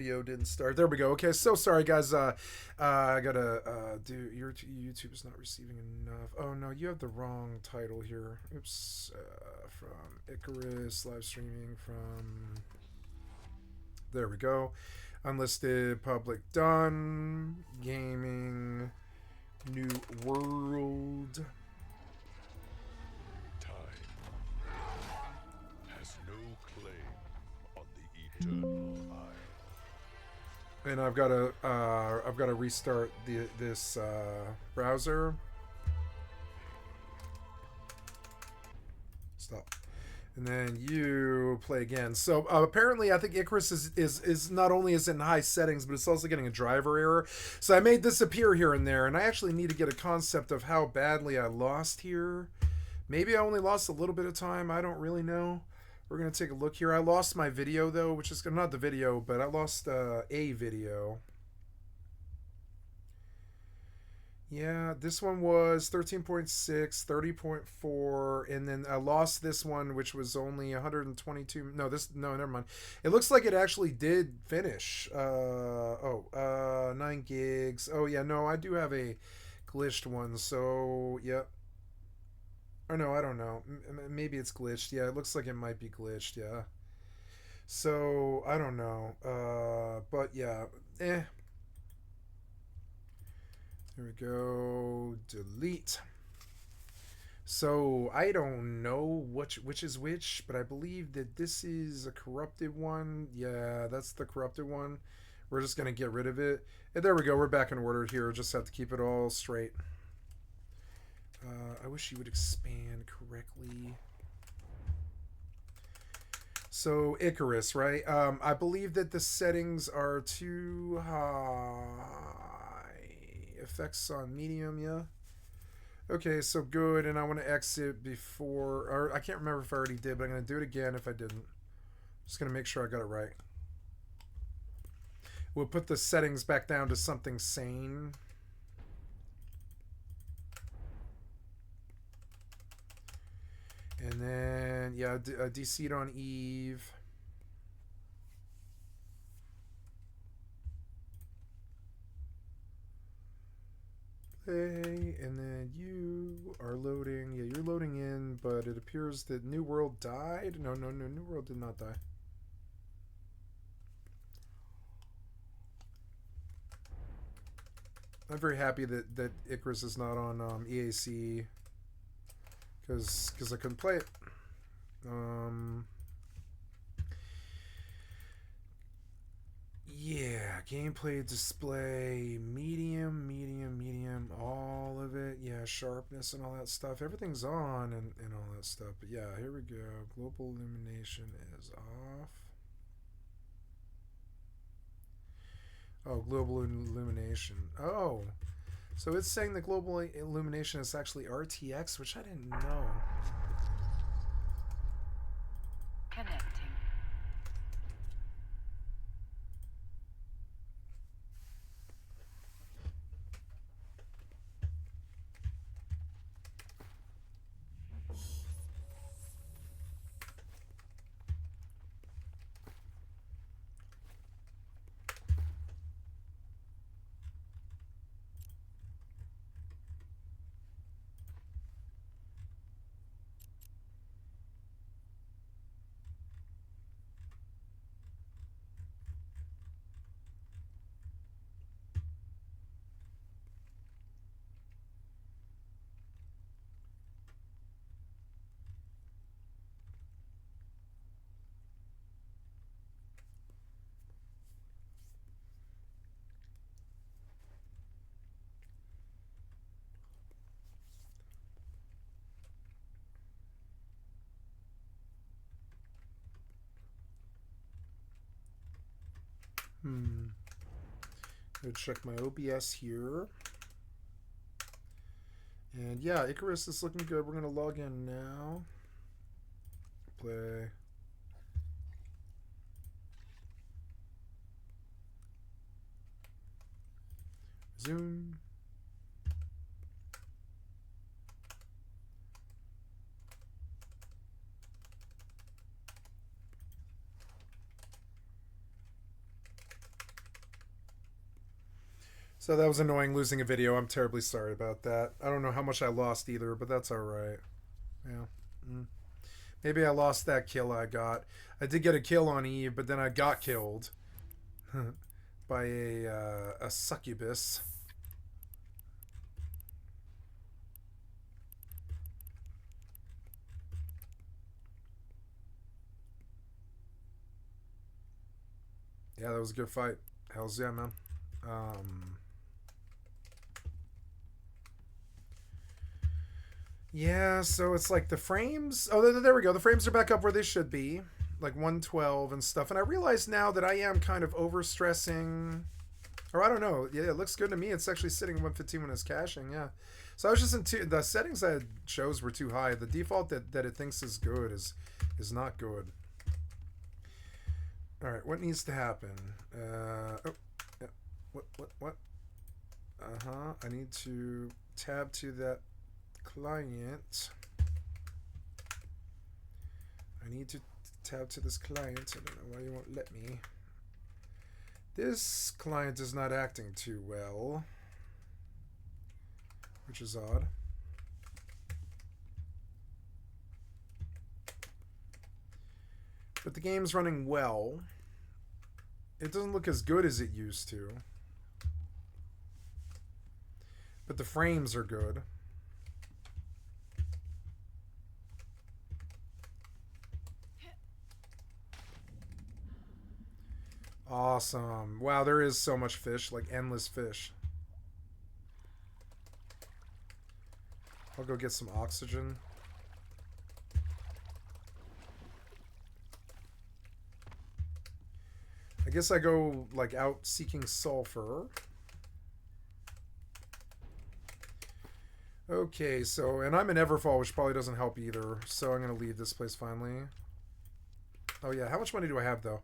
Video didn't start. There we go. Okay, so sorry guys. I gotta do your YouTube is not receiving enough. Oh no, you have the wrong title here. Oops. From Icarus live streaming from. There we go. Unlisted public done. Gaming. New world. Time has no claim on the eternal isle. And I've got to restart this browser. Stop. And then you play again. So apparently, I think Icarus is not only is in high settings, but it's also getting a driver error. So I made this appear here and there, and I actually need to get a concept of how badly I lost here. Maybe I only lost a little bit of time. I don't really know. We're gonna take a look here. I lost my video though, which is not the video, but I lost a video. Yeah, this one was 13.6, 30.4, and then I lost this one, which was only 122. No, never mind. It looks like it actually did finish. 9 gigs. Oh, yeah, no, I do have a glitched one, so, yeah. Or no, I don't know. Maybe it's glitched. Yeah, it looks like it might be glitched, yeah. So, I don't know. But, yeah, eh. There we go. Delete. So I don't know which is which, but I believe that this is a corrupted one. Yeah, that's the corrupted one. We're just gonna get rid of it. And there we go. We're back in order here. Just have to keep it all straight. I wish you would expand correctly. So Icarus, right? I believe that the settings are too high. Effects on medium, yeah. Okay, so good, and I want to exit before, or I can't remember if I already did, but I'm going to do it again if I didn't. Just going to make sure I got it right. We'll put the settings back down to something sane. And then, yeah, de-seed on EvE. And then you are loading. Yeah, you're loading in, but it appears that New World died. No, New World did not die. I'm very happy that Icarus is not on EAC because I couldn't play it. Yeah, gameplay display, medium, all of it. Yeah, sharpness and all that stuff. Everything's on and all that stuff. But yeah, here we go. Global illumination is off. Oh, global illumination. Oh, so it's saying the global illumination is actually RTX, which I didn't know. Connecting. Go check my OBS here. And yeah, Icarus is looking good. We're going to log in now. Play. Zoom. So that was annoying losing a video. I'm terribly sorry about that. I don't know how much I lost either, but that's alright. Yeah. Maybe I lost that kill I got. I did get a kill on Eve, but then I got killed by a succubus. Yeah, that was a good fight. Hells yeah, man. Yeah, so it's like the frames. Oh, there we go. The frames are back up where they should be, like 112 and stuff. And I realize now that I am kind of overstressing, or I don't know. Yeah, it looks good to me. It's actually sitting at 115 when it's caching. Yeah. So I was just the settings I chose were too high. The default that it thinks is good is not good. All right, what needs to happen? Oh, yeah. What? I need to tab to that client. I need to tab to this client. I don't know why you won't let me. This client is not acting too well, which is odd. But the game's running well. It doesn't look as good as it used to. But the frames are good. Awesome. Wow, there is so much fish, like endless fish. I'll go get some oxygen. I guess I go like out seeking sulfur. Okay, so, and I'm in Everfall, which probably doesn't help either. So I'm going to leave this place finally. Oh yeah, how much money do I have though?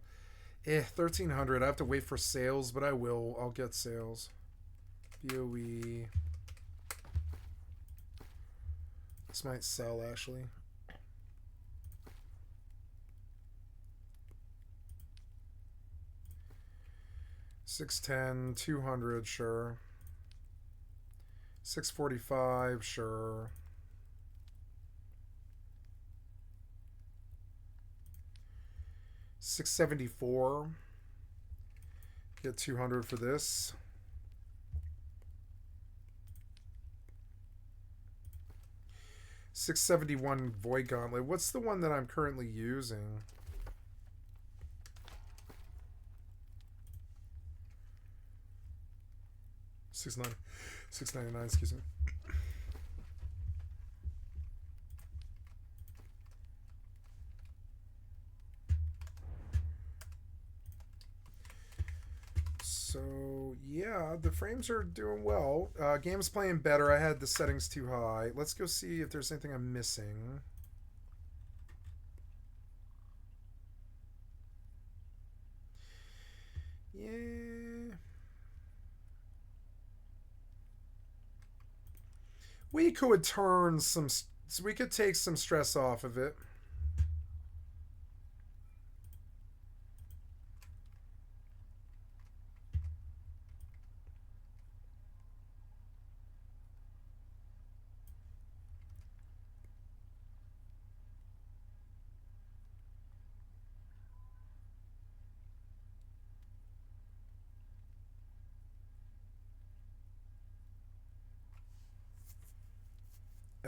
1,300. I have to wait for sales, but I will. I'll get sales. BOE. This might sell actually. $610, 200, sure. 645, sure. $674. Get 200 for this. $671 Void Gauntlet. What's the one that I'm currently using? $699, excuse me. So yeah, the frames are doing well. Game's playing better. I had the settings too high. Let's go see if there's anything I'm missing. Yeah. We could turn some... So we could take some stress off of it.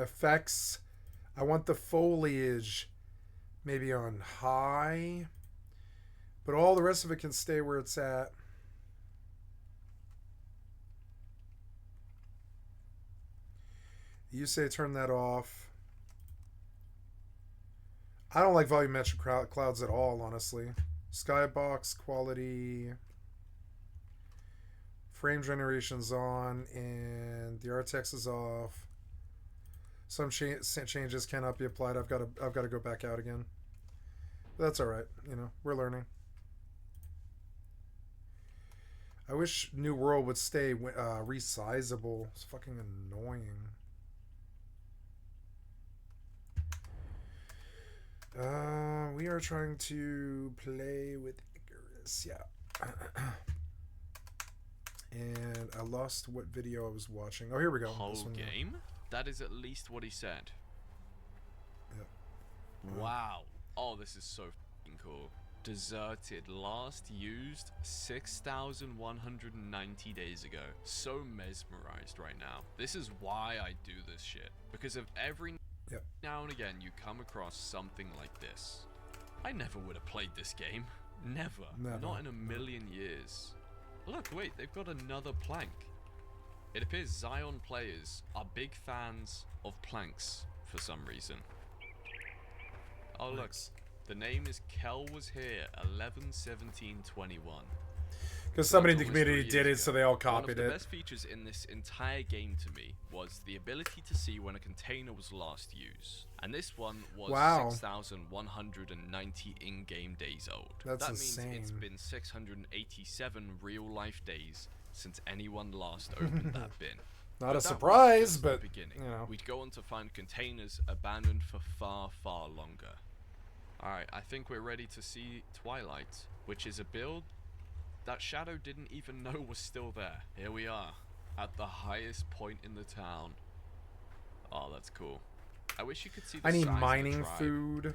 Effects. I want the foliage maybe on high, but all the rest of it can stay where it's at. You say turn that off. I don't like volumetric clouds at all, honestly. Skybox quality. Frame generation's on, and the RTX is off. Some changes cannot be applied. I've got to go back out again. But that's all right. You know, we're learning. I wish New World would stay resizable. It's fucking annoying. We are trying to play with Icarus. Yeah. And minute. I lost what video I was watching. Oh, here we go. Whole This one, yeah. game? That is at least what he said. Yeah. Wow. Oh, this is so f***ing cool. Deserted, last used 6,190 days ago. So mesmerized right now. This is why I do this shit. Because of every now and again you come across something like this. I never would have played this game. Never. Not in a million years. Look, wait, they've got another plank. It appears Zion players are big fans of planks for some reason. Oh look, the name is Kel was here, 11/17/21. Because somebody in the community did it, so they all copied One of the it. best features in this entire game to me was the ability to see when a container was last used. And this one was 6,190 in-game days old. That's that insane. means it's been 687 real-life days since anyone last opened that bin. Not But a that was surprise, just the but, beginning. you know. We'd go on to find containers abandoned for far, far longer. Alright, I think we're ready to see Twilight, which is a build that Shadow didn't even know was still there. Here we are, at the highest point in the town. Oh, that's cool. I wish you could see the I need size of the mining tribe. food.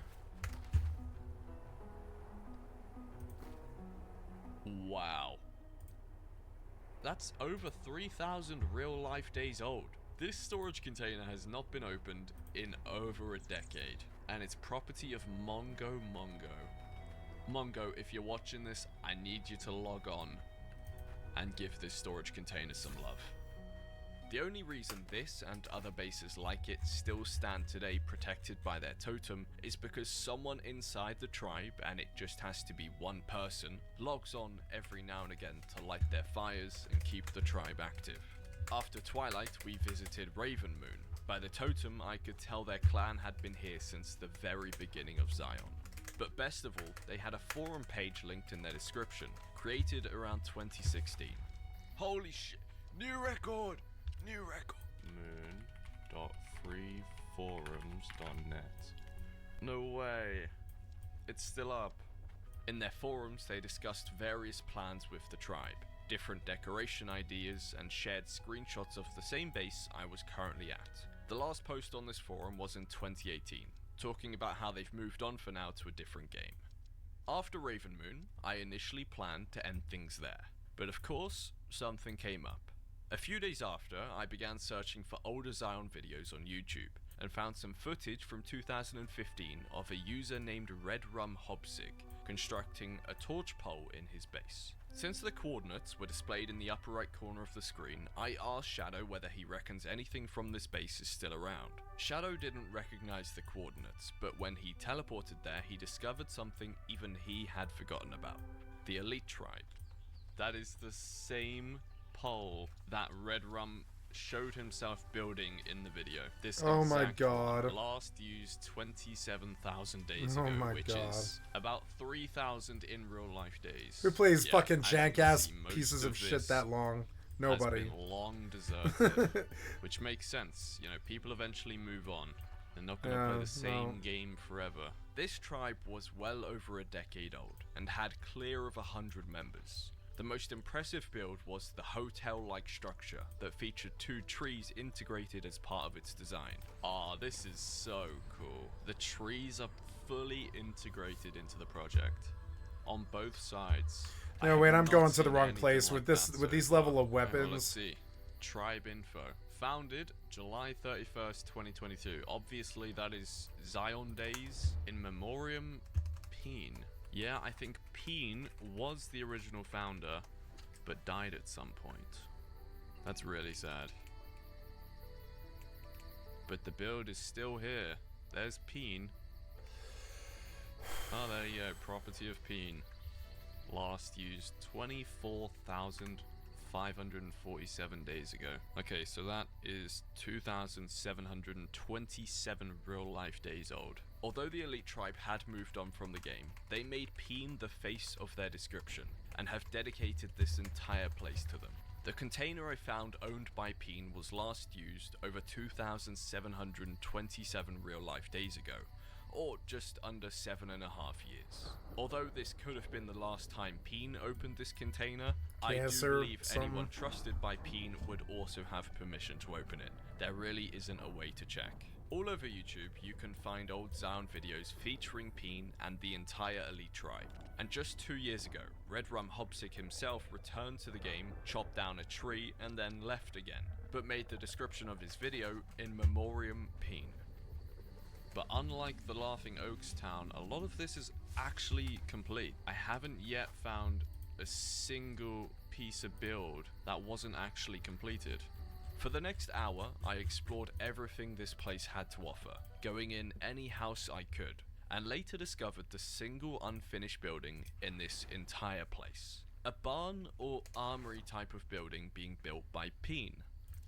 Wow. That's over 3,000 real-life days old. This storage container has not been opened in over a decade, and it's property of Mongo. Mongo, if you're watching this, I need you to log on and give this storage container some love. The only reason this and other bases like it still stand today protected by their totem is because someone inside the tribe, and it just has to be one person, logs on every now and again to light their fires and keep the tribe active. After Twilight, we visited Raven Moon. By the totem, I could tell their clan had been here since the very beginning of Zion. But best of all, they had a forum page linked in their description, created around 2016. Holy shit! New record! New record! Moon.freeforums.net. No way. It's still up. In their forums, they discussed various plans with the tribe, different decoration ideas, and shared screenshots of the same base I was currently at. The last post on this forum was in 2018, talking about how they've moved on for now to a different game. After Raven Moon, I initially planned to end things there, but of course, something came up. A few days after, I began searching for older Zion videos on YouTube, and found some footage from 2015 of a user named Redrum Hobsig constructing a torch pole in his base. Since the coordinates were displayed in the upper right corner of the screen, I asked Shadow whether he reckons anything from this base is still around. Shadow didn't recognize the coordinates, but when he teleported there, he discovered something even he had forgotten about. The Elite Tribe. That is the same pole that Redrum showed himself building in the video. This Oh my exact god. one, last used 27,000 days Oh ago, my which god. is about 3,000 in real life days. Who plays Yeah, fucking as you can jank-ass see, most pieces of shit this that long? Nobody. has been long deserted, which makes sense. You know, people eventually move on. They're not going to play the same game forever. This tribe was well over a decade old and had clear of 100 members. The most impressive build was the hotel-like structure that featured 2 trees integrated as part of its design. Ah, this is so cool. The trees are fully integrated into the project on both sides. No, wait, I'm going to the wrong place with this, with these level of Well, let's weapons. see. Tribe info. Founded July 31st, 2022. Obviously, that is Zion Days in Memoriam Peen. Yeah, I think Peen was the original founder, but died at some point. That's really sad. But the build is still here. There's Peen. Oh, there you go. Property of Peen. Last used 24,547 days ago. Okay, so that is 2,727 real life days old. Although the Elite Tribe had moved on from the game, they made Peen the face of their description, and have dedicated this entire place to them. The container I found owned by Peen was last used over 2,727 real life days ago, or just under 7.5 years. Although this could have been the last time Peen opened this container, I do Cancer, believe anyone something. trusted by Peen would also have permission to open it. There really isn't a way to check. All over YouTube, you can find old Zion videos featuring Peen and the entire Elite tribe. And just 2 years ago, Redrum Hobsick himself returned to the game, chopped down a tree, and then left again, but made the description of his video in memoriam Peen. But unlike the Laughing Oaks town, a lot of this is actually complete. I haven't yet found a single piece of build that wasn't actually completed. For the next hour, I explored everything this place had to offer, going in any house I could, and later discovered the single unfinished building in this entire place. A barn or armory type of building being built by Peen.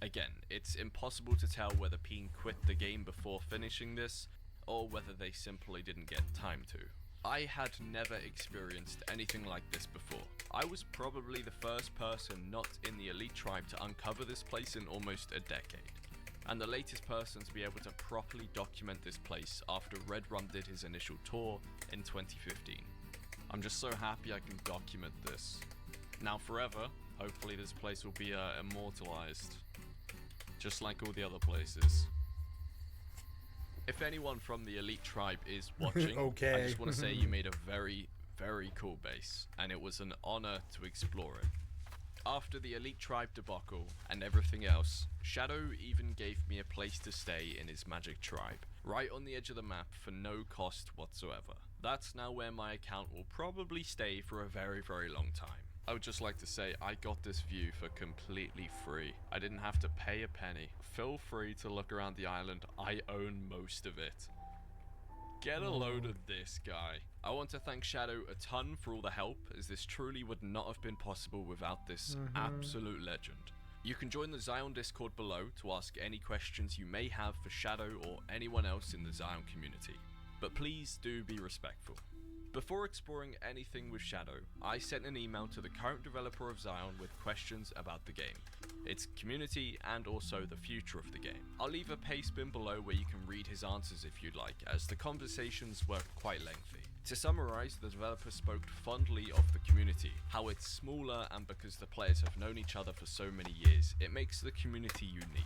Again, it's impossible to tell whether Peen quit the game before finishing this, or whether they simply didn't get time to. I had never experienced anything like this before. I was probably the first person not in the Elite tribe to uncover this place in almost a decade, and the latest person to be able to properly document this place after Redrum did his initial tour in 2015. I'm just so happy I can document this. Now forever, hopefully this place will be immortalized, just like all the other places. If anyone from the Elite tribe is watching, Okay. I just want to say you made a very, very cool base, and it was an honor to explore it. After the Elite tribe debacle and everything else, Shadow even gave me a place to stay in his magic tribe, right on the edge of the map for no cost whatsoever. That's now where my account will probably stay for a very, very long time. I would just like to say I got this view for completely free. I didn't have to pay a penny. Feel free to look around the island. I own most of it. Get a load of this guy. I want to thank Shadow a ton for all the help, as this truly would not have been possible without this absolute legend. You can join the Zion Discord below to ask any questions you may have for Shadow or anyone else in the Zion community. But please do be respectful. Before exploring anything with Shadow, I sent an email to the current developer of Zion with questions about the game, its community, and also the future of the game. I'll leave a pastebin below where you can read his answers if you'd like, as the conversations were quite lengthy. To summarize, the developer spoke fondly of the community, how it's smaller, and because the players have known each other for so many years, it makes the community unique.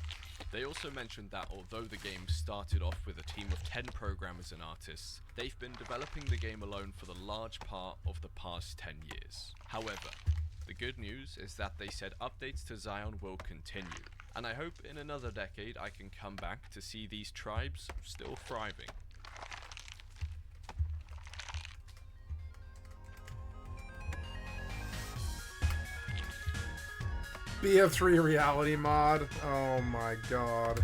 They also mentioned that although the game started off with a team of 10 programmers and artists, they've been developing the game alone for the large part of the past 10 years. However, the good news is that they said updates to Zion will continue, and I hope in another decade I can come back to see these tribes still thriving. BF3 reality mod. Oh my god.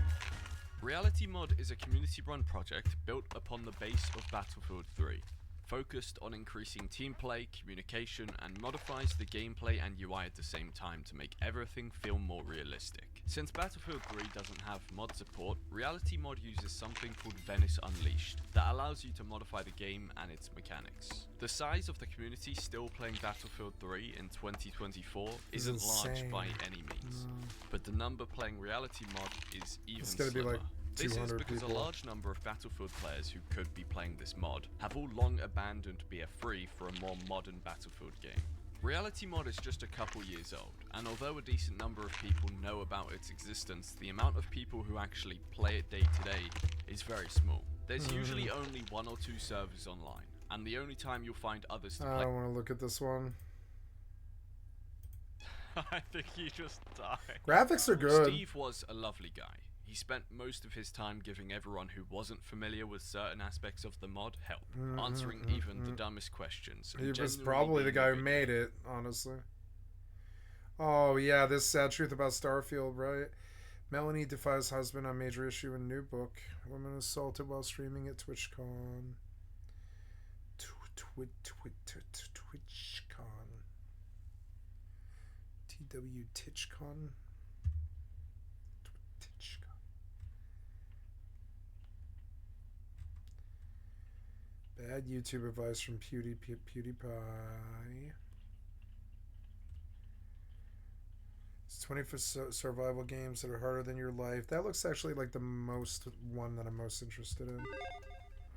Reality Mod is a community-run project built upon the base of Battlefield 3, focused on increasing team play, communication, and modifies the gameplay and UI at the same time to make everything feel more realistic. Since Battlefield 3 doesn't have mod support, Reality Mod uses something called Venice Unleashed that allows you to modify the game and its mechanics. The size of the community still playing Battlefield 3 in 2024 isn't large by any means, but the number playing Reality Mod is even It's gonna slimmer. be like This is 200 because people. a large number of Battlefield players who could be playing this mod have all long abandoned BF3 for a more modern Battlefield game. Reality Mod is just a couple years old, and although a decent number of people know about its existence, the amount of people who actually play it day to day is very small. There's usually only 1 or 2 servers online, and the only time you'll find others to I play. don't want to look at this one. I think you just died. Graphics are good. Steve was a lovely guy. He spent most of his time giving everyone who wasn't familiar with certain aspects of the mod help, answering even the dumbest questions. He and was genuinely probably the being guy who very- made it, honestly. Oh yeah, this sad truth about Starfield, right? Melanie defies husband on major issue in new book. Woman assaulted while streaming at TwitchCon. TwitchCon. TW TitchCon. Bad YouTube advice from PewDiePie. It's 20 survival games that are harder than your life. That looks actually like the most one that I'm most interested in.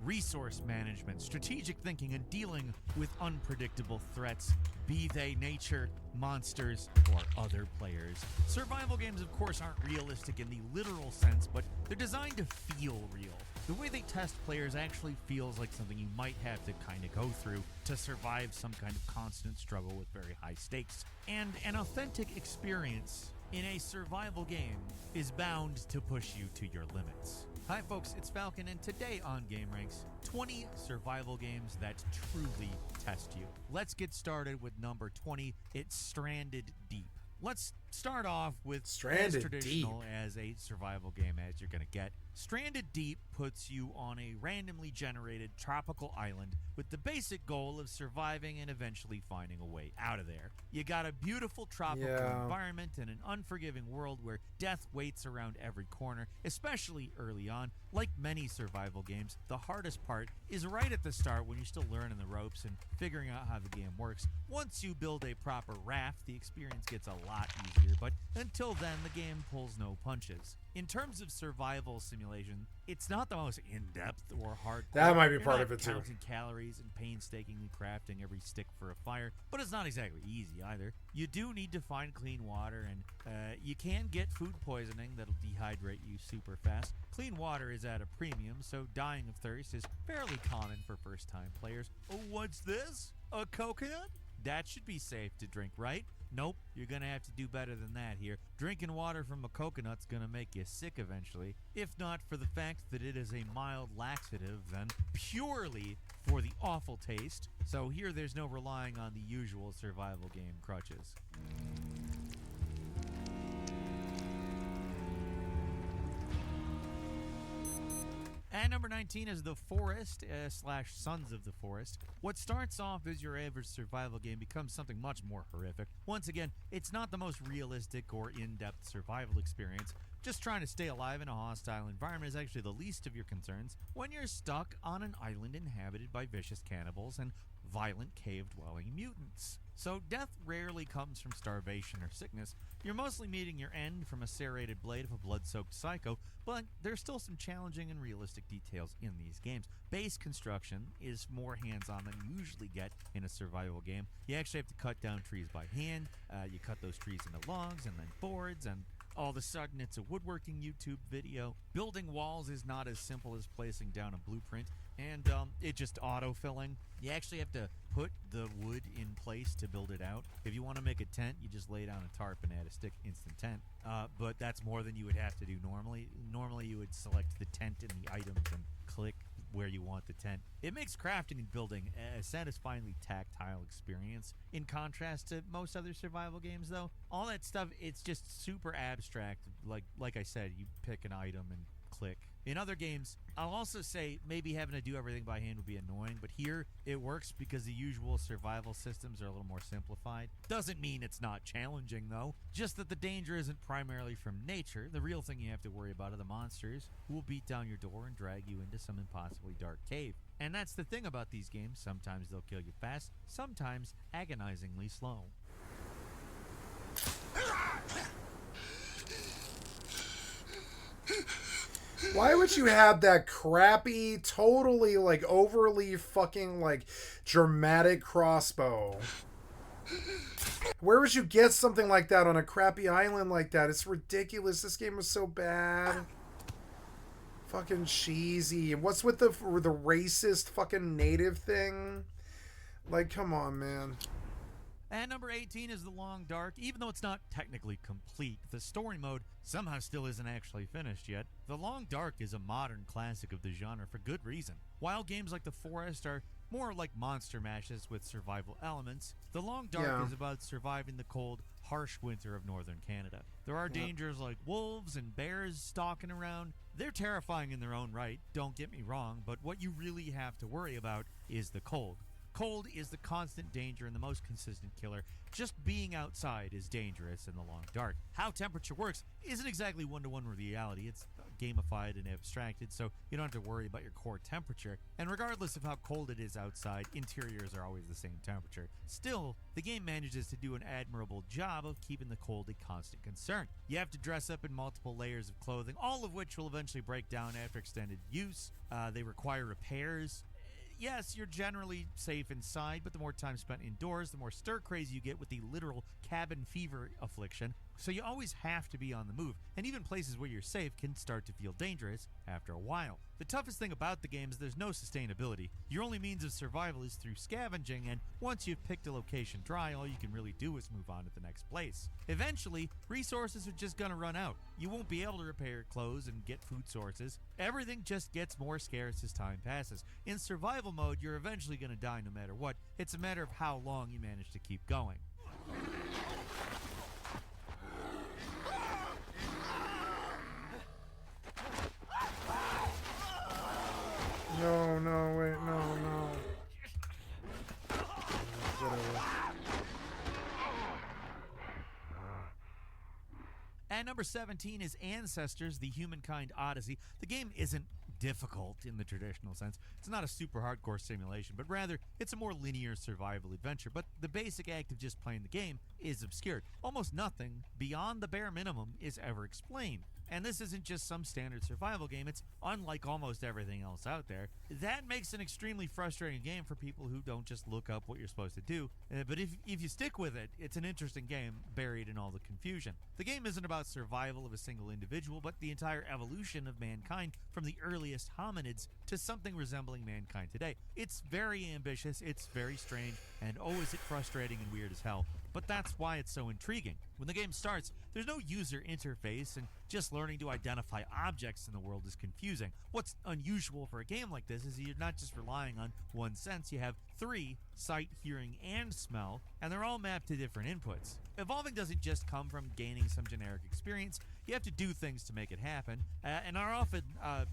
resource management, strategic thinking, and dealing with unpredictable threats, be they nature, monsters, or other players. Survival games, of course, aren't realistic in the literal sense, but they're designed to feel real. The way they test players actually feels like something you might have to kind of go through to survive some kind of constant struggle with very high stakes. And an authentic experience in a survival game is bound to push you to your limits. Hi folks, it's Falcon, and today on Game Ranks, 20 survival games that truly test you. Let's get started with number 20. It's Stranded Deep. Let's start off with as traditional as a survival game as you're going to get. Stranded Deep puts you on a randomly generated tropical island with the basic goal of surviving and eventually finding a way out of there. You got a beautiful tropical environment and an unforgiving world where death waits around every corner, especially early on. Like many survival games, the hardest part is right at the start when you're still learning the ropes and figuring out how the game works. Once you build a proper raft, the experience gets a lot easier, but until then, the game pulls no punches. In terms of survival simulation, it's not the most in-depth or hardcore. That might be part of it too. Counting calories and painstakingly crafting every stick for a fire, but it's not exactly easy either. You do need to find clean water, and you can get food poisoning that'll dehydrate you super fast. Clean water is at a premium, so dying of thirst is fairly common for first-time players. Oh, what's this? A coconut? That should be safe to drink, right? Nope, you're gonna have to do better than that here. Drinking water from a coconut's gonna make you sick eventually, if not for the fact that it is a mild laxative, then purely for the awful taste. So here there's no relying on the usual survival game crutches. At number 19 is The Forest / Sons of the Forest. What starts off as your average survival game becomes something much more horrific. Once again, it's not the most realistic or in-depth survival experience. Just trying to stay alive in a hostile environment is actually the least of your concerns when you're stuck on an island inhabited by vicious cannibals and violent cave-dwelling mutants. So death rarely comes from starvation or sickness. You're mostly meeting your end from a serrated blade of a blood-soaked psycho, but there's still some challenging and realistic details in these games. Base construction is more hands-on than you usually get in a survival game. You actually have to cut down trees by hand. You cut those trees into logs and then boards, and all of a sudden it's a woodworking YouTube video. Building walls is not as simple as placing down a blueprint, and it just auto-filling. You actually have to put the wood in place to build it out. If you want to make a tent, you just lay down a tarp and add a stick, instant tent. But that's more than you would have to do normally. Normally you would select the tent and the items and click where you want the tent. It makes crafting and building a satisfyingly tactile experience. In contrast to most other survival games, though, all that stuff, it's just super abstract. Like I said, you pick an item and click. In other games, I'll also say maybe having to do everything by hand would be annoying, but here it works because the usual survival systems are a little more simplified. Doesn't mean it's not challenging though, just that the danger isn't primarily from nature. The real thing you have to worry about are the monsters who will beat down your door and drag you into some impossibly dark cave. And that's the thing about these games, sometimes they'll kill you fast, sometimes agonizingly slow. Why would you have that crappy, totally, like, overly fucking, like, dramatic crossbow? Where would you get something like that on a crappy island like that? It's ridiculous. This game was so bad. Fucking cheesy. And what's with the racist fucking native thing? Like, come on, man. And number 18 is The Long Dark. Even though it's not technically complete, the story mode somehow still isn't actually finished yet. The Long Dark is a modern classic of the genre for good reason. While games like The Forest are more like monster mashes with survival elements, The Long Dark is about surviving the cold, harsh winter of northern Canada. There are dangers like wolves and bears stalking around. They're terrifying in their own right, don't get me wrong, but what you really have to worry about is the cold. Cold is the constant danger and the most consistent killer. Just being outside is dangerous in the long dark. How temperature works isn't exactly one-to-one with reality. It's gamified and abstracted, so you don't have to worry about your core temperature. And regardless of how cold it is outside, interiors are always the same temperature. Still, the game manages to do an admirable job of keeping the cold a constant concern. You have to dress up in multiple layers of clothing, all of which will eventually break down after extended use. They require repairs. Yes, you're generally safe inside, but the more time spent indoors, the more stir-crazy you get with the literal cabin fever affliction. So you always have to be on the move, and even places where you're safe can start to feel dangerous after a while. The toughest thing about the game is there's no sustainability. Your only means of survival is through scavenging, and once you've picked a location dry, all you can really do is move on to the next place. Eventually, resources are just gonna run out. You won't be able to repair your clothes and get food sources. Everything just gets more scarce as time passes. In survival mode, you're eventually gonna die no matter what. It's a matter of how long you manage to keep going. No, wait, no. Whatever. At number 17 is Ancestors, the Humankind Odyssey. The game isn't difficult in the traditional sense. It's not a super hardcore simulation, but rather it's a more linear survival adventure. But the basic act of just playing the game is obscured. Almost nothing beyond the bare minimum is ever explained. And this isn't just some standard survival game, it's unlike almost everything else out there. That makes an extremely frustrating game for people who don't just look up what you're supposed to do. But if you stick with it, it's an interesting game buried in all the confusion. The game isn't about survival of a single individual, but the entire evolution of mankind from the earliest hominids to something resembling mankind today. It's very ambitious, it's very strange, and oh, is it frustrating and weird as hell. But that's why it's so intriguing. When the game starts, there's no user interface, and just learning to identify objects in the world is confusing. What's unusual for a game like this is you're not just relying on one sense, you have three: sight, hearing, and smell, and they're all mapped to different inputs. Evolving doesn't just come from gaining some generic experience, you have to do things to make it happen, and are often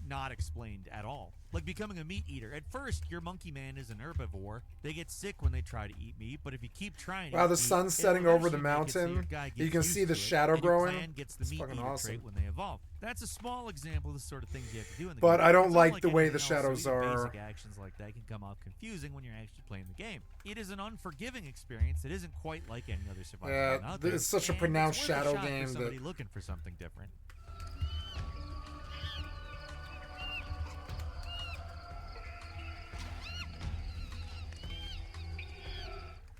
not explained at all. Like becoming a meat eater. At first, your monkey man is an herbivore. They get sick when they try to eat meat, but if you keep trying to Wow, eat the meat, sun's it'll setting over the eventually make it so your mountain. guy gets You can used see the to it, shadow and your growing. clan gets the It's meat fucking eater awesome. trait when they evolve. That's a small example of the sort of things you have to do in the But game. I don't It's like unlike the way anything the else, so shadows even are. Basic actions like that can come off confusing when you're actually playing the game. It is an unforgiving experience that isn't quite like any other survival game out there. It's such a and pronounced it's worth a shadow shot for game somebody that looking for something different.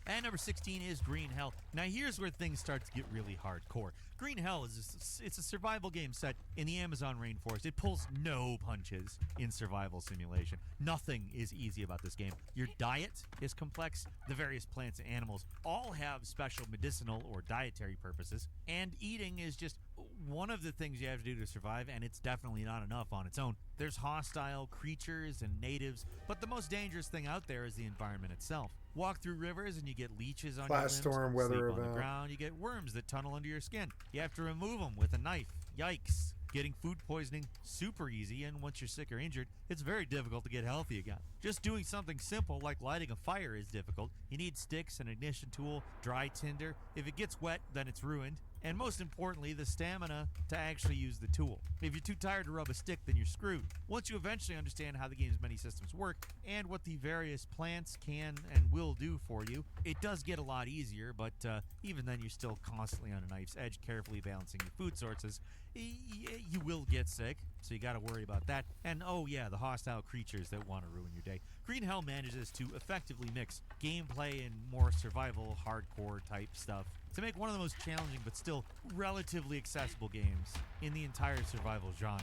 And number 16 is Green Hell. Now here's where things start to get really hardcore. Green Hell it's a survival game set in the Amazon rainforest. It pulls no punches in survival simulation. Nothing is easy about this game. Your diet is complex. The various plants and animals all have special medicinal or dietary purposes. And eating is just one of the things you have to do to survive, and it's definitely not enough on its own. There's hostile creatures and natives, but the most dangerous thing out there is the environment itself. Walk through rivers and you get leeches on your limbs. Blast-storm weather Sleep on the event. ground, you get worms that tunnel under your skin. You have to remove them with a knife. Yikes. Getting food poisoning, super easy, and once you're sick or injured, it's very difficult to get healthy again. Just doing something simple like lighting a fire is difficult. You need sticks, an ignition tool, dry tinder. If it gets wet, then it's ruined. And most importantly, the stamina to actually use the tool. If you're too tired to rub a stick, then you're screwed. Once you eventually understand how the game's many systems work and what the various plants can and will do for you, it does get a lot easier, but even then you're still constantly on a knife's edge, carefully balancing your food sources. You will get sick, so you gotta worry about that. And oh yeah, the hostile creatures that want to ruin your day. Green Hell manages to effectively mix gameplay and more survival, hardcore type stuff to make one of the most challenging but still relatively accessible games in the entire survival genre.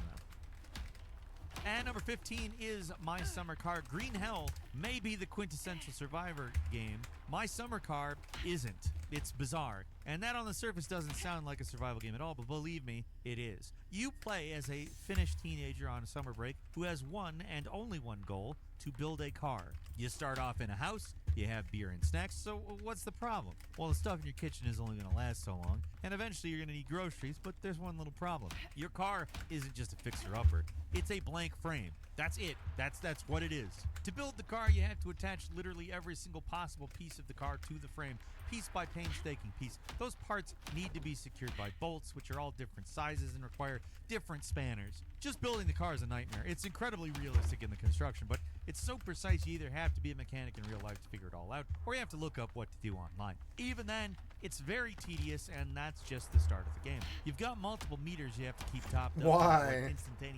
And number 15 is My Summer Car. Green Hell may be the quintessential survivor game. My Summer Car isn't. It's bizarre. And that on the surface doesn't sound like a survival game at all, but believe me, it is. You play as a Finnish teenager on a summer break who has one and only one goal: to build a car. You start off in a house, You have beer and snacks, so what's the problem? Well, the stuff in your kitchen is only going to last so long, and eventually you're going to need groceries, but there's one little problem. Your car isn't just a fixer-upper. It's a blank frame. That's it. That's what it is. To build the car, you have to attach literally every single possible piece of the car to the frame, piece by painstaking piece. Those parts need to be secured by bolts, which are all different sizes and require different spanners. Just building the car is a nightmare. It's incredibly realistic in the construction, but it's so precise you either have to be a mechanic in real life to figure it all out, or you have to look up what to do online. Even then, it's very tedious, and that's just the start of the game. You've got multiple meters you have to keep topped up. Why?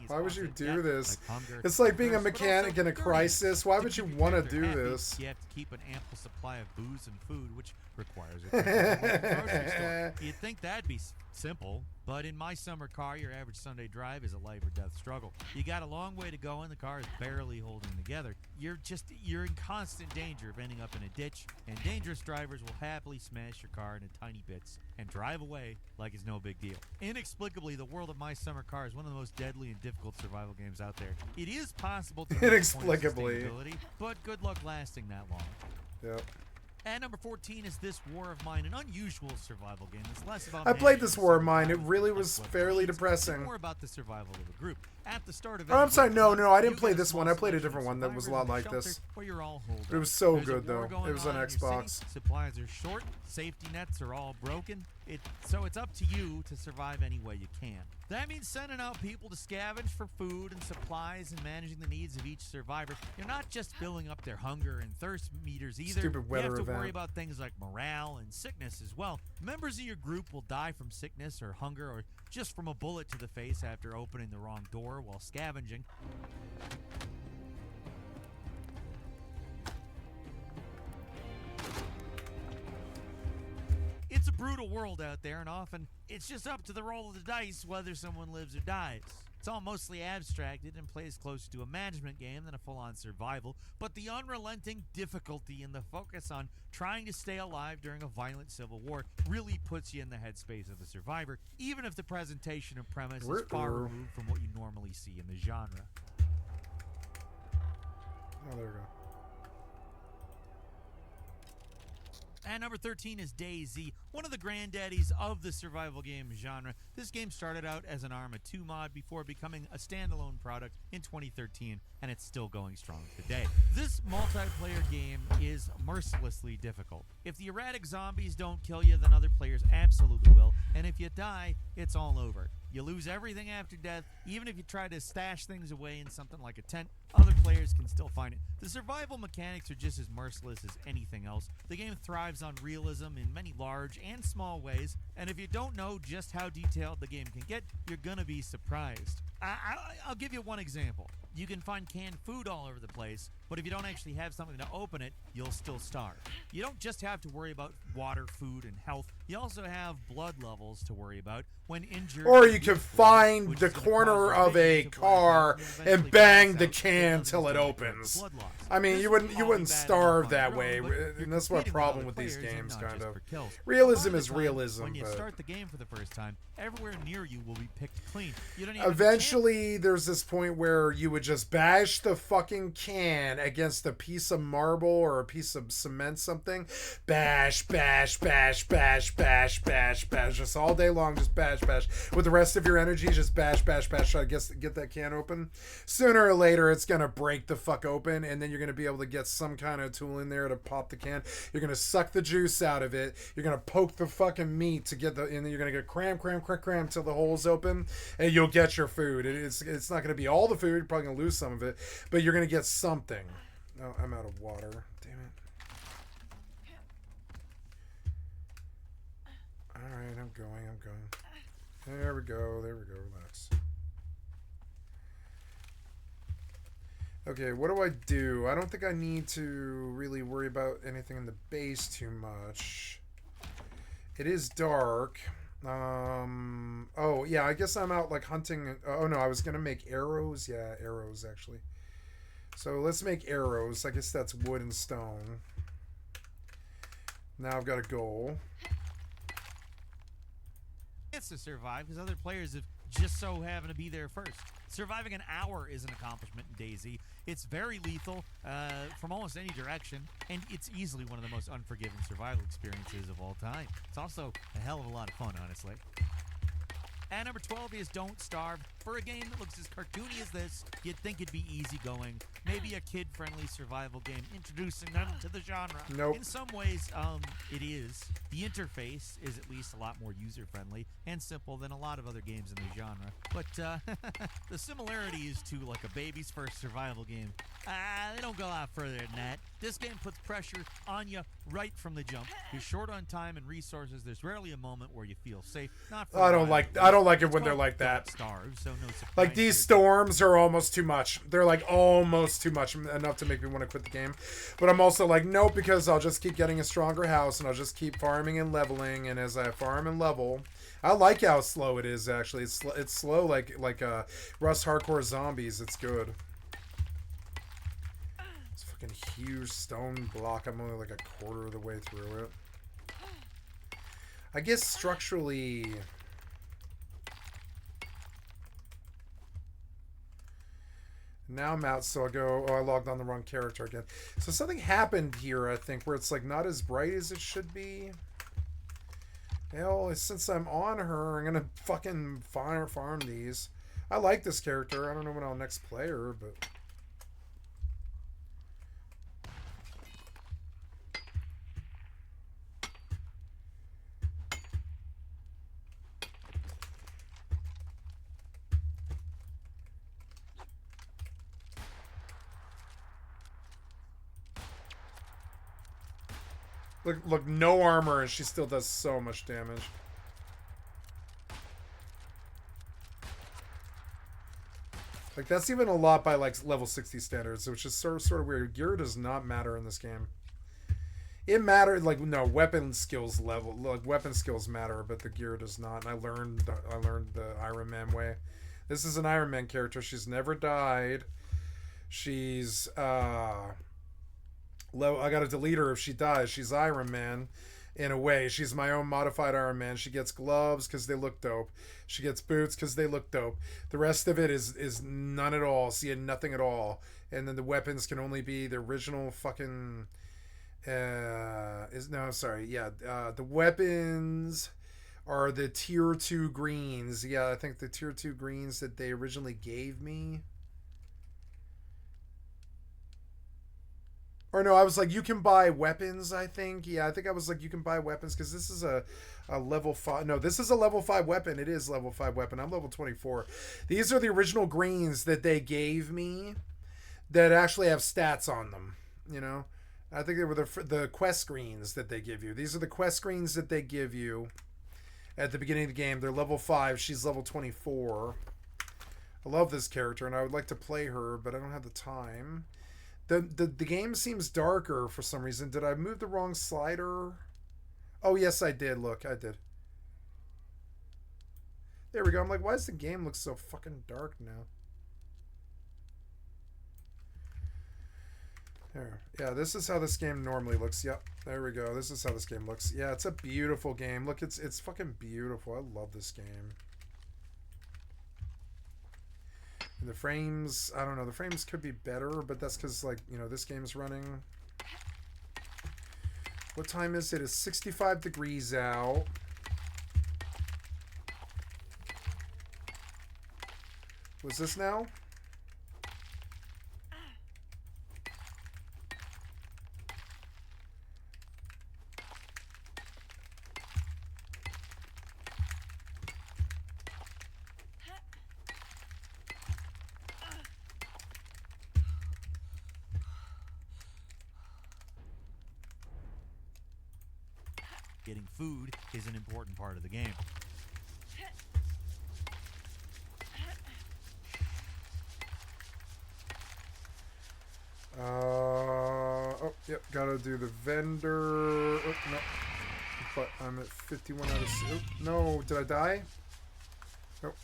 Why would you do this? It's like being a mechanic in a crisis. Why would you want to do this? You have to keep an ample supply of booze and food, which requires a grocery store. You'd think that'd be simple, but in my summer car, your average Sunday drive is a life or death struggle. You got a long way to go, and the car is barely holding together. You're in constant danger of ending up in a ditch, and dangerous drivers will happily smash your car into tiny bits and drive away like it's no big deal. Inexplicably, the world of My Summer Car is one of the most deadly and difficult survival games out there. It is possible to inexplicably, but good luck lasting that long. Yep. And number 14 is This War of Mine, an unusual survival game that's less about... I played This War of Mine. It really was fairly depressing. More about the survival of a group. At the start of... Oh, I'm sorry. No, I didn't play this one. I played a different one that was a lot like this. Where you're all holed it was so good, though. It was on Xbox. Supplies are short. Safety nets are all broken. So it's up to you to survive any way you can. That means sending out people to scavenge for food and supplies and managing the needs of each survivor. You're not just filling up their hunger and thirst meters either. Stupid weather you have to event. worry about things like morale and sickness as well. Members of your group will die from sickness or hunger or just from a bullet to the face after opening the wrong door while scavenging. It's a brutal world out there, and often it's just up to the roll of the dice whether someone lives or dies. It's all mostly abstracted and plays closer to a management game than a full-on survival, but the unrelenting difficulty and the focus on trying to stay alive during a violent civil war really puts you in the headspace of a survivor, even if the presentation and premise is far removed from what you normally see in the genre. Oh, there we go. And number 13 is DayZ, one of the granddaddies of the survival game genre. This game started out as an Arma 2 mod before becoming a standalone product in 2013, and it's still going strong today. This multiplayer game is mercilessly difficult. If the erratic zombies don't kill you, then other players absolutely will, and if you die, it's all over. You lose everything after death. Even if you try to stash things away in something like a tent, other players can still find it. The survival mechanics are just as merciless as anything else. The game thrives on realism in many large and small ways, and if you don't know just how detailed the game can get, you're gonna be surprised. I'll give you one example. You can find canned food all over the place, but if you don't actually have something to open it, you'll still starve. You don't just have to worry about water, food, and health. You also have blood levels to worry about when injured. Or you can find the corner of a car and bang the can till it opens. I mean, you wouldn't starve that way, and that's my problem with these games, kind of. Realism is realism, when you but start the game for the first time, everywhere near you will be picked clean. You don't even eventually there's this point where you would just bash the fucking can against a piece of marble or a piece of cement, something. Bash, bash, bash, bash, bash, bash, bash, just all day long, just bash, bash. With the rest of your energy, just bash, bash, bash, try to get that can open. Sooner or later, it's gonna break the fuck open, and then you're gonna be able to get some kind of tool in there to pop the can. You're gonna suck the juice out of it. You're gonna poke the fucking meat to get and then you're gonna get cram till the hole's open, and you'll get your food. It's not gonna be all the food. You're probably gonna lose some of it, but you're gonna get something. Oh, I'm out of water. Damn it. Alright, I'm going. There we go, relax. Okay, what do I do? I don't think I need to really worry about anything in the base too much. It is dark. Oh, yeah, I guess I'm out, like, hunting. Oh, no, I was gonna make arrows. Yeah, arrows, actually. So let's make arrows. I guess that's wood and stone. Now I've got a goal. To survive because other players have just so having to be there first. Surviving an hour is an accomplishment in DayZ. It's very lethal from almost any direction, and it's easily one of the most unforgiving survival experiences of all time. It's also a hell of a lot of fun, honestly. And number 12 is Don't Starve. For a game that looks as cartoony as this, you'd think it'd be easygoing. Maybe a kid-friendly survival game introducing them to the genre. Nope. In some ways, it is. The interface is at least a lot more user-friendly and simple than a lot of other games in the genre. But the similarities to like a baby's first survival game, they don't go out further than that. This game puts pressure on you right from the jump. You're short on time and resources. There's rarely a moment where you feel safe. Not for I a don't while. like it when they're like that. Starve, so no surprise Like these here. storms are almost too much. They're like almost too much, enough to make me want to quit the game. But I'm also like, nope, because I'll just keep getting a stronger house and I'll just keep farming and leveling. And as I farm and level, I like how slow it is. Actually, it's slow like Rust Hardcore Zombies. It's good. It's a fucking huge stone block. I'm only like a quarter of the way through it. I guess structurally. Now I'm out, so I'll go... Oh, I logged on the wrong character again. So something happened here, I think, where it's, like, not as bright as it should be. Hell, since I'm on her, I'm gonna fucking farm these. I like this character. I don't know when I'll next play her, but... Look, no armor, and she still does so much damage. Like, that's even a lot by, like, level 60 standards, which is sort of weird. Gear does not matter in this game. It mattered, like, no, weapon skills matter, but the gear does not. And I learned the Iron Man way. This is an Iron Man character. She's never died. She's, I gotta delete her if she dies. She's Iron Man, in a way. She's my own modified Iron Man. She gets gloves because they look dope. She gets boots because they look dope. The rest of it is none at all. See, nothing at all. And then the weapons can only be the original fucking... the weapons are the tier 2 greens. Yeah, I think the tier 2 greens that they originally gave me. Or no, I was like, you can buy weapons, I think. Yeah, I think I was like, you can buy weapons because this is a level 5. No, this is a level 5 weapon. It is level 5 weapon. I'm level 24. These are the original greens that they gave me that actually have stats on them, you know? I think they were the quest screens that they give you. These are the quest screens that they give you at the beginning of the game. They're level 5. She's level 24. I love this character, and I would like to play her, but I don't have the time. The game seems darker for some reason. Did I move the wrong slider? Oh, yes, I did. Look, I did. There we go. I'm like, why does the game look so fucking dark now? There. Yeah, this is how this game normally looks. Yep, there we go. This is how this game looks. Yeah, it's a beautiful game. Look, it's fucking beautiful. I love this game. And the frames, I don't know. The frames could be better, but that's because, like, you know, this game's running. What time is it? It's 65 degrees out. What's this now? Getting food is an important part of the game. Oh, yep, gotta do the vendor. Oh, no. But I'm at 51 out of... Oh, no, did I die? Nope.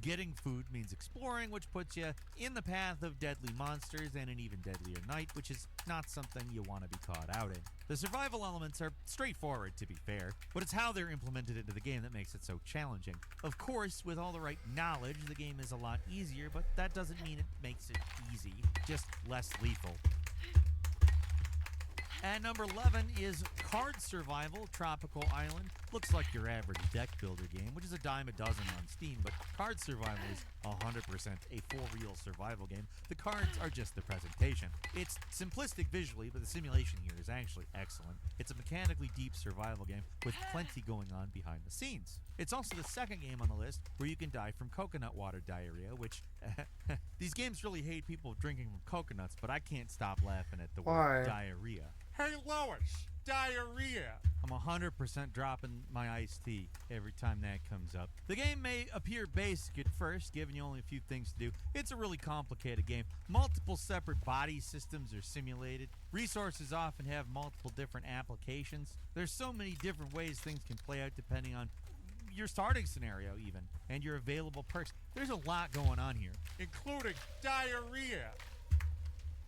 Getting food means exploring, which puts you in the path of deadly monsters and an even deadlier night, which is not something you want to be caught out in. The survival elements are straightforward, to be fair, but it's how they're implemented into the game that makes it so challenging. Of course, with all the right knowledge, the game is a lot easier, but that doesn't mean it makes it easy, just less lethal. At number 11 is Card Survival Tropical Island. Looks like your average deck builder game, which is a dime a dozen on Steam, but Card Survival is 100% a for-real survival game. The cards are just the presentation. It's simplistic visually, but the simulation here is actually excellent. It's a mechanically deep survival game with plenty going on behind the scenes. It's also the second game on the list where you can die from coconut water diarrhea, which these games really hate people drinking from coconuts, but I can't stop laughing at the word diarrhea. Hey Lois, diarrhea! I'm 100% dropping my iced tea every time that comes up. The game may appear basic at first, giving you only a few things to do. It's a really complicated game. Multiple separate body systems are simulated. Resources often have multiple different applications. There's so many different ways things can play out depending on your starting scenario even, and your available perks. There's a lot going on here, including diarrhea.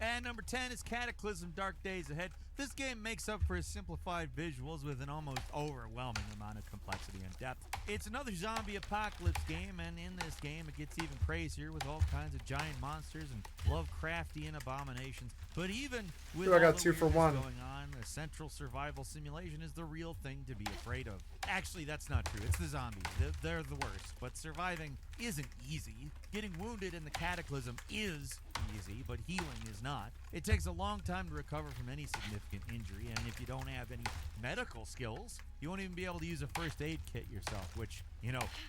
And number 10 is Cataclysm Dark Days Ahead. This game makes up for its simplified visuals with an almost overwhelming amount of complexity and depth. It's another zombie apocalypse game, and in this game it gets even crazier with all kinds of giant monsters and Lovecraftian abominations. But even with all I got the 2 for weirdness 1. going on, the central survival simulation is the real thing to be afraid of. Actually, that's not true. It's the zombies. They're the worst. But surviving isn't easy. Getting wounded in the Cataclysm is easy, but healing is not. It takes a long time to recover from any significant injury, and if you don't have any medical skills, you won't even be able to use a first aid kit yourself, which,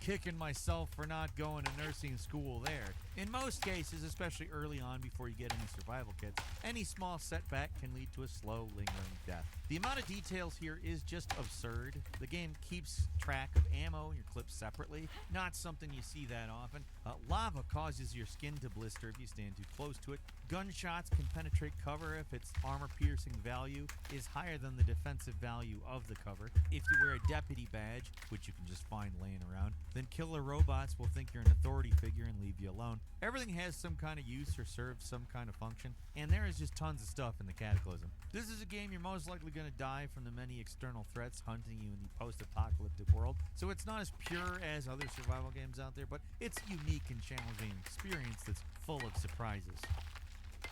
kicking myself for not going to nursing school there. In most cases, especially early on before you get any survival kits, any small setback can lead to a slow, lingering death. The amount of details here is just absurd. The game keeps track of ammo and your clips separately, not something you see that often. Lava causes your skin to blister if you stand too close to it. Gunshots can penetrate cover if its armor-piercing value is higher than the defensive value of the cover. If you wear a deputy badge, which you can just find laying around, then killer robots will think you're an authority figure and leave you alone. Everything has some kind of use or serves some kind of function, and there is just tons of stuff in the Cataclysm. This is a game you're most likely going to die from the many external threats hunting you in the post-apocalyptic world, so it's not as pure as other survival games out there, but it's a unique and challenging experience that's full of surprises.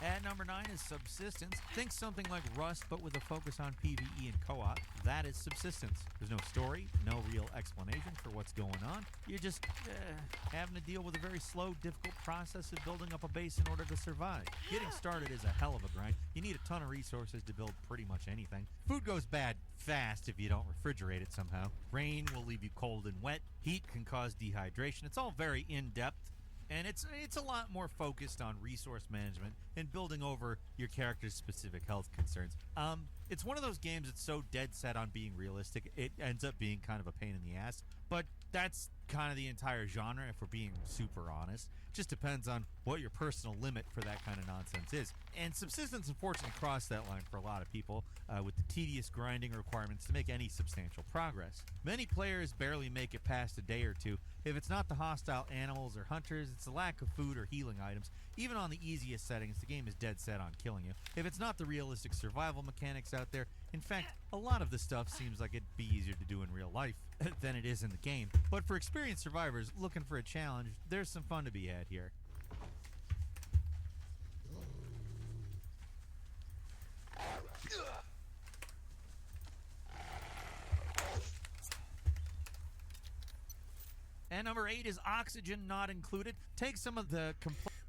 At number 9 is Subsistence. Think something like Rust, but with a focus on PvE and co-op. That is Subsistence. There's no story, no real explanation for what's going on. You're just having to deal with a very slow, difficult process of building up a base in order to survive. Getting started is a hell of a grind. You need a ton of resources to build pretty much anything. Food goes bad fast if you don't refrigerate it somehow. Rain will leave you cold and wet. Heat can cause dehydration. It's all very in-depth. And it's a lot more focused on resource management and building over your character's specific health concerns. It's one of those games that's so dead set on being realistic, it ends up being kind of a pain in the ass. But that's kind of the entire genre, if we're being super honest. Just depends on what your personal limit for that kind of nonsense is. And Subsistence unfortunately crossed that line for a lot of people with the tedious grinding requirements to make any substantial progress. Many players barely make it past a day or two. If it's not the hostile animals or hunters, it's the lack of food or healing items. Even on the easiest settings, the game is dead set on killing you. If it's not the realistic survival mechanics out there, in fact, a lot of the stuff seems like it'd be easier to do in real life than it is in the game. But for experienced survivors looking for a challenge, there's some fun to be had here. And number 8 is Oxygen Not Included. Take some of the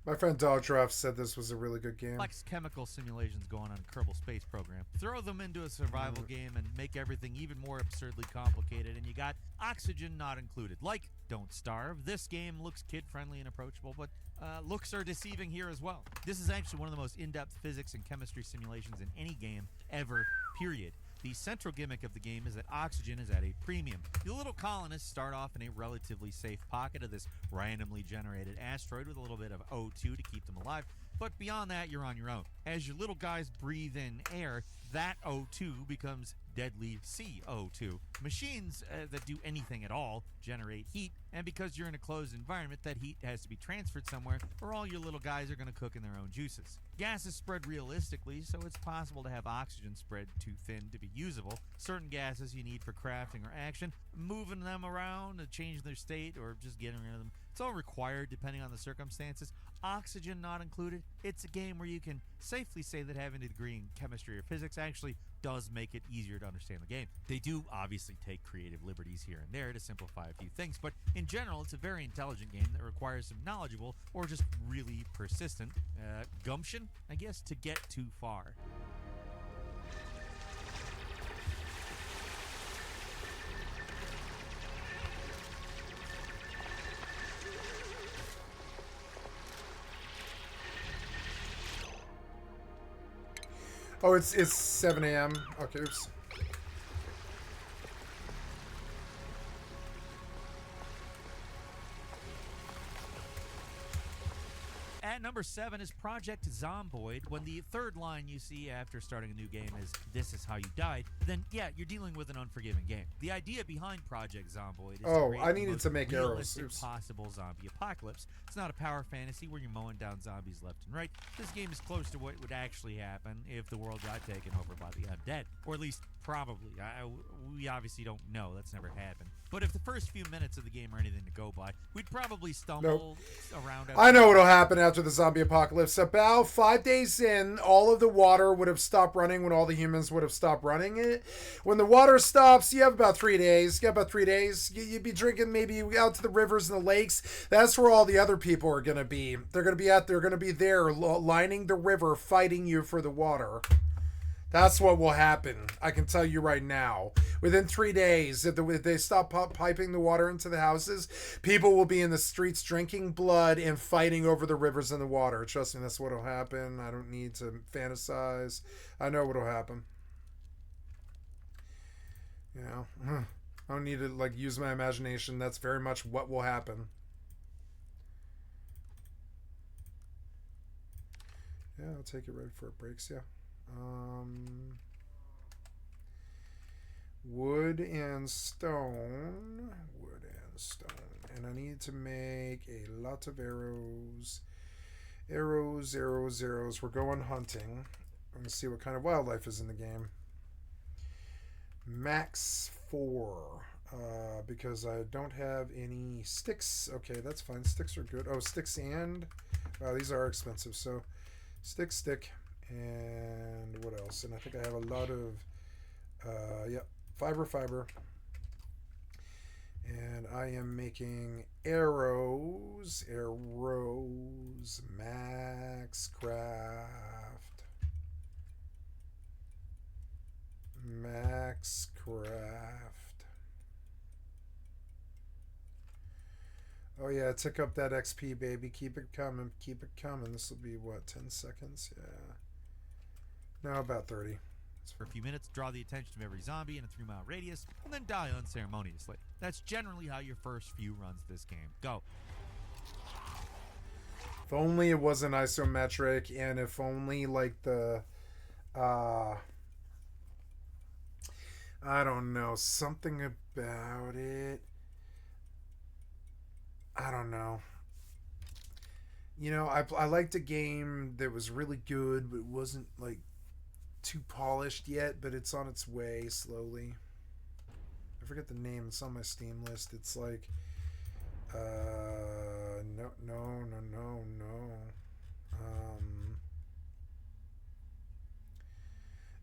My friend Dogdraft said this was a really good game. complex chemical simulations going on in Kerbal Space Program. Throw them into a survival game and make everything even more absurdly complicated, and you got Oxygen Not Included. Like Don't Starve, this game looks kid-friendly and approachable, but looks are deceiving here as well. This is actually one of the most in-depth physics and chemistry simulations in any game ever, period. The central gimmick of the game is that oxygen is at a premium. The little colonists start off in a relatively safe pocket of this randomly generated asteroid with a little bit of O2 to keep them alive, But beyond that, you're on your own. As your little guys breathe in air, that O2 becomes deadly CO2. Machines that do anything at all generate heat, and because you're in a closed environment, that heat has to be transferred somewhere, or all your little guys are going to cook in their own juices. Gases spread realistically, so it's possible to have oxygen spread too thin to be usable. Certain gases you need for crafting or action, moving them around to change their state, or just getting rid of them. It's all required depending on the circumstances. Oxygen not included. It's a game where you can safely say that having a degree in chemistry or physics actually does make it easier to understand the game. They do obviously take creative liberties here and there to simplify a few things, but in general, it's a very intelligent game that requires some knowledgeable or just really persistent gumption, I guess, to get too far. Oh, it's 7 a.m. Okay, oops. At number 7 is Project Zomboid. When the third line you see after starting a new game is, "This is how you died," then yeah, you're dealing with an unforgiving game. The idea behind Project Zomboid is Oh, to create I the needed most to make arrows. realistic Oops. possible zombie apocalypse. It's not a power fantasy where you're mowing down zombies left and right. This game is close to what would actually happen if the world got taken over by the undead. Or at least, probably. We obviously don't know. That's never happened. But if the first few minutes of the game are anything to go by, we'd probably stumble around. I know what'll happen after the zombie apocalypse. About 5 days in, all of the water would have stopped running when all the humans would have stopped running it. When the water stops, you have about 3 days. You got about 3 days. You'd be drinking maybe out to the rivers and the lakes. That's where all the other people are going to be. They're going to be out there. They're going to be there lining the river, fighting you for the water. That's what will happen. I can tell you right now. Within 3 days, if they stop piping the water into the houses, people will be in the streets drinking blood and fighting over the rivers and the water. Trust me, that's what will happen. I don't need to fantasize. I know what will happen. You know, I don't need to use my imagination. That's very much what will happen. Yeah, I'll take it right before it breaks. Yeah. Wood and stone, and I need to make a lot of arrows. Arrows. We're going hunting. I'm gonna see what kind of wildlife is in the game. Max 4, because I don't have any sticks. Okay, that's fine. Sticks are good. Oh, sticks and wow, these are expensive. So stick. And what else? And I think I have a lot of fiber. And I am making arrows. Max craft. Oh yeah, tick up that XP, baby. Keep it coming. This will be what, 10 seconds? Yeah. No, about 30. For a few minutes, draw the attention of every zombie in a 3-mile radius, and then die unceremoniously. That's generally how your first few runs this game go. If only it wasn't isometric, and if only the I don't know, something about it. I don't know. You know, I liked a game that was really good, but it wasn't too polished yet, but it's on its way slowly. I forget the name. It's on my Steam list. It's no.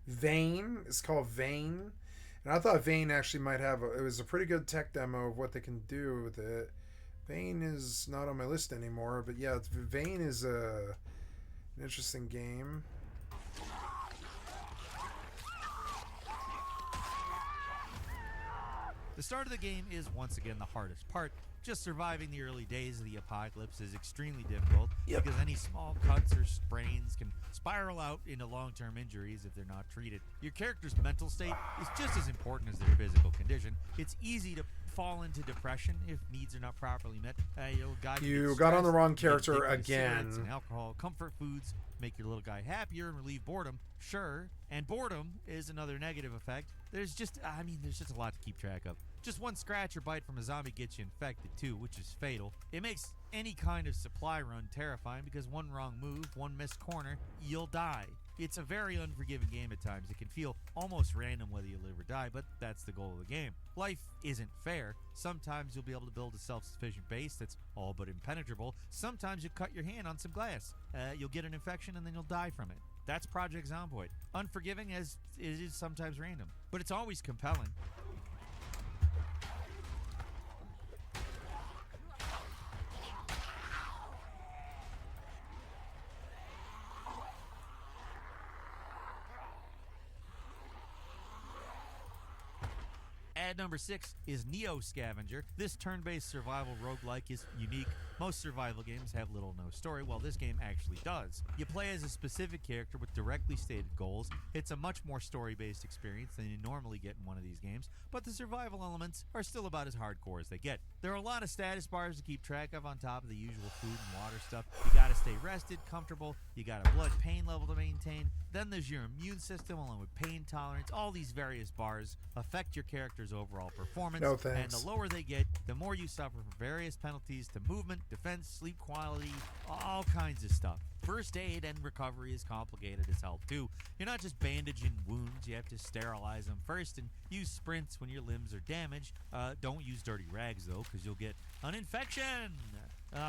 Vane. It's called Vane, and I thought Vane actually might have it was a pretty good tech demo of what they can do with it. Vane is not on my list anymore, but yeah, Vane is an interesting game. The start of the game is once again the hardest part. Just surviving the early days of the apocalypse is extremely difficult because any small cuts or sprains can spiral out into long-term injuries if they're not treated. Your character's mental state is just as important as their physical condition. It's easy to fall into depression if needs are not properly met. You got on the wrong character Cigarettes again. and alcohol, comfort foods make your little guy happier and relieve boredom. Sure, and boredom is another negative effect. There's just a lot to keep track of. Just one scratch or bite from a zombie gets you infected too, which is fatal. It makes any kind of supply run terrifying because one wrong move, one missed corner, you'll die. It's a very unforgiving game at times. It can feel almost random whether you live or die, but that's the goal of the game. Life isn't fair. Sometimes you'll be able to build a self-sufficient base that's all but impenetrable. Sometimes you cut your hand on some glass. You'll get an infection and then you'll die from it. That's Project Zomboid. Unforgiving as it is sometimes random, but it's always compelling. Ad number 6 is Neo Scavenger. This turn-based survival roguelike is unique. Most survival games have little or no story, while this game actually does. You play as a specific character with directly stated goals. It's a much more story-based experience than you normally get in one of these games, but the survival elements are still about as hardcore as they get. There are a lot of status bars to keep track of on top of the usual food and water stuff. You gotta stay rested, comfortable, you got a blood pain level to maintain, then there's your immune system along with pain tolerance. All these various bars affect your character's overall performance, No thanks. and the lower they get, the more you suffer from various penalties to movement, defense, sleep quality, all kinds of stuff. First aid and recovery is complicated as hell too. You're not just bandaging wounds, you have to sterilize them first and use sprints when your limbs are damaged. Don't use dirty rags though, because you'll get an infection.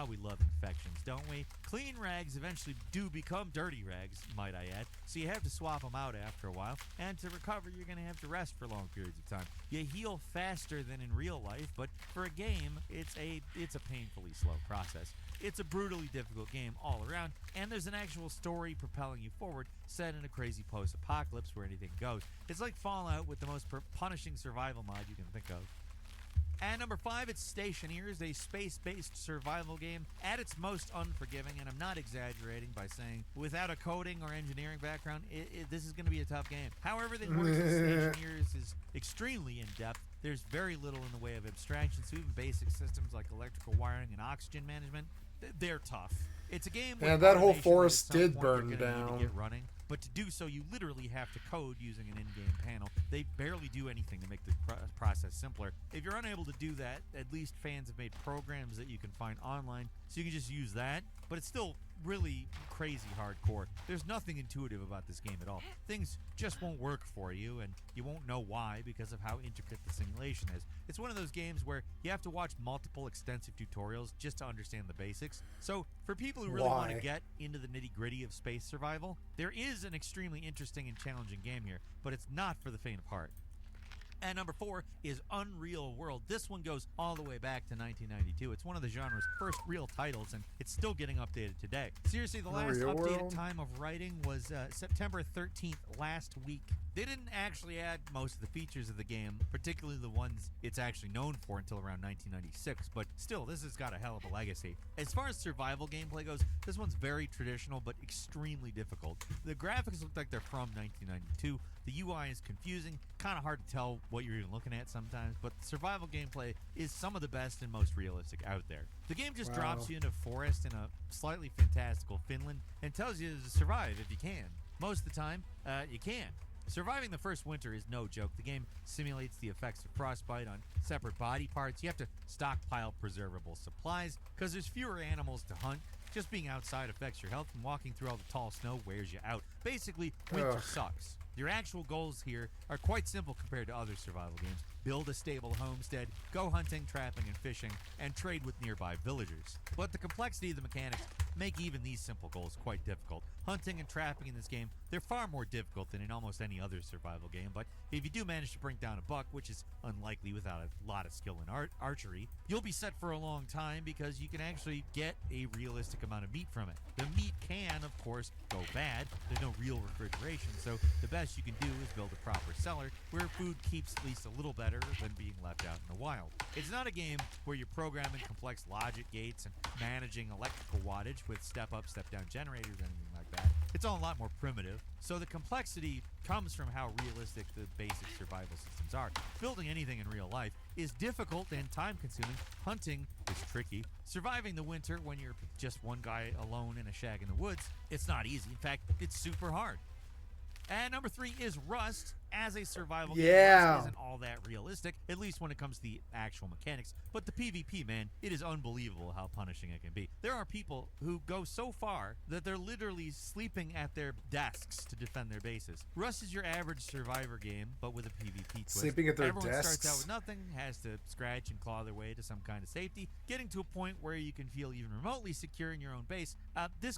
We love infections, don't we? Clean rags eventually do become dirty rags, might I add, so you have to swap them out after a while, and to recover you're going to have to rest for long periods of time. You heal faster than in real life, but for a game, it's a painfully slow process. It's a brutally difficult game all around, and there's an actual story propelling you forward, set in a crazy post-apocalypse where anything goes. It's like Fallout with the most punishing survival mod you can think of. At number 5, it's Stationeers, a space-based survival game at its most unforgiving, and I'm not exaggerating by saying without a coding or engineering background, this is going to be a tough game. However, the works of Stationeers is extremely in-depth. There's very little in the way of abstraction, so even basic systems like electrical wiring and oxygen management, they're tough. It's a game where that whole automation forest at some did point you're burn gonna need to down. get running. But to do so, you literally have to code using an in-game panel. They barely do anything to make the process simpler. If you're unable to do that, at least fans have made programs that you can find online, so you can just use that. But it's still really crazy hardcore. There's nothing intuitive about this game at all. Things just won't work for you, and you won't know why because of how intricate the simulation is. It's one of those games where you have to watch multiple extensive tutorials just to understand the basics. So for people who really want to Why? get into the nitty-gritty of space survival, there is an extremely interesting and challenging game here, but it's not for the faint of heart. And number 4 is Unreal World. This one goes all the way back to 1992. It's one of the genre's first real titles, and it's still getting updated today. Seriously, the last Unreal updated World? time of writing was September 13th last week. They didn't actually add most of the features of the game, particularly the ones it's actually known for, until around 1996, but still, this has got a hell of a legacy. As far as survival gameplay goes, this one's very traditional, but extremely difficult. The graphics look like they're from 1992. The UI is confusing, kind of hard to tell what you're even looking at sometimes, but the survival gameplay is some of the best and most realistic out there. The game just drops you into a forest in a slightly fantastical Finland and tells you to survive if you can. Most of the time, you can. Surviving the first winter is no joke. The game simulates the effects of frostbite on separate body parts. You have to stockpile preservable supplies because there's fewer animals to hunt. Just being outside affects your health, and walking through all the tall snow wears you out. Basically, winter sucks. Your actual goals here are quite simple compared to other survival games. Build a stable homestead, go hunting, trapping, and fishing, and trade with nearby villagers. But the complexity of the mechanics make even these simple goals quite difficult. Hunting and trapping in this game, they're far more difficult than in almost any other survival game, but if you do manage to bring down a buck, which is unlikely without a lot of skill in archery, you'll be set for a long time because you can actually get a realistic amount of meat from it. The meat can, of course, go bad. There's no real refrigeration, so the best you can do is build a proper cellar where food keeps at least a little better than being left out in the wild. It's not a game where you're programming complex logic gates and managing electrical wattage with step-up, step-down generators or anything like that. It's all a lot more primitive, so the complexity comes from how realistic the basic survival systems are. Building anything in real life is difficult and time-consuming. Hunting is tricky. Surviving the winter when you're just one guy alone in a shack in the woods, it's not easy. In fact, it's super hard. And number 3 is Rust. As a survival game, Rust isn't all that realistic, at least when it comes to the actual mechanics. But the PvP, man, it is unbelievable how punishing it can be. There are people who go so far that they're literally sleeping at their desks to defend their bases. Rust is your average survivor game, but with a PvP twist. Sleeping at their Everyone desks. starts out with nothing, has to scratch and claw their way to some kind of safety, getting to a point where you can feel even remotely secure in your own base. This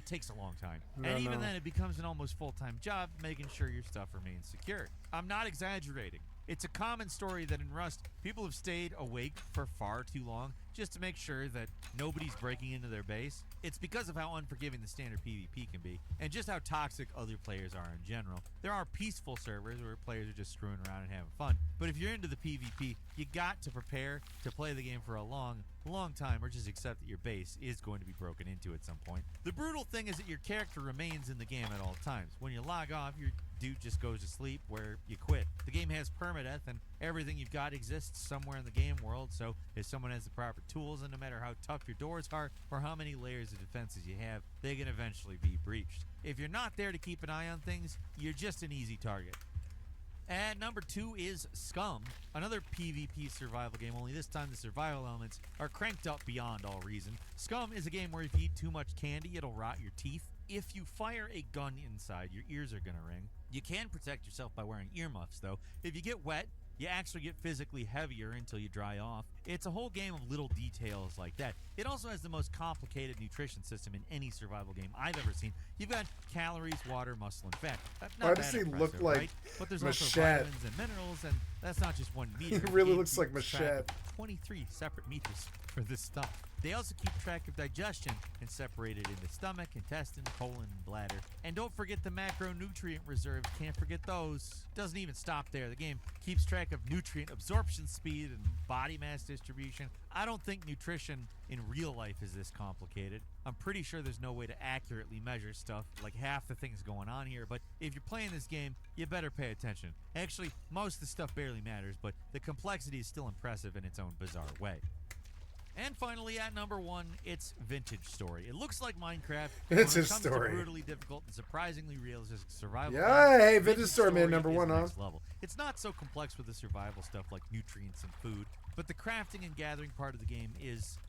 takes a long time. And even then, it becomes an almost full-time job making sure your stuff remains secure. I'm not exaggerating. It's a common story that in Rust, people have stayed awake for far too long just to make sure that nobody's breaking into their base. It's because of how unforgiving the standard PvP can be, and just how toxic other players are in general. There are peaceful servers where players are just screwing around and having fun, but if you're into the PvP, you got to prepare to play the game for a long time, or just accept that your base is going to be broken into at some point. The brutal thing is that your character remains in the game at all times. When you log off, your dude just goes to sleep where you quit. The game has permadeath, and everything you've got exists somewhere in the game world, so if someone has the proper tools, and no matter how tough your doors are or how many layers of defenses you have, they can eventually be breached. If you're not there to keep an eye on things, you're just an easy target. And number 2 is Scum, another PvP survival game, only this time the survival elements are cranked up beyond all reason. Scum is a game where if you eat too much candy, it'll rot your teeth. If you fire a gun inside, your ears are going to ring. You can protect yourself by wearing earmuffs, though. If you get wet, you actually get physically heavier until you dry off. It's a whole game of little details like that. It also has the most complicated nutrition system in any survival game I've ever seen. You've got calories, water, muscle, and fat. Why does he look like right? But there's also Machette? vitamins and minerals, and that's not just one meter. He really The game looks like keeps track of Machette. 23 separate meters for this stuff. They also keep track of digestion and separate it into stomach, intestine, colon, and bladder. And don't forget the macronutrient reserve. Can't forget those. Doesn't even stop there. The game keeps track of nutrient absorption speed and body mass distribution. I don't think nutrition in real life is this complicated. I'm pretty sure there's no way to accurately measure stuff like half the things going on here, but if you're playing this game, you better pay attention. Actually, most of the stuff barely matters, but the complexity is still impressive in its own bizarre way. And finally, at number 1, it's Vintage Story. It looks like Minecraft. It's when his it comes story. to brutally difficult and surprisingly realistic survival. Yeah, games, hey, Vintage Story made number is 1, huh? next level. It's not so complex with the survival stuff like nutrients and food, but the crafting and gathering part of the game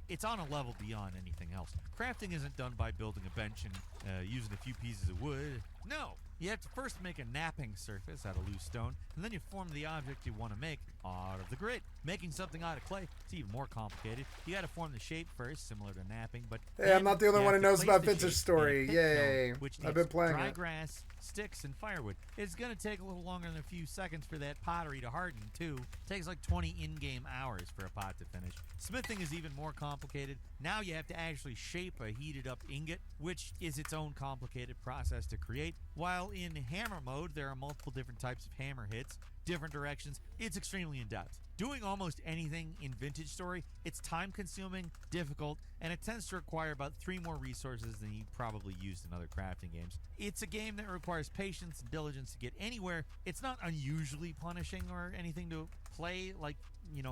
it's on a level beyond anything else. Crafting isn't done by building a bench and using a few pieces of wood. No, you have to first make a napping surface out of loose stone, and then you form the object you want to make out of the grid. Making something out of clay, it's even more complicated. You got to form the shape first, similar to napping, but Hey, I'm not the only you one have who to knows place about the Vintage shape Story. in a thick Yay. zone, which I've needs been playing dry it. grass, sticks, and firewood. It's going to take a little longer than a few seconds for that pottery to harden, too. It takes like 20 in-game hours for a pot to finish. Smithing is even more complicated. Now you have to actually shape a heated up ingot, which is its own complicated process to create. While in hammer mode, there are multiple different types of hammer hits, different directions. It's extremely in-depth. Doing almost anything in Vintage Story, it's time-consuming, difficult, and it tends to require about 3 more resources than you probably used in other crafting games. It's a game that requires patience and diligence to get anywhere. It's not unusually punishing or anything to play like,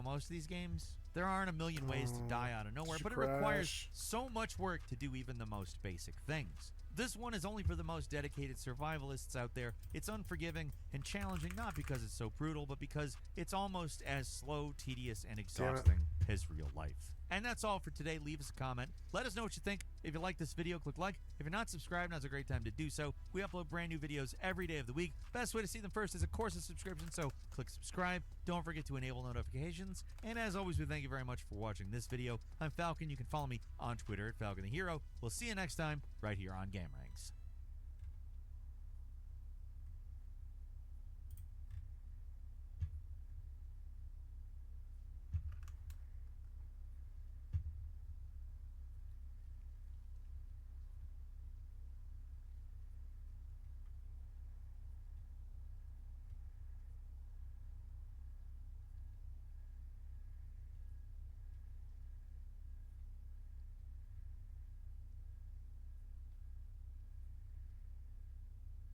most of these games. There aren't a million ways to die out of nowhere, but it requires Crash. so much work to do even the most basic things. This one is only for the most dedicated survivalists out there. It's unforgiving and challenging not because it's so brutal, but because it's almost as slow, tedious, and exhausting as real life. And that's all for today. Leave us a comment. Let us know what you think. If you like this video, click like. If you're not subscribed, now's a great time to do so. We upload brand new videos every day of the week. Best way to see them first is, of course, a subscription, so click subscribe. Don't forget to enable notifications. And as always, we thank you very much for watching this video. I'm Falcon. You can follow me on Twitter at Falcon the Hero. We'll see you next time right here on Game Ranks.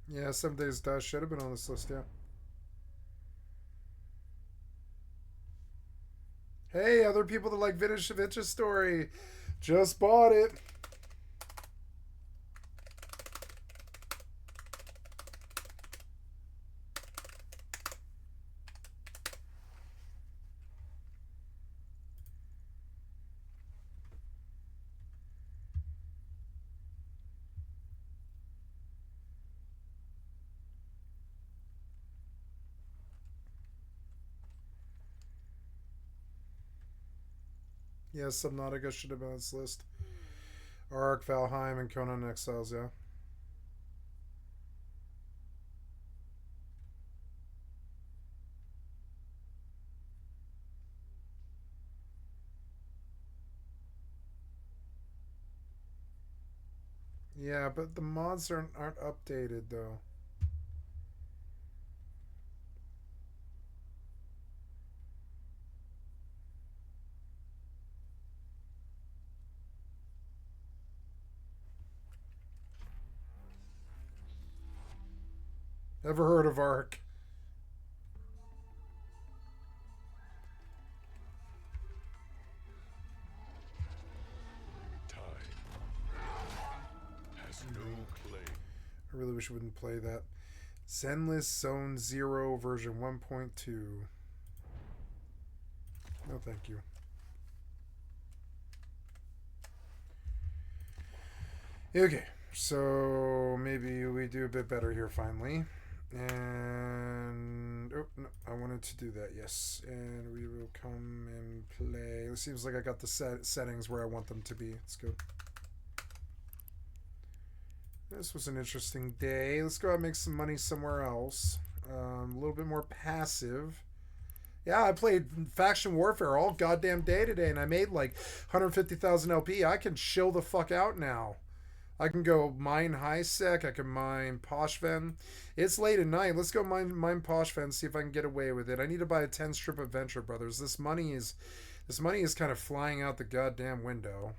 Yeah, 7 Days Dust should have been on this list, yeah. Hey, other people that like Vintage Vintage Story. Just bought it. Yeah, Subnautica should have been on this list. Ark, Valheim, and Conan Exiles, yeah. Yeah, but the mods aren't updated, though. Ever heard of Ark? Time has no claim. I really wish I wouldn't play that. Zenless Zone Zero version 1.2. No, thank you. Okay, so maybe we do a bit better here finally. And oh no, I wanted to do that. Yes, and we will come and play. It seems like I got the settings where I want them to be. Let's go. This was an interesting day. Let's go out and make some money somewhere else. A little bit more passive. Yeah, I played Faction Warfare all goddamn day today, and I made like 150,000 LP. I can chill the fuck out now. I can go mine Highsec. I can mine Poshven. It's late at night. Let's go mine Poshven. See if I can get away with it. I need to buy a 10 strip of Venture Brothers. This money is kind of flying out the goddamn window.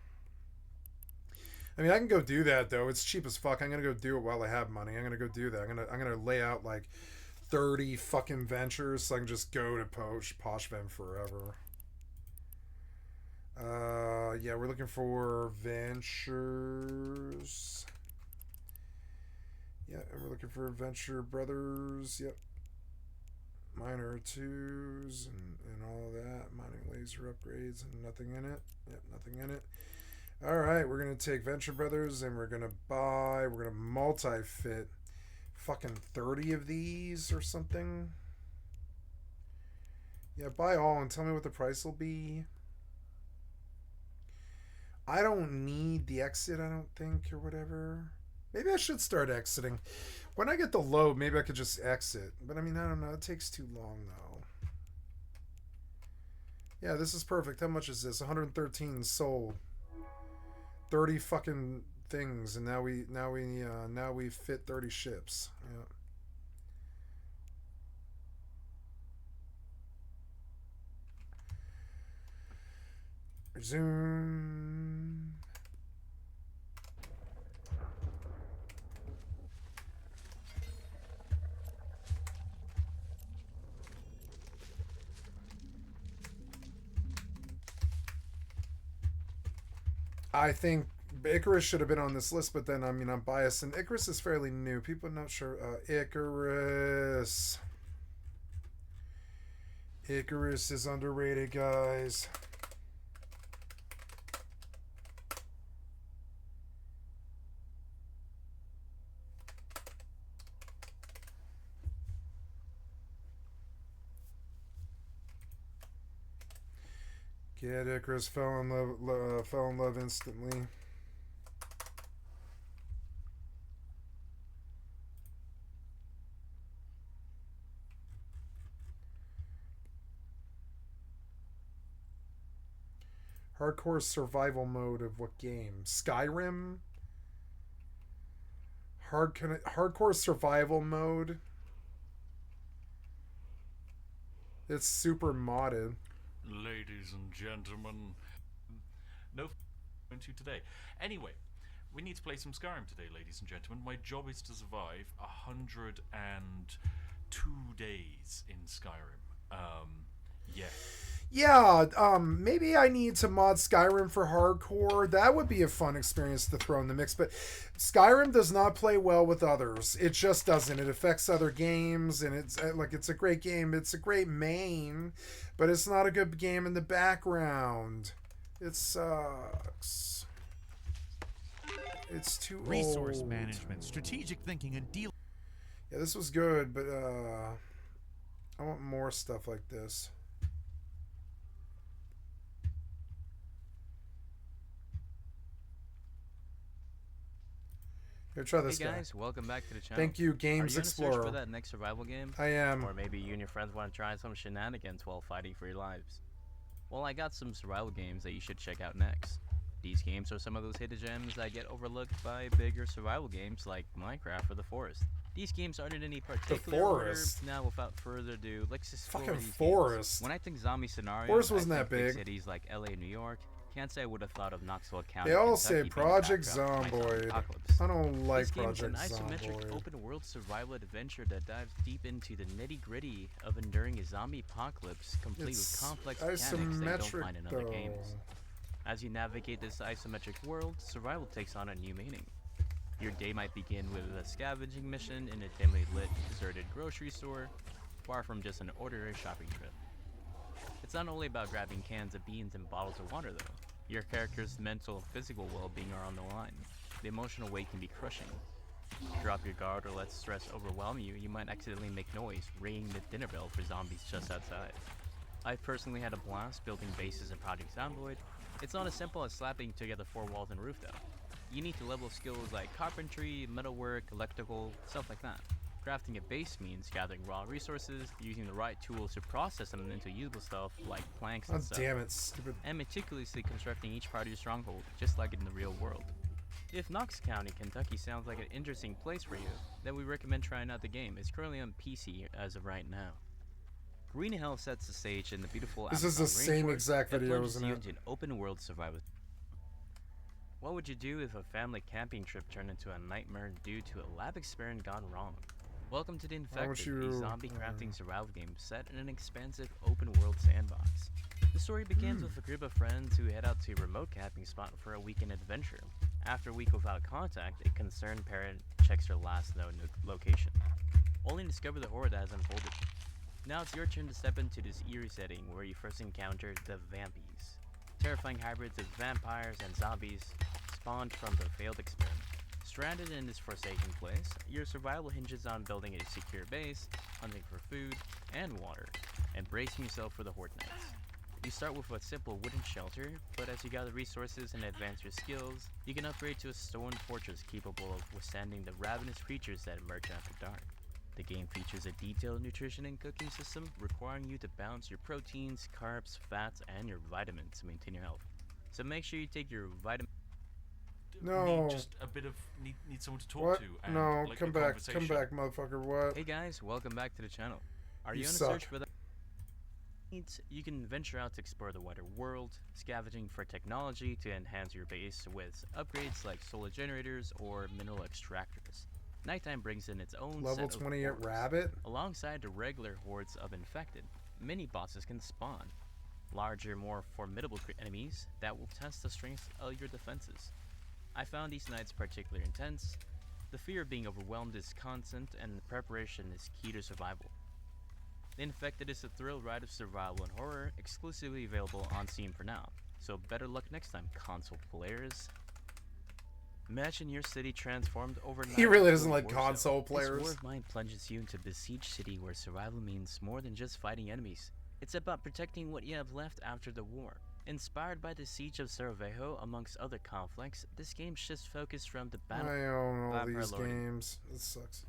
I mean, I can go do that though. It's cheap as fuck. I'm gonna go do it while I have money. I'm gonna go do that. I'm gonna lay out like 30 fucking ventures so I can just go to Poshven forever. Yeah, we're looking for ventures. Yeah, and we're looking for Venture Brothers. Yep. Minor twos and all that. Mining laser upgrades and nothing in it. Yep, nothing in it. Alright, we're going to take Venture Brothers and we're going to multi-fit fucking 30 of these or something. Yeah, buy all and tell me what the price will be. I don't need the exit, I don't think, or whatever. Maybe I should start exiting. When I get the load, maybe I could just exit. But I mean, I don't know. It takes too long, though. Yeah, this is perfect. How much is this? 113 sold. 30 fucking things, and now we fit 30 ships. Yeah. Resume. I think Icarus should have been on this list, but then I mean I'm biased, and Icarus is fairly new. People are not sure. Icarus. Icarus is underrated, guys. Get Icarus fell in love instantly. Hardcore survival mode of what game? Skyrim? Hardcore survival mode? It's super modded. Ladies and gentlemen, no into today. Anyway, we need to play some Skyrim today, ladies and gentlemen. My job is to survive 102 days in Skyrim. Yeah. Yeah, maybe I need to mod Skyrim for hardcore. That would be a fun experience to throw in the mix. But Skyrim does not play well with others. It just doesn't. It affects other games, and it's a great game. It's a great main, but it's not a good game in the background. It sucks. It's too Resource old. management, strategic thinking, and deal. Yeah, this was good, but I want more stuff like this. Here, try this Hey guy. guys, welcome back to the channel. Thank you, Are Games you on a search Explorer. for that next survival game? I am. Or maybe you and your friends want to try some shenanigans while fighting for your lives. Well, I got some survival games that you should check out next. These games are some of those hidden gems that get overlooked by bigger survival games like Minecraft or The Forest. These games aren't in any particular order. Forest? Now, without further ado, let's explore Fucking these Forest. games. When I think zombie scenarios, Forest I wasn't think that big big. cities like LA and New York. Can't say I would have thought of Knoxville County. They all Kentucky say being the Project backdrop to my zombie Zomboid. apocalypse. I don't like This game's an Project isometric Zomboid. open-world survival adventure that dives deep into the nitty-gritty of enduring a zombie apocalypse, complete It's with complex mechanics that you don't isometric find in other though. games. As you navigate this isometric world, survival takes on a new meaning. Your day might begin with a scavenging mission in a dimly lit, deserted grocery store, far from just an ordinary shopping trip. It's not only about grabbing cans of beans and bottles of water though. Your character's mental and physical well-being are on the line. The emotional weight can be crushing. Drop your guard or let stress overwhelm you, you might accidentally make noise, ringing the dinner bell for zombies just outside. I've personally had a blast building bases in Project Zomboid. It's not as simple as slapping together 4 walls and a roof though. You need to level skills like carpentry, metalwork, electrical, stuff like that. Crafting a base means gathering raw resources, using the right tools to process them into usable stuff like planks Oh and stuff, damn it, stupid. and meticulously constructing each part of your stronghold, just like in the real world. If Knox County, Kentucky sounds like an interesting place for you, then we recommend trying out the game. It's currently on PC as of right now. Green Hell sets the stage in the beautiful This is the Amazon same rainforest exact that video, plunges isn't you it? into an open world survival. What would you do if a family camping trip turned into a nightmare due to a lab experiment gone wrong? Welcome to The Infected, a zombie crafting survival game set in an expansive open world sandbox. The story begins with a group of friends who head out to a remote camping spot for a weekend adventure. After a week without contact, a concerned parent checks her last known location, only to discover the horror that has unfolded. Now it's your turn to step into this eerie setting where you first encounter the Vampies, terrifying hybrids of vampires and zombies spawned from the failed experiment. Stranded in this forsaken place, your survival hinges on building a secure base, hunting for food and water, and bracing yourself for the horde nights. You start with a simple wooden shelter, but as you gather resources and advance your skills, you can upgrade to a stone fortress capable of withstanding the ravenous creatures that emerge after dark. The game features a detailed nutrition and cooking system requiring you to balance your proteins, carbs, fats, and your vitamins to maintain your health. So make sure you take your vitamins. No. Need just a bit of need someone to talk What? to. And No, like come a back, conversation. motherfucker. What? Hey guys, welcome back to the channel. Are You you on suck. a search for that? You can venture out to explore the wider world, scavenging for technology to enhance your base with upgrades like solar generators or mineral extractors. Nighttime brings in its own Level set of 28 horrors. rabbit? Alongside the regular hordes of infected, mini bosses can spawn. Larger, more formidable enemies that will test the strength of your defenses. I found these nights particularly intense. The fear of being overwhelmed is constant, and preparation is key to survival. The Infected is a thrill ride of survival and horror, exclusively available on Steam for now. So better luck next time, console players. Imagine your city transformed overnight. He really into doesn't a like war zone. console This players. war of mine plunges you into a besieged city where survival means more than just fighting enemies. It's about protecting what you have left after the war. Inspired by the siege of Sarajevo, amongst other conflicts, this game shifts focus from the I battle. own all Viper these loading. games. This sucks.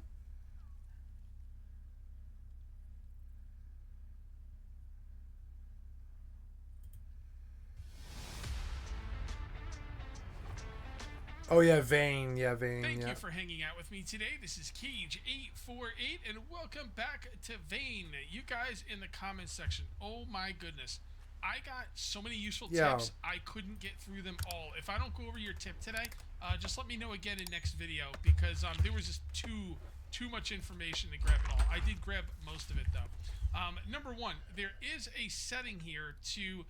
Oh yeah, Vane. Yeah, Vane. Thank yeah. you for hanging out with me today. This is Cage848, and welcome back to Vane. You guys in the comments section, oh my goodness. I got so many useful Yeah. tips, I couldn't get through them all. If I don't go over your tip today, just let me know again in next video, because there was just two too much information to grab it all. I did grab most of it though. Number one, there is a setting here to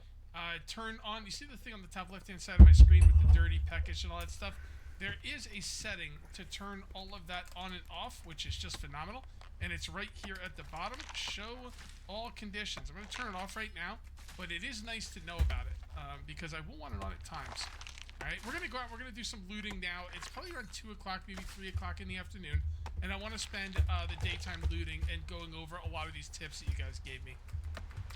turn on. You see the thing on the top left-hand side of my screen with the dirty, peckish, and all that stuff? There is a setting to turn all of that on and off, which is just phenomenal. And it's right here at the bottom. Show all conditions. I'm going to turn it off right now, but it is nice to know about it because I will want it on at times. All right, we're going to go out. We're going to do some looting now. It's probably around 2 o'clock, maybe 3 o'clock in the afternoon. And I want to spend the daytime looting and going over a lot of these tips that you guys gave me.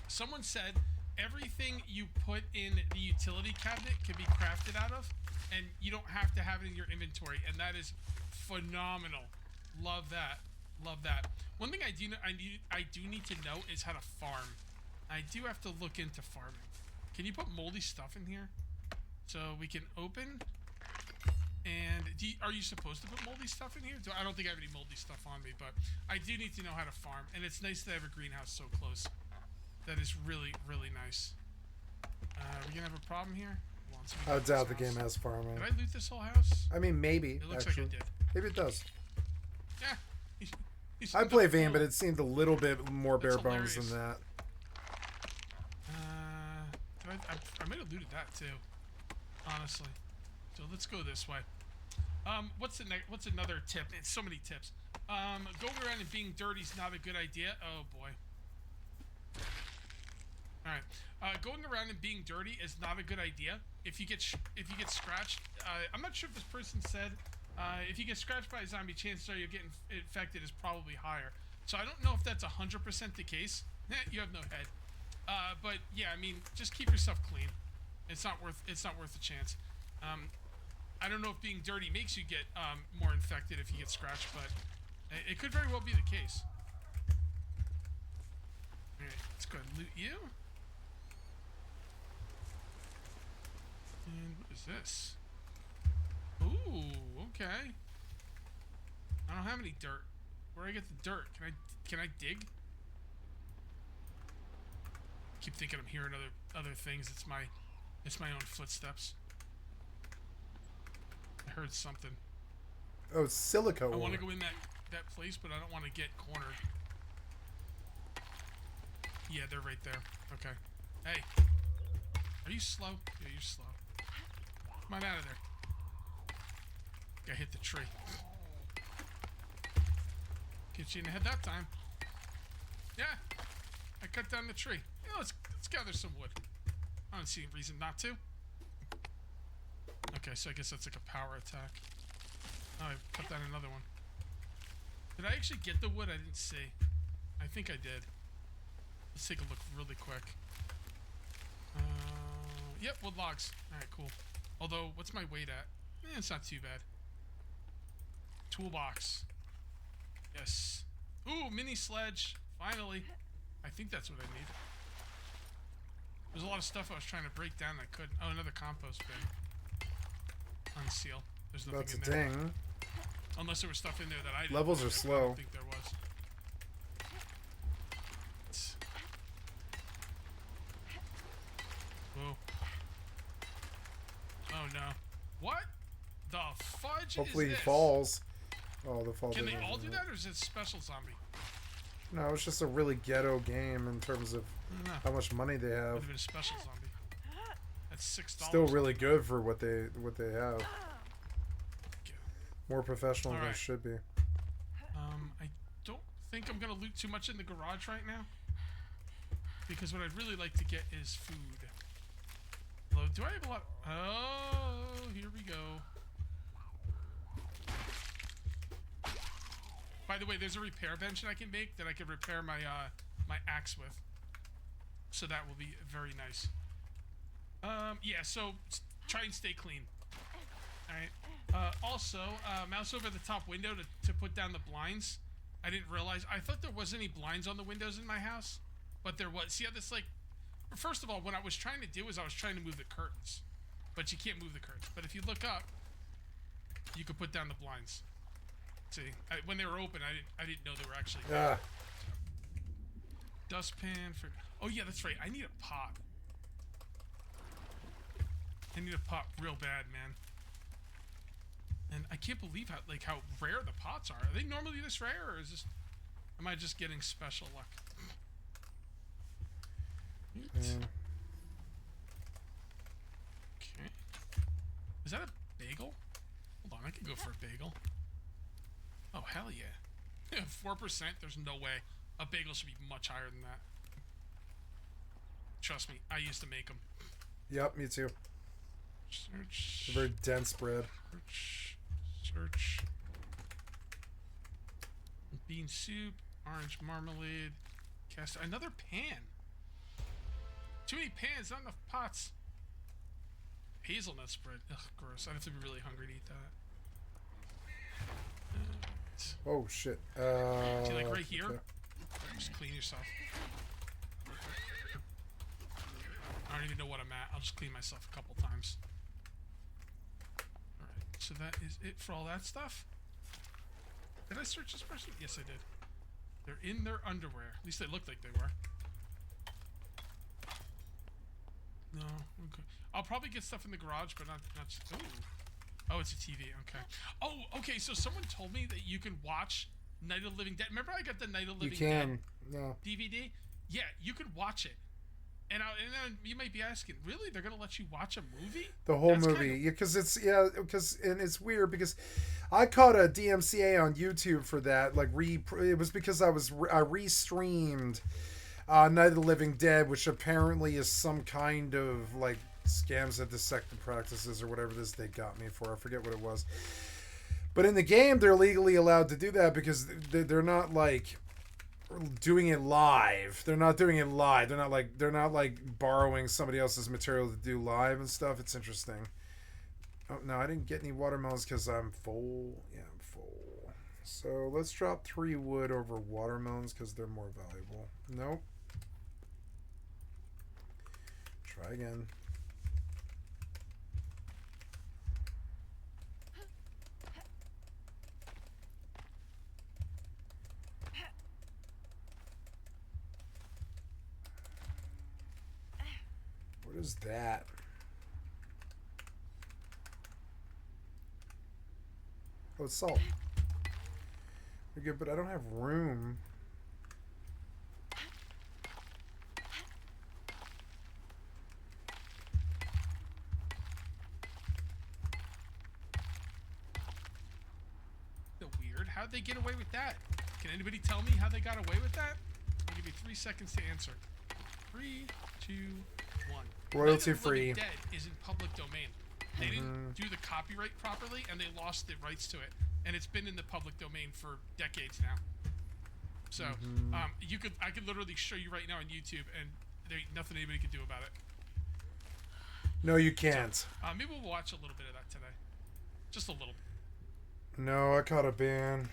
Someone said everything you put in the utility cabinet can be crafted out of, and you don't have to have it in your inventory, and that is phenomenal. Love that. Love that. One thing I do need to know is how to farm. I do have to look into farming. Can you put moldy stuff in here? So we can open. And are you supposed to put moldy stuff in here? I don't think I have any moldy stuff on me, but I do need to know how to farm. And it's nice to have a greenhouse so close. That is really, really nice. Are we gonna have a problem here? I doubt the game has farming. Did I loot this whole house? I mean, maybe. It looks actually. like I did. Maybe it does. Yeah. I play Vayne, but it seemed a little bit more bare bones than that. I might have looted that too, honestly. So let's go this way. What's another tip? It's so many tips. Going around and being dirty is not a good idea. Oh boy. All right. Going around and being dirty is not a good idea. If you get scratched, I'm not sure if this person said. If you get scratched by a zombie, chances are you're getting infected is probably higher. So I don't know if that's 100% the case. You have no head. But yeah, I mean, just keep yourself clean. It's not worth a chance. I don't know if being dirty makes you get more infected if you get scratched, but it could very well be the case. All right, let's go ahead and loot you. And what is this? Ooh, okay. I don't have any dirt. Where do I get the dirt? Can I dig? I keep thinking I'm hearing other things. It's my own footsteps. I heard something. Oh, silica ore. I want to go in that place, but I don't want to get cornered. Yeah, they're right there. Okay. Hey. Are you slow? Yeah, you're slow. Come on out of there. I hit the tree. Get you in the head that time. Yeah. I cut down the tree. Yeah, let's gather some wood. I don't see a reason not to. Okay, so I guess that's like a power attack. Oh, I cut down another one. Did I actually get the wood? I didn't see. I think I did. Let's take a look really quick. Yep, wood logs. Alright, cool. Although, what's my weight at? It's not too bad. Toolbox. Yes. Ooh, mini sledge. Finally. I think that's what I need. There's a lot of stuff I was trying to break down that I couldn't. Oh, another compost bin. Unseal. There's nothing That's in a there. ding. Unless there was stuff in there that I didn't. Levels are slow. I don't think there was. Whoa. Oh no. What the fudge Hopefully is he this? falls. Oh, the fall. Can they doesn't all do hit. that, or is it special zombie? No, it's just a really ghetto game in terms of how much money they Would have. have been a special zombie. That's $6. Still really good for what they have. More professional than it Alright. should be. I don't think I'm gonna loot too much in the garage right now, because what I'd really like to get is food. Although, do I have a lot? Oh, here we go. By the way, there's a repair bench that I can make that I can repair my my axe with. So that will be very nice. Yeah, so try and stay clean. Alright. Also, mouse over the top window to put down the blinds. I didn't realize. I thought there wasn't any blinds on the windows in my house, but there was. See how this, like... First of all, what I was trying to do is I was trying to move the curtains. But you can't move the curtains. But if you look up, you could put down the blinds. See, when they were open, I didn't know they were actually there. Dustpan for... Oh yeah, that's right. I need a pot. I need a pot real bad, man. And I can't believe how rare the pots are. Are they normally this rare, or am I just getting special luck? Okay. Is that a bagel? Hold on, I could go for a bagel. Oh, hell yeah. 4%? There's no way. A bagel should be much higher than that. Trust me, I used to make them. Yep, me too. Search. A very dense bread. Search. Bean soup, orange marmalade, cast. Another pan. Too many pans, not enough pots. Hazelnut spread. Ugh, gross. I'd have to be really hungry to eat that. Oh shit. See, like right here? Okay. Just clean yourself. I don't even know what I'm at. I'll just clean myself a couple times. Alright, so that is it for all that stuff. Did I search this person? Yes, I did. They're in their underwear. At least they looked like they were. No, okay. I'll probably get stuff in the garage, but not ooh. Oh, it's a TV, okay. Oh, okay, so someone told me that you can watch Night of the Living Dead. Remember I got the Night of the Living Dead DVD? Yeah, you could watch it. And then you might be asking, really? They're going to let you watch a movie? The whole movie. Yeah, because it's weird because I caught a DMCA on YouTube for that. Like it was because I restreamed Night of the Living Dead, which apparently is some kind of like scams and deceptive practices or whatever this they got me for. I forget what it was. But in the game, they're legally allowed to do that because they're not like doing it live. They're not doing it live. They're not like borrowing somebody else's material to do live and stuff. It's interesting. Oh no, I didn't get any watermelons because I'm full. Yeah, I'm full. So let's drop 3 wood over watermelons because they're more valuable. Nope. Try again. What is that? Oh, it's salt. We're good, but I don't have room. Weird. How'd they get away with that? Can anybody tell me how they got away with that? I'll give you 3 seconds to answer. 3, 2, 1. Royalty free. Dead is in public domain. They didn't do the copyright properly, and they lost the rights to it. And it's been in the public domain for decades now. So, I could literally show you right now on YouTube, and there ain't nothing anybody can do about it. No, you can't. So, maybe we'll watch a little bit of that today. Just a little bit. No, I caught a ban.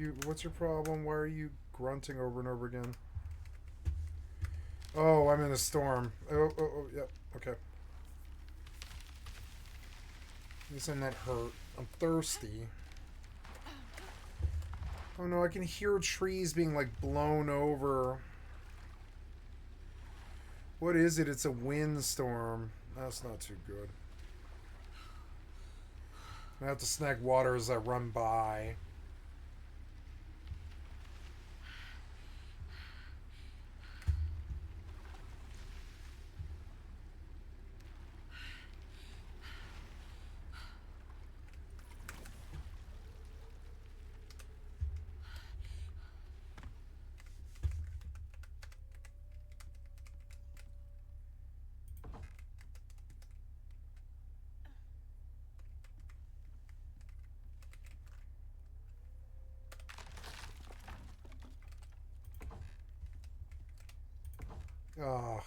you? What's your problem? Why are you grunting over and over again? Oh, I'm in a storm. Oh, yep. Okay. Isn't that hurt? I'm thirsty. Oh no, I can hear trees being like blown over. What is it? It's a windstorm. That's not too good. I have to snag water as I run by. Ah.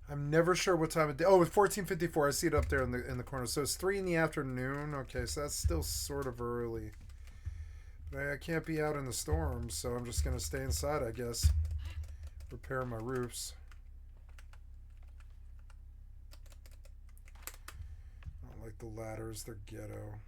I'm never sure what time of day. Oh, it's 14:54. I see it up there in the corner. So it's 3 in the afternoon. Okay, so that's still sort of early. But I can't be out in the storm, so I'm just gonna stay inside, I guess. Repair my roofs. I don't like the ladders. They're ghetto.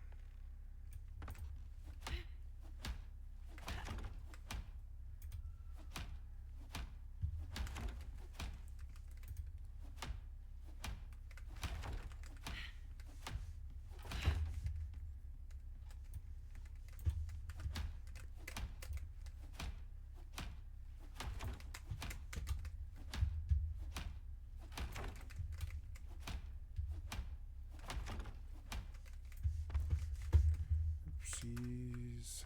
Oopsies.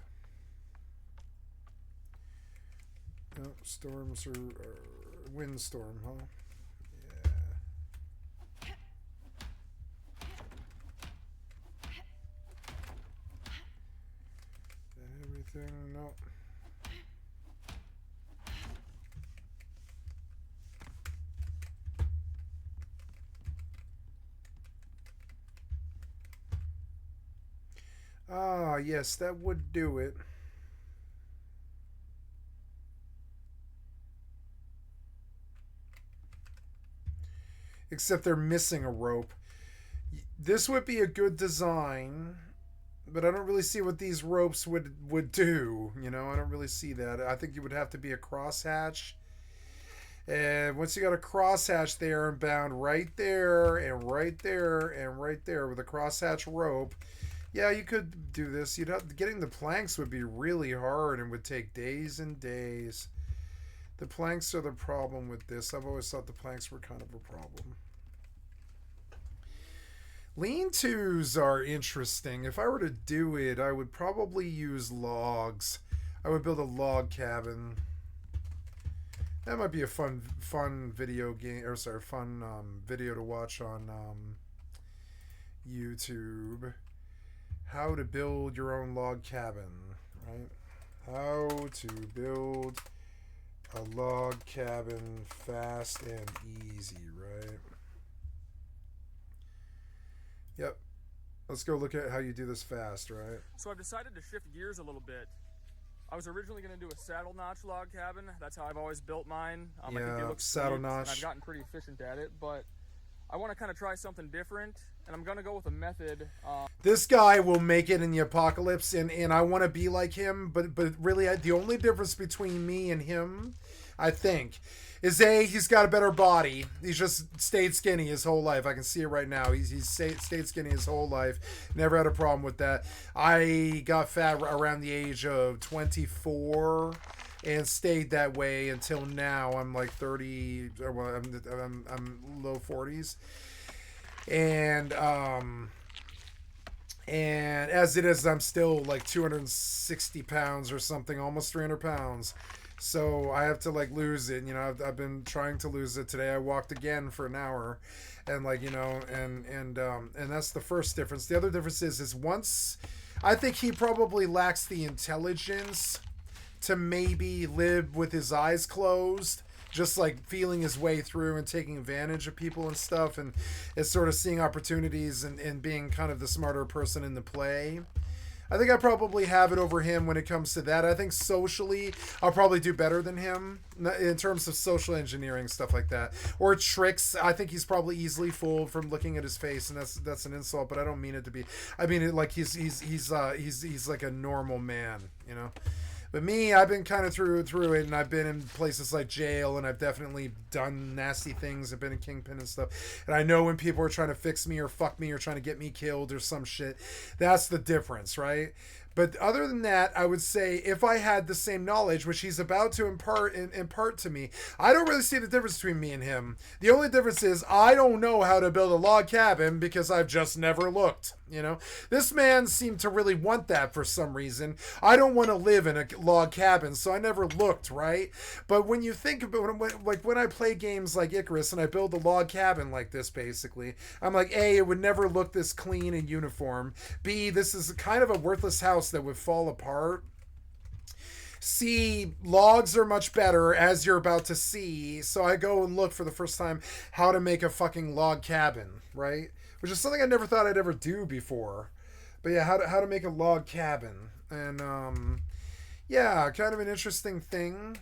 Oh, storms or windstorm, huh? Yeah. Everything, no. Ah, yes, that would do it. Except they're missing a rope. This would be a good design, but I don't really see what these ropes would do. You know, I don't really see that. I think you would have to be a crosshatch. And once you got a crosshatch there and bound right there and right there and right there with a crosshatch rope, yeah, you could do this. You'd have getting the planks would be really hard and would take days and days. The planks are the problem with this. I've always thought the planks were kind of a problem. Lean-tos are interesting. If I were to do it, I would probably use logs. I would build a log cabin. That might be a fun video game, or sorry, fun video to watch on YouTube. How to build your own log cabin, right? How to build a log cabin fast and easy, right? Yep. Let's go look at how you do this fast, right? So I've decided to shift gears a little bit. I was originally going to do a saddle notch log cabin. That's how I've always built mine. I think they look saddle sweet, notch. and I've gotten pretty efficient at it, but I want to kind of try something different, and I'm going to go with a method. This guy will make it in the apocalypse, and I want to be like him, but really the only difference between me and him, I think, is he's got a better body. He's just stayed skinny his whole life. I can see it right now. He's stayed skinny his whole life. Never had a problem with that. I got fat around the age of 24 and stayed that way until now. I'm like 30. Well, I'm low 40s, and as it is, I'm still like 260 pounds or something, almost 300 pounds. So I have to like lose it. You know, I've been trying to lose it. Today I walked again for an hour, and like, you know, and that's the first difference. The other difference is once I think he probably lacks the intelligence to maybe live with his eyes closed, just like feeling his way through and taking advantage of people and stuff, and is sort of seeing opportunities and being kind of the smarter person in the play. I think I probably have it over him when it comes to that. I think socially, I'll probably do better than him in terms of social engineering, stuff like that. Or tricks. I think he's probably easily fooled from looking at his face, and that's an insult, but I don't mean it to be. I mean it like he's like a normal man, you know. But me, I've been kind of through it, and I've been in places like jail, and I've definitely done nasty things. I've been in Kingpin and stuff. And I know when people are trying to fix me or fuck me or trying to get me killed or some shit. That's the difference, right? But other than that, I would say if I had the same knowledge, which he's about to impart to me, I don't really see the difference between me and him. The only difference is I don't know how to build a log cabin because I've just never looked. You know, this man seemed to really want that for some reason. I don't want to live in a log cabin, so I never looked, right? But when you think about when I play games like Icarus and I build a log cabin like this, basically, I'm like, A, it would never look this clean and uniform. B, this is kind of a worthless house that would fall apart. C, logs are much better, as you're about to see. So I go and look for the first time how to make a fucking log cabin, right? Which is something I never thought I'd ever do before. But yeah, how to make a log cabin. And yeah, kind of an interesting thing.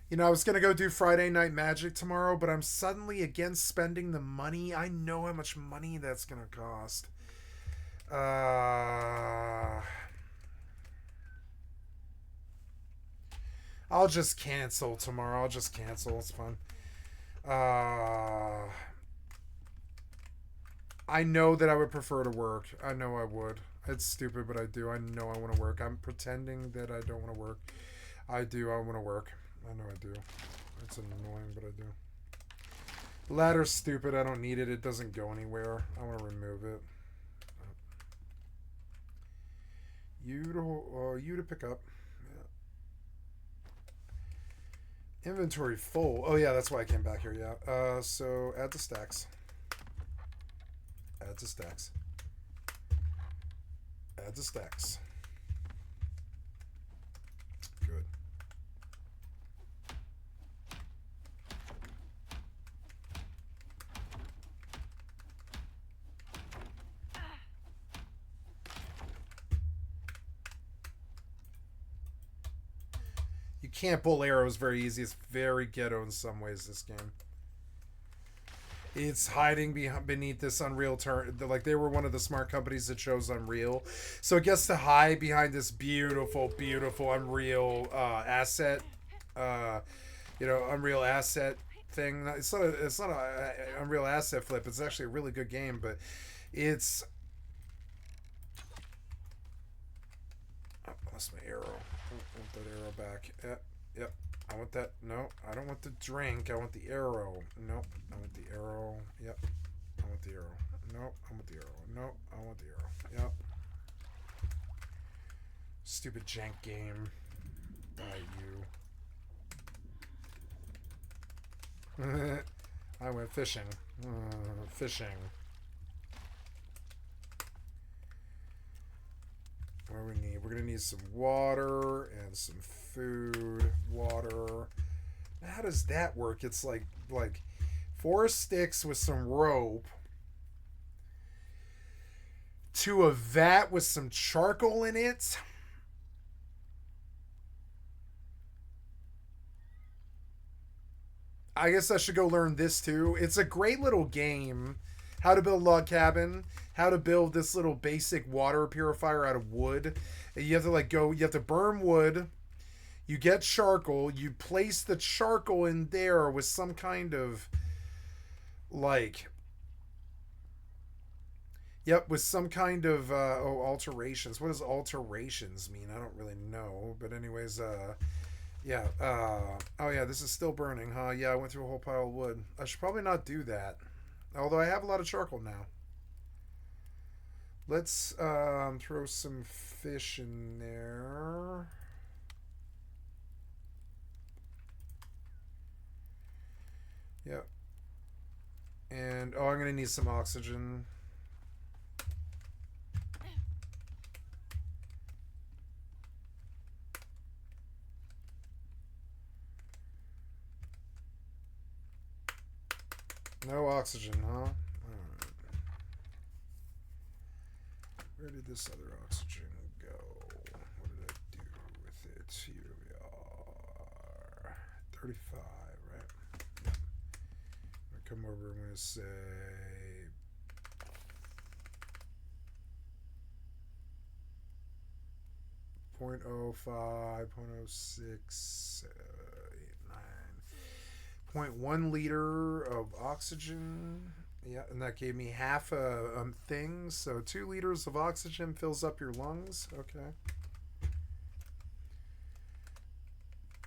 You know, I was going to go do Friday Night Magic tomorrow, but I'm suddenly against spending the money. I know how much money that's going to cost. I'll just cancel tomorrow. I'll just cancel. It's fun. I know that I would prefer to work. I know I would. It's stupid, but I do. I know I want to work. I'm pretending that I don't want to work. I do. I want to work. I know I do. It's annoying, but I do. Ladder's stupid. I don't need it. It doesn't go anywhere. I want to remove it. You to pick up. Yeah. Inventory full. Oh yeah, that's why I came back here. Yeah. So add to stacks. Add to stacks. Add to stacks. Good. You can't pull arrows very easy. It's very ghetto in some ways, this game. It's hiding beneath this Unreal turn. Like, they were one of the smart companies that chose Unreal. So it gets to hide behind this beautiful, beautiful Unreal asset. Unreal asset thing. It's not a Unreal asset flip. It's actually a really good game, but it's... Oh, I lost my arrow. I want that arrow back. Yep. I want that. No, I don't want the drink. I want the arrow. Nope. I want the arrow. Yep. I want the arrow. Nope. I want the arrow. Nope. I want the arrow. Yep. Stupid jank game. Die, you. I went fishing. Fishing. What do we need? We're gonna need some water and some food. Water. Now, how does that work? It's like 4 sticks with some rope to a vat with some charcoal in it. I guess I should go learn this too. It's a great little game. How to build a log cabin. How to build this little basic water purifier out of wood. You have to you have to burn wood. You get charcoal. You place the charcoal in there with some kind of with some kind of alterations. What does alterations mean? I don't really know. But anyways, yeah. Oh yeah, this is still burning, huh? Yeah, I went through a whole pile of wood. I should probably not do that. Although I have a lot of charcoal now. Let's throw some fish in there. Yep. And, oh, I'm going to need some oxygen. No oxygen, huh? Alright. Where did this other oxygen go? What did I do with it? Here we are. 35, right? Yep. I'm going to come over, I'm going to say... 0.05, 0.06, 0.1 liter of oxygen. Yeah, and that gave me half a thing. So 2 liters of oxygen fills up your lungs. Okay.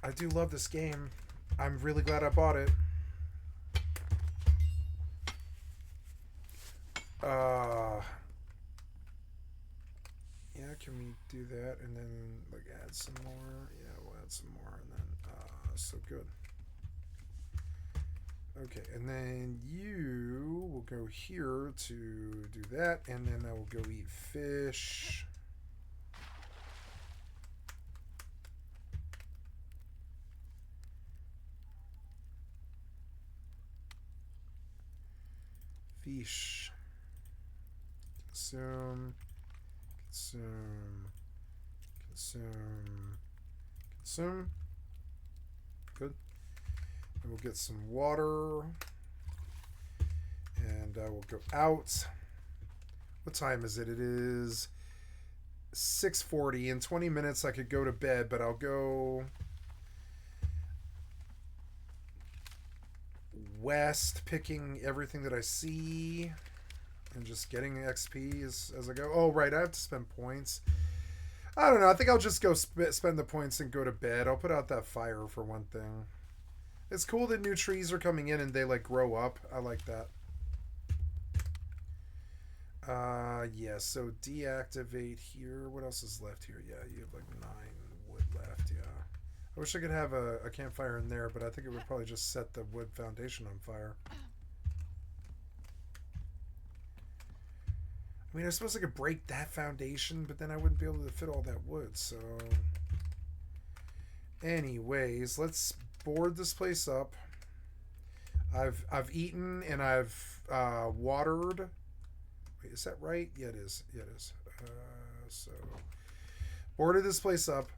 I do love this game. I'm really glad I bought it. Yeah, can we do that and then like add some more? Yeah, we'll add some more and then so good. Okay, and then you will go here to do that, and then I will go eat fish. Fish. Consume. Consume. Good. And we'll get some water. And I will go out. What time is it? It is 6:40. In 20 minutes I could go to bed, but I'll go west, picking everything that I see and just getting XP as I go. Oh, right, I have to spend points. I don't know. I think I'll just go spend the points and go to bed. I'll put out that fire for one thing. It's cool that new trees are coming in and they like grow up. I like that. Yeah, so deactivate here. What else is left here? Yeah, you have like 9 wood left. Yeah. I wish I could have a campfire in there, but I think it would probably just set the wood foundation on fire. I mean, I suppose I could break that foundation, but then I wouldn't be able to fit all that wood, so... Anyways, let's board this place up. I've eaten and I've watered. Wait, is that right? Yeah, it is. Yeah, it is. So, boarded this place up.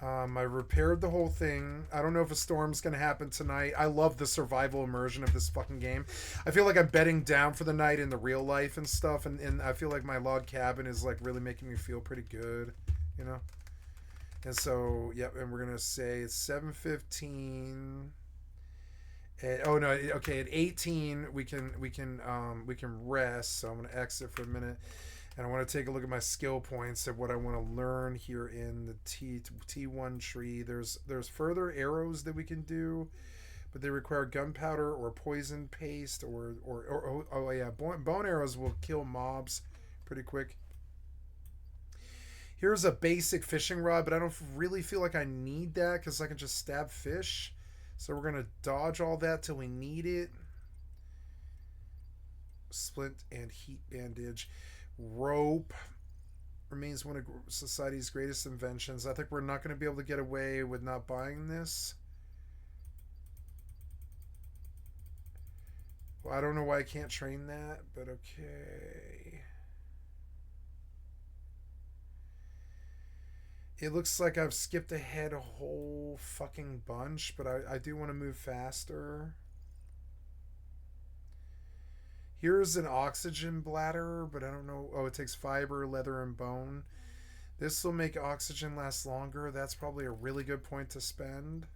I repaired the whole thing. I don't know if a storm's going to happen tonight. I love the survival immersion of this fucking game. I feel like I'm bedding down for the night in the real life and stuff. And I feel like my log cabin is like really making me feel pretty good, you know? And so, yep, and we're going to say it's 7:15. Oh no, okay, at 18 we can rest. So I'm going to exit for a minute. And I want to take a look at my skill points of what I want to learn here in the T1 tree. There's further arrows that we can do, but they require gunpowder or poison paste or oh yeah, bone arrows will kill mobs pretty quick. Here's a basic fishing rod, but I don't really feel like I need that because I can just stab fish. So we're going to dodge all that till we need it. Splint and heat bandage. Rope remains one of society's greatest inventions. I think we're not going to be able to get away with not buying this. Well, I don't know why I can't train that, but okay. It looks like I've skipped ahead a whole fucking bunch, but I do want to move faster. Here's an oxygen bladder, but I don't know. Oh, it takes fiber, leather, and bone. This will make oxygen last longer. That's probably a really good point to spend.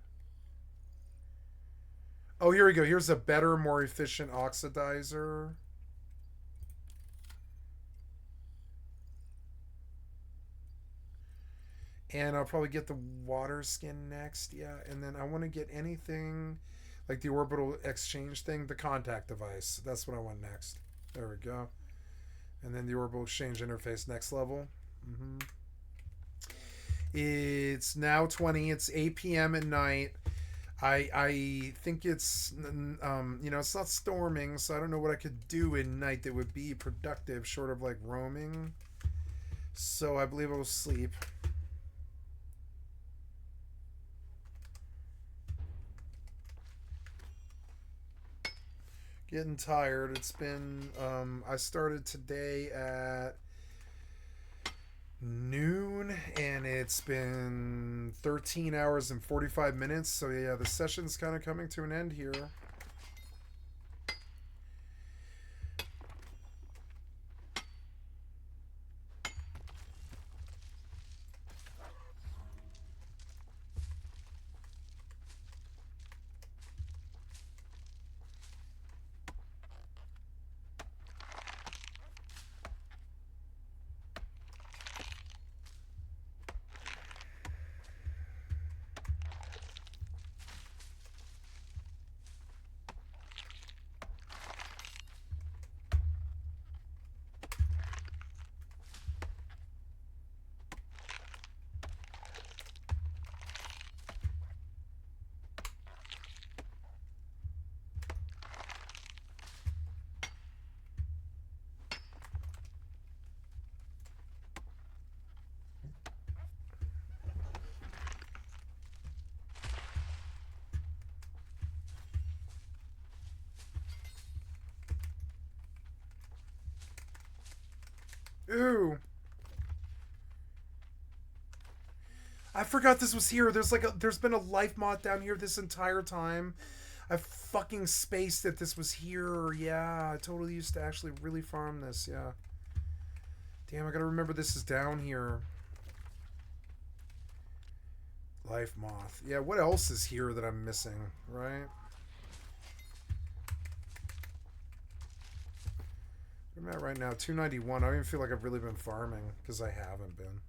Oh, here we go. Here's a better, more efficient oxidizer. And I'll probably get the water skin next. Yeah, and then I want to get anything... like the orbital exchange thing, the contact device. That's what I want next. There we go. And then the orbital exchange interface next level. It's now 20. It's 8 p.m. at night. I think it's, it's not storming, so I don't know what I could do at night that would be productive short of like roaming. So I believe I will sleep. Getting tired. It's been, I started today at noon and it's been 13 hours and 45 minutes. So yeah, the session's kind of coming to an end here. Ooh. I forgot this was here. There's been a life mod down here this entire time. I fucking spaced that this was here. Yeah, I totally used to actually really farm this. Yeah. Damn, I gotta remember this is down here. Life moth. Yeah, what else is here that I'm missing, right? I'm at right now, 291. I don't even feel like I've really been farming, because I haven't been.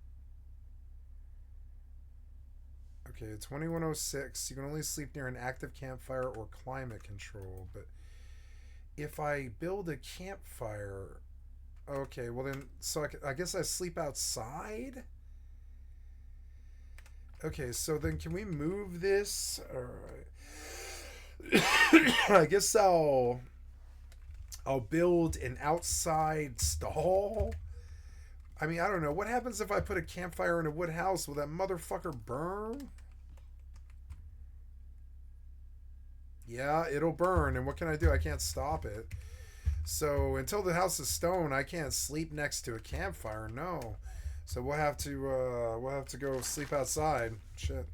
Okay, 2106. You can only sleep near an active campfire or climate control, but if I build a campfire... Okay, well then, so I guess I sleep outside? Okay, so then can we move this? Alright. I guess I'll build an outside stall. I mean, I don't know. What happens if I put a campfire in a wood house? Will that motherfucker burn? Yeah, it'll burn. And what can I do? I can't stop it. So until the house is stone, I can't sleep next to a campfire. No. So we'll have to go sleep outside. Shit.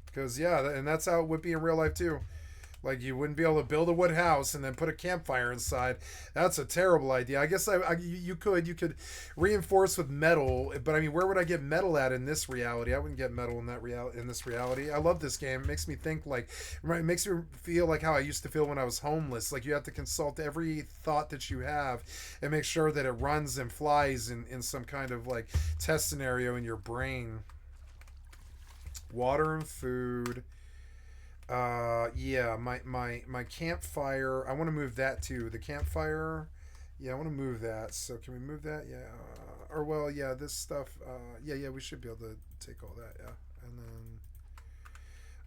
Because yeah, and that's how it would be in real life too. Like, you wouldn't be able to build a wood house and then put a campfire inside. That's a terrible idea. I guess you could reinforce with metal, but I mean, where would I get metal at in this reality? I wouldn't get metal in this reality. I love this game. It makes me think like, it makes me feel like how I used to feel when I was homeless. Like, you have to consult every thought that you have and make sure that it runs and flies in some kind of like test scenario in your brain. Water and food. Yeah, my campfire, I want to move that too. The campfire, yeah, I want to move that. So can we move that? Yeah. Or well, yeah, this stuff, yeah, we should be able to take all that, yeah. And then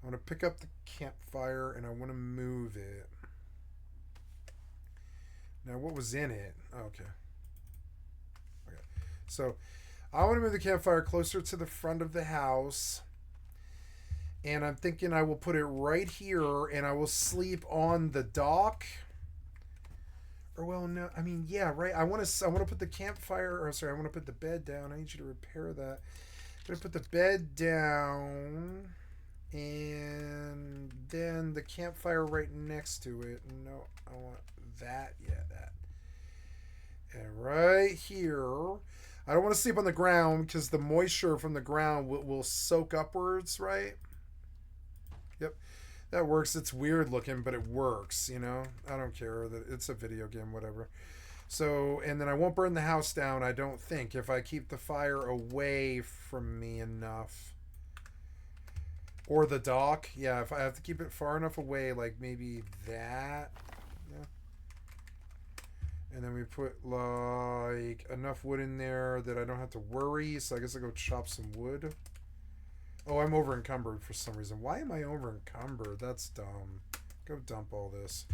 I want to pick up the campfire and I want to move it. Now, what was in it? Okay. Okay. So I want to move the campfire closer to the front of the house. And I'm thinking I will put it right here and I will sleep on the dock. Or well, no, I mean, yeah, right. I want to put the campfire, or sorry, I want to put the bed down. I need you to repair that. I'm going to put the bed down and then the campfire right next to it. No, I want that. Yeah, that. And right here. I don't want to sleep on the ground because the moisture from the ground will soak upwards, right? Yep, that works. It's weird looking, but it works, you know? I don't care. That it's a video game, whatever. So, and then I won't burn the house down, I don't think, if I keep the fire away from me enough. Or the dock. Yeah, if I have to keep it far enough away, like maybe that. Yeah. And then we put like enough wood in there that I don't have to worry. So I guess I'll go chop some wood. Oh, I'm over encumbered for some reason. Why am I over encumbered? That's dumb. Go dump all this.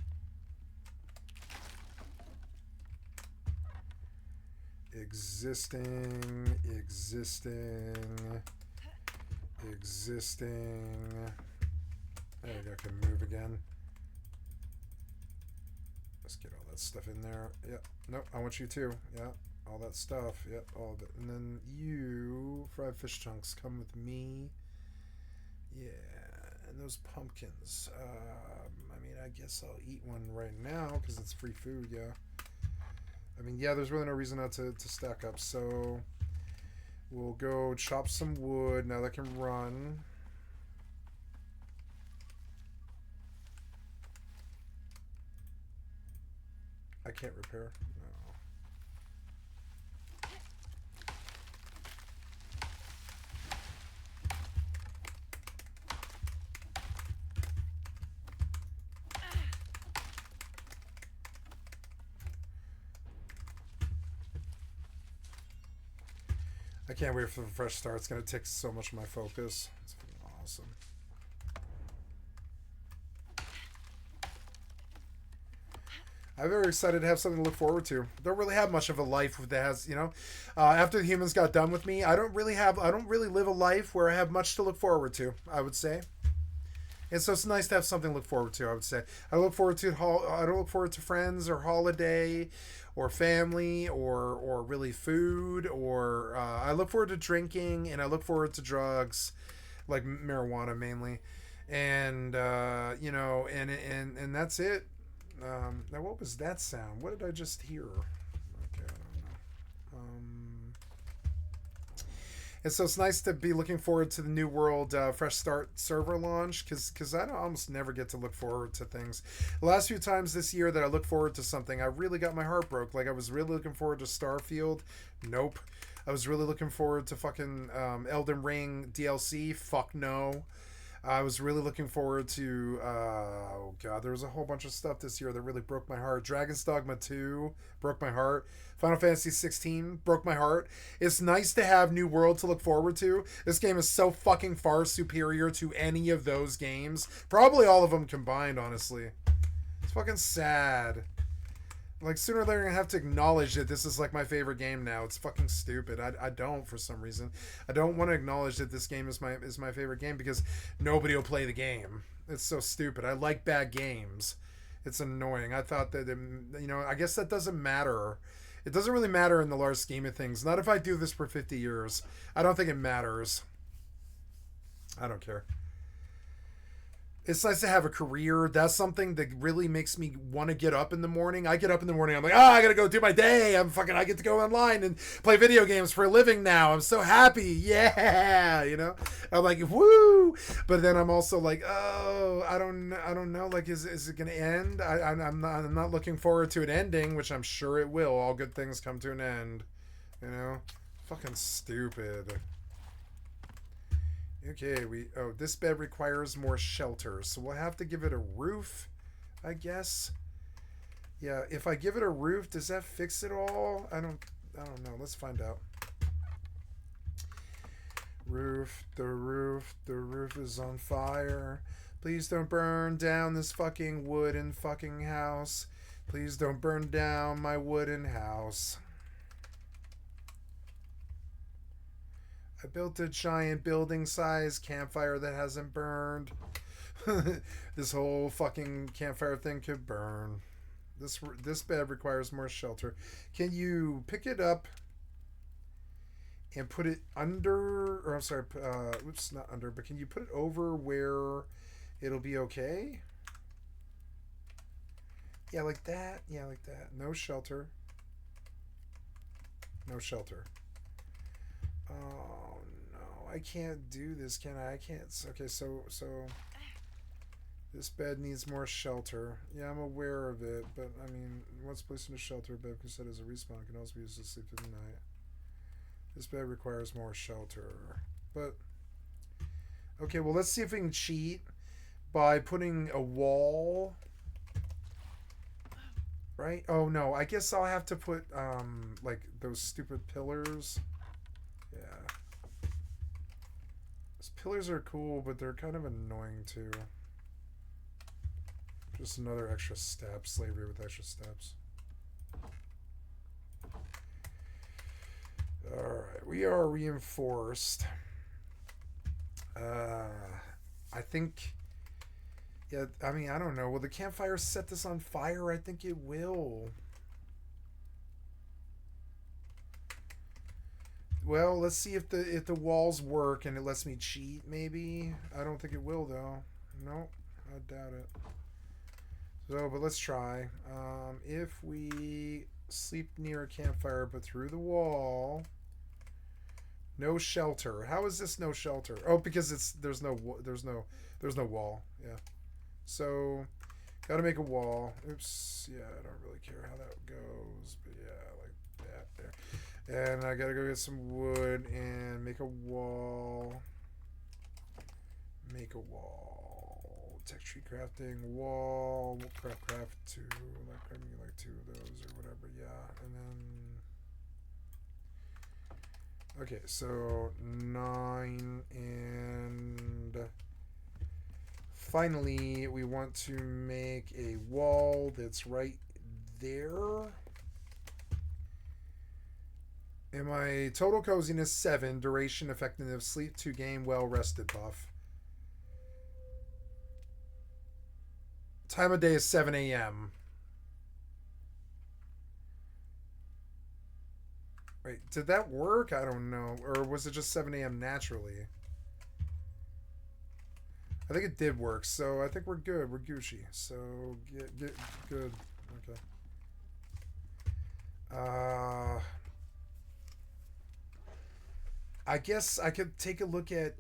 Existing. There we go, I can move again. Let's get all that stuff in there. Yep. Nope, I want you too. Yep. All that stuff. Yep, all of it. And then you, fried fish chunks, come with me. Yeah, and those pumpkins. I mean, I guess I'll eat one right now because it's free food, yeah. I mean, yeah, there's really no reason not to stack up. So we'll go chop some wood. Now that can run. I can't repair. No. I can't wait for the fresh start. It's going to take so much of my focus. It's awesome. I'm very excited to have something to look forward to. Don't really have much of a life that has, you know, after the humans got done with me, I don't really live a life where I have much to look forward to, I would say. And so it's nice to have something to look forward to, I would say. I don't look forward to friends or holiday or family or really food or I look forward to drinking and I look forward to drugs, like marijuana mainly. And you know, and that's it. Now what was that sound? What did I just hear? Okay, I don't know. And so it's nice to be looking forward to the New World Fresh Start server launch because I almost never get to look forward to things. The last few times this year that I look forward to something, I really got my heart broke. Like I was really looking forward to Starfield. Nope. I was really looking forward to fucking Elden Ring DLC. Fuck no. I was really looking forward to, oh god, there was a whole bunch of stuff this year that really broke my heart. Dragon's Dogma 2 broke my heart. Final Fantasy 16 broke my heart. It's nice to have New World to look forward to. This game is so fucking far superior to any of those games. Probably all of them combined, honestly. It's fucking sad. Like, sooner or later, I'm going to have to acknowledge that this is, like, my favorite game now. It's fucking stupid. I don't, for some reason. I don't want to acknowledge that this game is my favorite game because nobody will play the game. It's so stupid. I like bad games. It's annoying. I thought that, you know, I guess that doesn't matter. It doesn't really matter in the large scheme of things. Not if I do this for 50 years. I don't think it matters. I don't care. It's nice to have a career. That's something that really makes me want to get up in the morning. I get up in the morning. I'm like, I gotta go do my day. I get to go online and play video games for a living now. I'm so happy. Yeah. You know, I'm like, woo. But then I'm also like, oh, I don't know. Like, is it going to end? I'm not looking forward to it ending, which I'm sure it will. All good things come to an end, you know, fucking stupid. Okay, this bed requires more shelter, so we'll have to give it a roof, I guess. Yeah, if I give it a roof, does that fix it all? I don't know. Let's find out. Roof, the roof is on fire. Please don't burn down this fucking wooden fucking house. Please don't burn down my wooden house. I built a giant building-sized campfire that hasn't burned. This whole fucking campfire thing could burn. This bed requires more shelter. Can you pick it up and put it under? Or I'm sorry, oops, not under. But can you put it over where it'll be okay? Yeah, like that. Yeah, like that. No shelter. No shelter. Oh no, I can't do this, can I? I can't. Okay, so this bed needs more shelter. Yeah, I'm aware of it, but I mean, once placed in a shelter, a bed can set as a respawn can also be used to sleep through the night. This bed requires more shelter, but okay. Well, let's see if we can cheat by putting a wall Right? Oh no, I guess I'll have to put like those stupid pillars. Yeah. Those pillars are cool, but they're kind of annoying too. Just another extra step. Slavery with extra steps. Alright, we are reinforced. I think... Yeah, I mean, I don't know. Will the campfire set this on fire? I think it will. Well, let's see if the walls work and it lets me cheat, maybe. I don't think it will, though. Nope, I doubt it. So, but let's try. If we sleep near a campfire but through the wall... No shelter. How is this no shelter? Oh, because there's no wall. Yeah. So, gotta make a wall. Oops. Yeah, I don't really care how that goes, but yeah, like that there. And I gotta go get some wood and make a wall. Make a wall. Tech tree crafting wall. We'll craft two. Like 2 of those or whatever. Yeah, and then. Okay, so 9, and finally we want to make a wall that's right there. And my total coziness 7, duration effectiveness, sleep 2, game well rested buff. Time of day is 7 a.m. Wait, did that work? I don't know. Or was it just 7 a.m. naturally? I think it did work, so I think we're good. We're Gucci. So, get good. Okay. I guess I could take a look at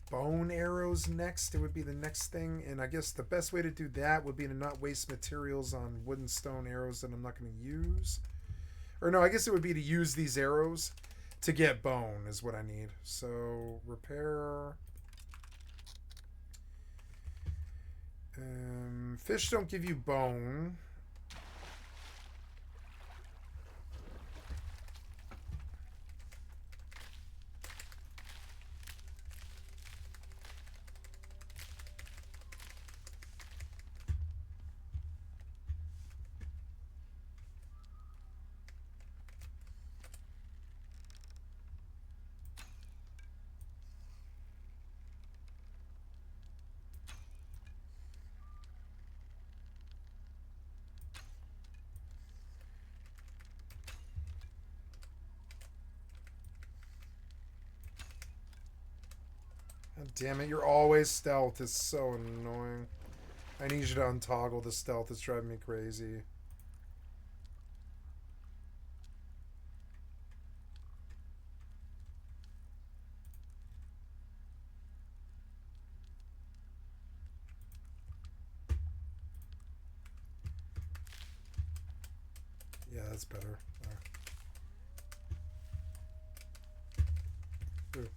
bone arrows next. It would be the next thing. And I guess the best way to do that would be to not waste materials on wood and stone arrows that I'm not going to use. Or no, I guess it would be to use these arrows to get bone is what I need. So, repair. Fish don't give you bone. Damn it, you're always stealth. It's so annoying. I need you to untoggle the stealth. It's driving me crazy. Yeah, that's better. Ooh.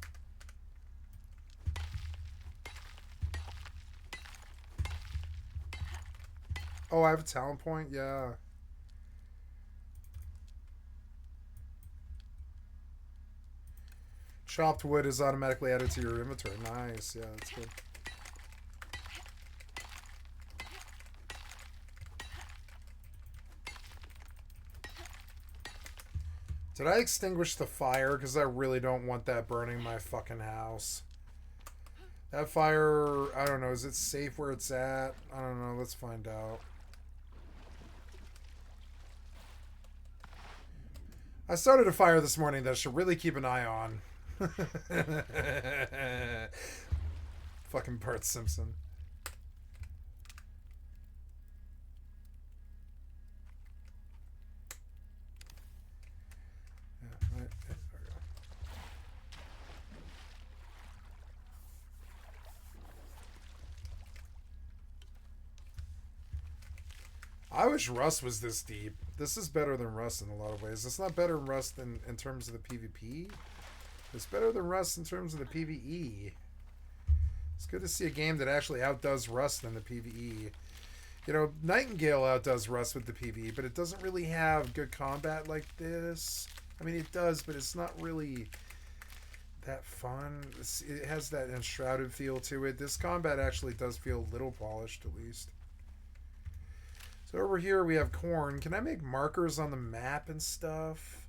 Oh, I have a talent point? Yeah. Chopped wood is automatically added to your inventory. Nice. Yeah, that's good. Did I extinguish the fire? Because I really don't want that burning my fucking house. That fire, I don't know. Is it safe where it's at? I don't know. Let's find out. I started a fire this morning that I should really keep an eye on. Fucking Bart Simpson. Yeah, right, there we go. I wish Rust was this deep. This is better than Rust in a lot of ways. It's not better than Rust in terms of the PvP. It's better than Rust in terms of the PvE. It's good to see a game that actually outdoes Rust in the PvE. You know, Nightingale outdoes Rust with the PvE, but it doesn't really have good combat like this. I mean, it does, but it's not really that fun. It has that enshrouded feel to it. This combat actually does feel a little polished, at least. So over here we have corn. Can I make markers on the map and stuff?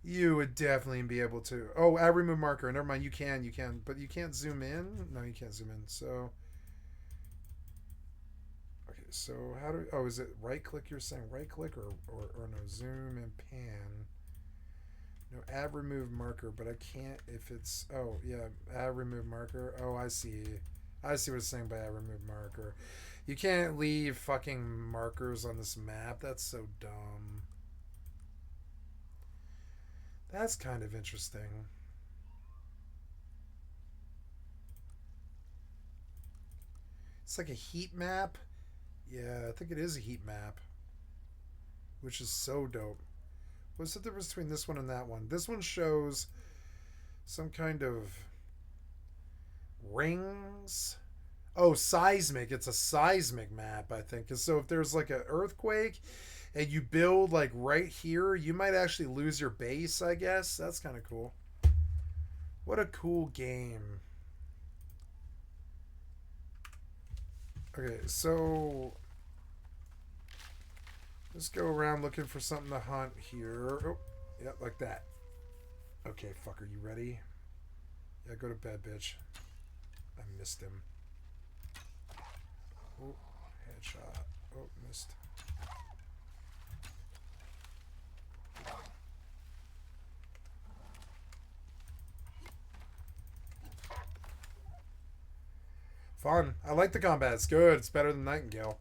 You would definitely be able to. Oh, add remove marker. Never mind, you can. But you can't zoom in? No, you can't zoom in. So... Okay, so how do... Oh, is it right click you're saying? Right click or no, zoom and pan. No, add remove marker, but I can't if it's... Oh, yeah, add remove marker. Oh, I see. I see what it's saying by add remove marker. You can't leave fucking markers on this map. That's so dumb. That's kind of interesting. It's like a heat map. Yeah, I think it is a heat map. Which is so dope. What's the difference between this one and that one? This one shows some kind of rings. Oh, seismic. It's a seismic map, I think. So if there's like an earthquake and you build like right here, you might actually lose your base, I guess. That's kind of cool. What a cool game. Okay, so let's go around looking for something to hunt here. Oh, yeah, like that. Okay, fucker, you ready? Yeah, go to bed, bitch. I missed him. Oh, headshot. Oh, missed. Fun. I like the combat. It's good. It's better than Nightingale.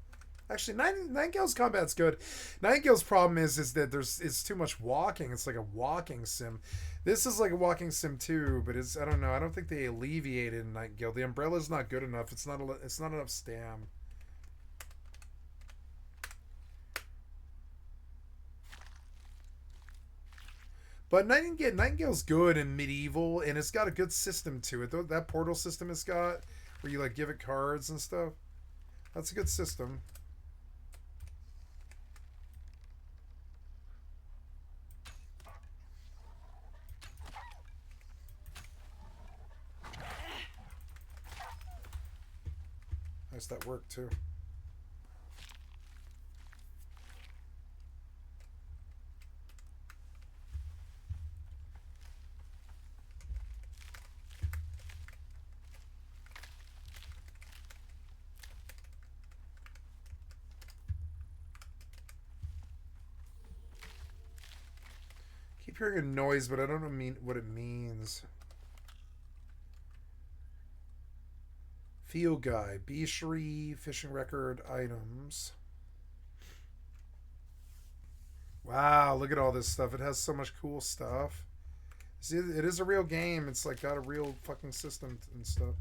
Actually, Nightingale's combat's good. Nightingale's problem is that it's too much walking. It's like a walking sim. This is like a walking sim too, but it's I don't know. I don't think they alleviated Nightingale. The umbrella's not good enough. It's not enough stam. But Nightingale's good in medieval, and it's got a good system to it. That portal system it's got, where you like give it cards and stuff. That's a good system. Nice, that worked too. Keep hearing a noise, but I don't know what it means. Field guide, Beachery, fishing record, items. Wow, look at all this stuff. It has so much cool stuff. See, it is a real game. It's like got a real fucking system and stuff.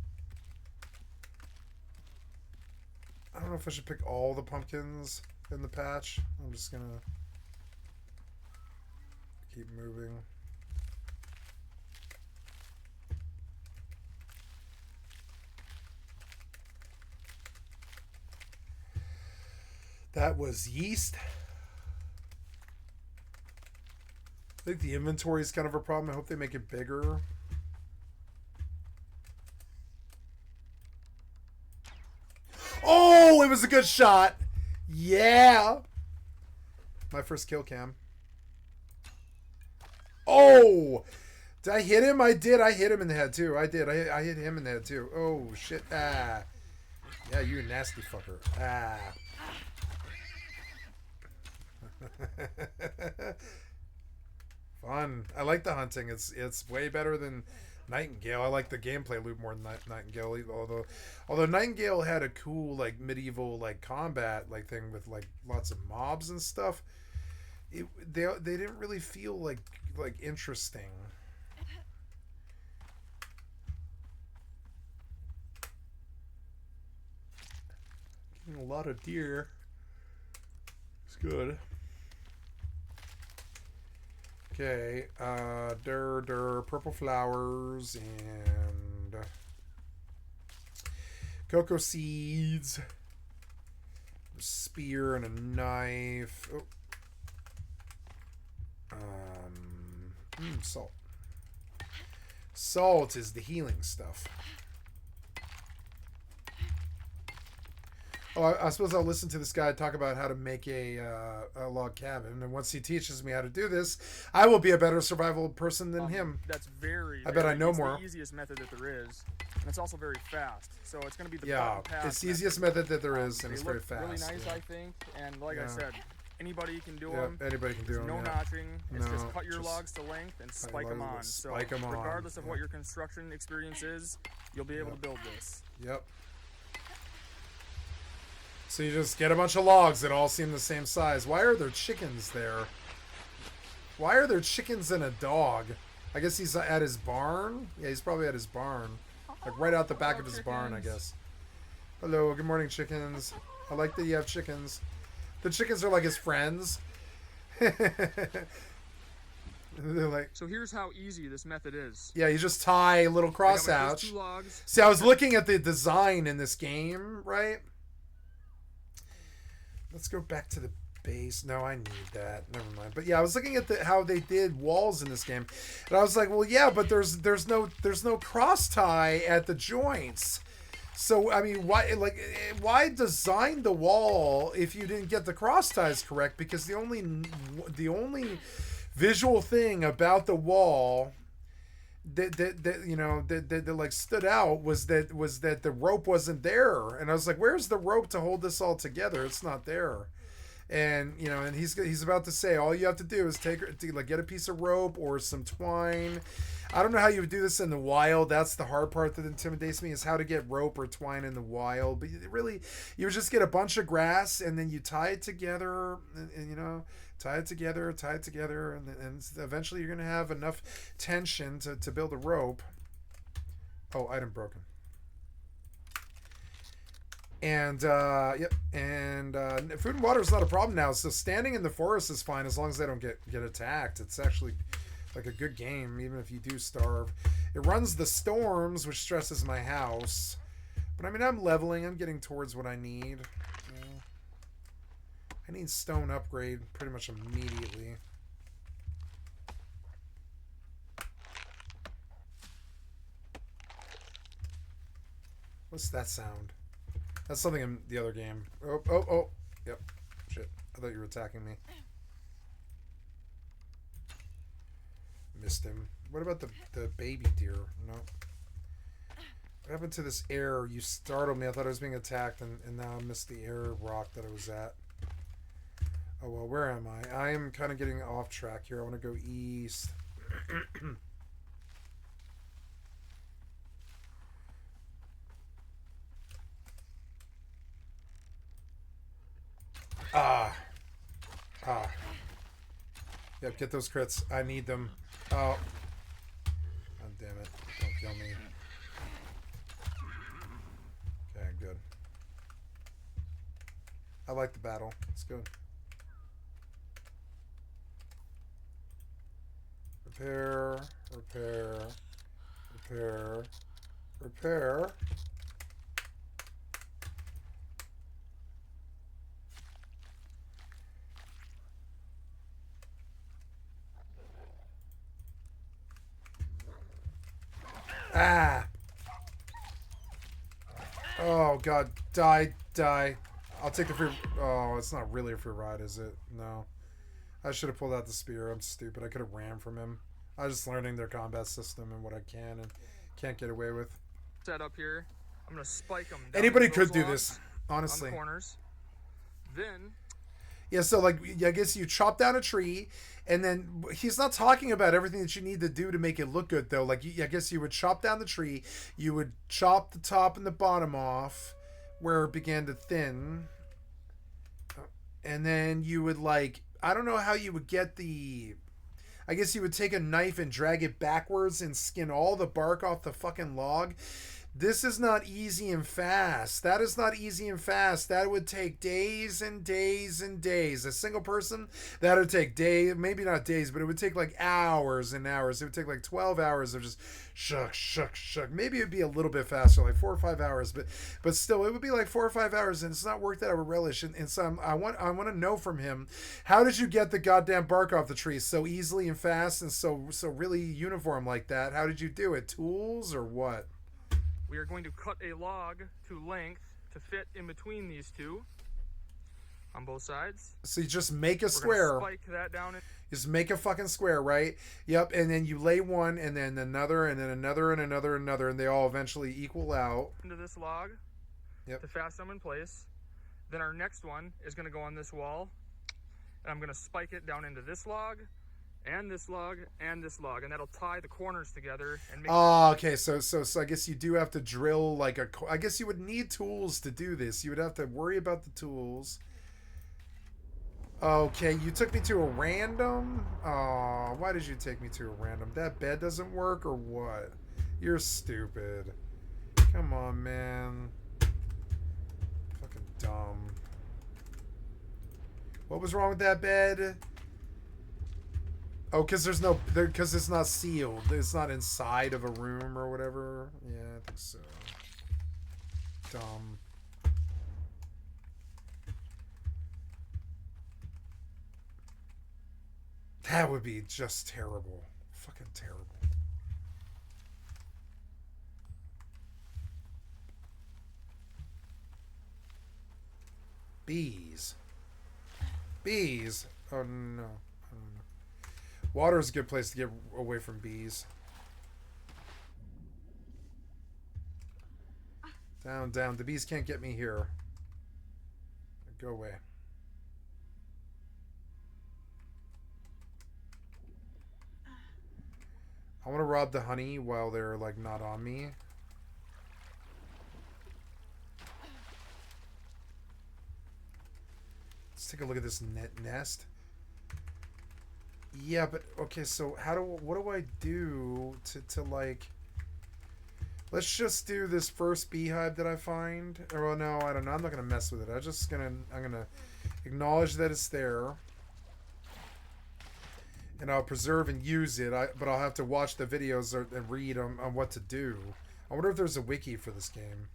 I don't know if I should pick all the pumpkins in the patch. I'm just gonna keep moving. That was yeast. I think the inventory is kind of a problem. I hope they make it bigger. Oh, it was a good shot. Yeah. My first kill cam. Oh, did I hit him? I did. I hit him in the head too. I did. I hit him in the head too. Oh, shit. Ah. Yeah, you nasty fucker. Ah. Fun. I like the hunting. It's way better than Nightingale. I like the gameplay loop more than Nightingale. Although Nightingale had a cool like medieval like combat like thing with like lots of mobs and stuff. They didn't really feel like interesting. Getting a lot of deer. It's good. Okay, purple flowers and Cocoa seeds. A spear and a knife. Oh. Salt. Salt is the healing stuff. Oh, I suppose I'll listen to this guy talk about how to make a log cabin, and once he teaches me how to do this, I will be a better survival person than him. That's I bet I know it's more. the easiest method that there is, and it's also very fast. So it's going to be the Yeah, button pass it's the easiest method that there is, and it's very fast. Really nice, I think, and like I said, anybody can do Yeah, them. anybody can do them. No yeah. notching. It's just cut your just logs to length and spike them on. So spike 'em on, regardless of yeah. what your construction experience is, you'll be able to build this. Yep. So you just get a bunch of logs that all seem the same size. Why are there chickens there? Why are there chickens and a dog? I guess he's at his barn. Yeah, he's probably at his barn. Like right out the back of his barn, I guess. Hello, good morning, chickens. I like that you have chickens. The chickens are like his friends. They're like, so here's how easy this method is. yeah, you just tie a little cross out. See, I was looking at the design in this game, right? Let's go back to the base. No, I need that. Never mind. But yeah, I was looking at how they did walls in this game, and I was like, well, yeah, but there's no cross tie at the joints. So I mean, why design the wall if you didn't get the cross ties correct? Because the only visual thing about the wall that like stood out was that the rope wasn't there, and I was like, where's the rope to hold this all together? It's not there. And and he's about to say all you have to do is get a piece of rope or some twine. I don't know how you would do this in the wild. That's the hard part that intimidates me, is how to get rope or twine in the wild. But really, you would just get a bunch of grass and then you tie it together, and tie it together, and eventually you're going to have enough tension to build a rope. Oh, item broken. And, yep, and food and water is not a problem now, so standing in the forest is fine as long as they don't get attacked. It's actually like a good game, even if you do starve. It runs the storms, which stresses my house. But, I mean, I'm leveling. I'm getting towards what I need. I need stone upgrade pretty much immediately. What's that sound? That's something in the other game. Oh. Yep. Shit. I thought you were attacking me. Missed him. What about the baby deer? No. What happened to this air? You startled me. I thought I was being attacked, and now I missed the air rock that I was at. Oh, well, where am I? I am kind of getting off track here. I want to go east. Yep, get those crits. I need them. Oh. God damn it. Don't kill me. Okay, good. I like the battle. It's good. Repair. Ah! Oh god, die. I'll take the free... Oh, it's not really a free ride, is it? No. I should have pulled out the spear. I'm stupid. I could have ran from him. I was just learning their combat system and what I can and can't get away with. Set up here. I'm gonna spike them. Anybody could do this, honestly. On the corners. Then. Yeah, so like I guess you chop down a tree, and then he's not talking about everything that you need to do to make it look good though. Like I guess you would chop down the tree, you would chop the top and the bottom off, where it began to thin, and then you would I don't know how you would get the. I guess you would take a knife and drag it backwards and skin all the bark off the fucking log. This is not easy and fast. That is not easy and fast. That would take days and days and days. A single person, that would take days, maybe not days, but it would take like hours and hours. It would take like 12 hours of just shuck. Maybe it would be a little bit faster, like 4 or 5 hours, but still, it would be like 4 or 5 hours, and it's not worked out with relish. And so I want to know from him, how did you get the goddamn bark off the tree so easily and fast and so really uniform like that? How did you do it? Tools or what? We are going to cut a log to length to fit in between these two on both sides. So you just make a square. Spike that down. Just make a fucking square, right? Yep, and then you lay one, and then another, and then another, and another, and another, and they all eventually equal out. Into this log. Yep. To fasten them in place. Then our next one is going to go on this wall, and I'm going to spike it down into this log. And this log, and that'll tie the corners together and make. Oh, okay. So I guess you do have to drill like a. I guess you would need tools to do this. You would have to worry about the tools. Okay, you took me to a random. Oh, why did you take me to a random? That bed doesn't work or what? You're stupid. Come on, man. Fucking dumb. What was wrong with that bed? Oh, because because it's not sealed. It's not inside of a room or whatever. Yeah, I think so. Dumb. That would be just terrible. Fucking terrible. Bees. Bees. Oh, no. Water is a good place to get away from bees. Down, down. The bees can't get me here. Go away. I want to rob the honey while they're, like, not on me. Let's take a look at this nest. Yeah, but okay, so what do I do to like, let's just do this first beehive that I find. Or well, no, I don't know. I'm not gonna mess with it. I'm gonna acknowledge that it's there. And I'll preserve and use it. But I'll have to watch the videos and read on what to do. I wonder if there's a wiki for this game.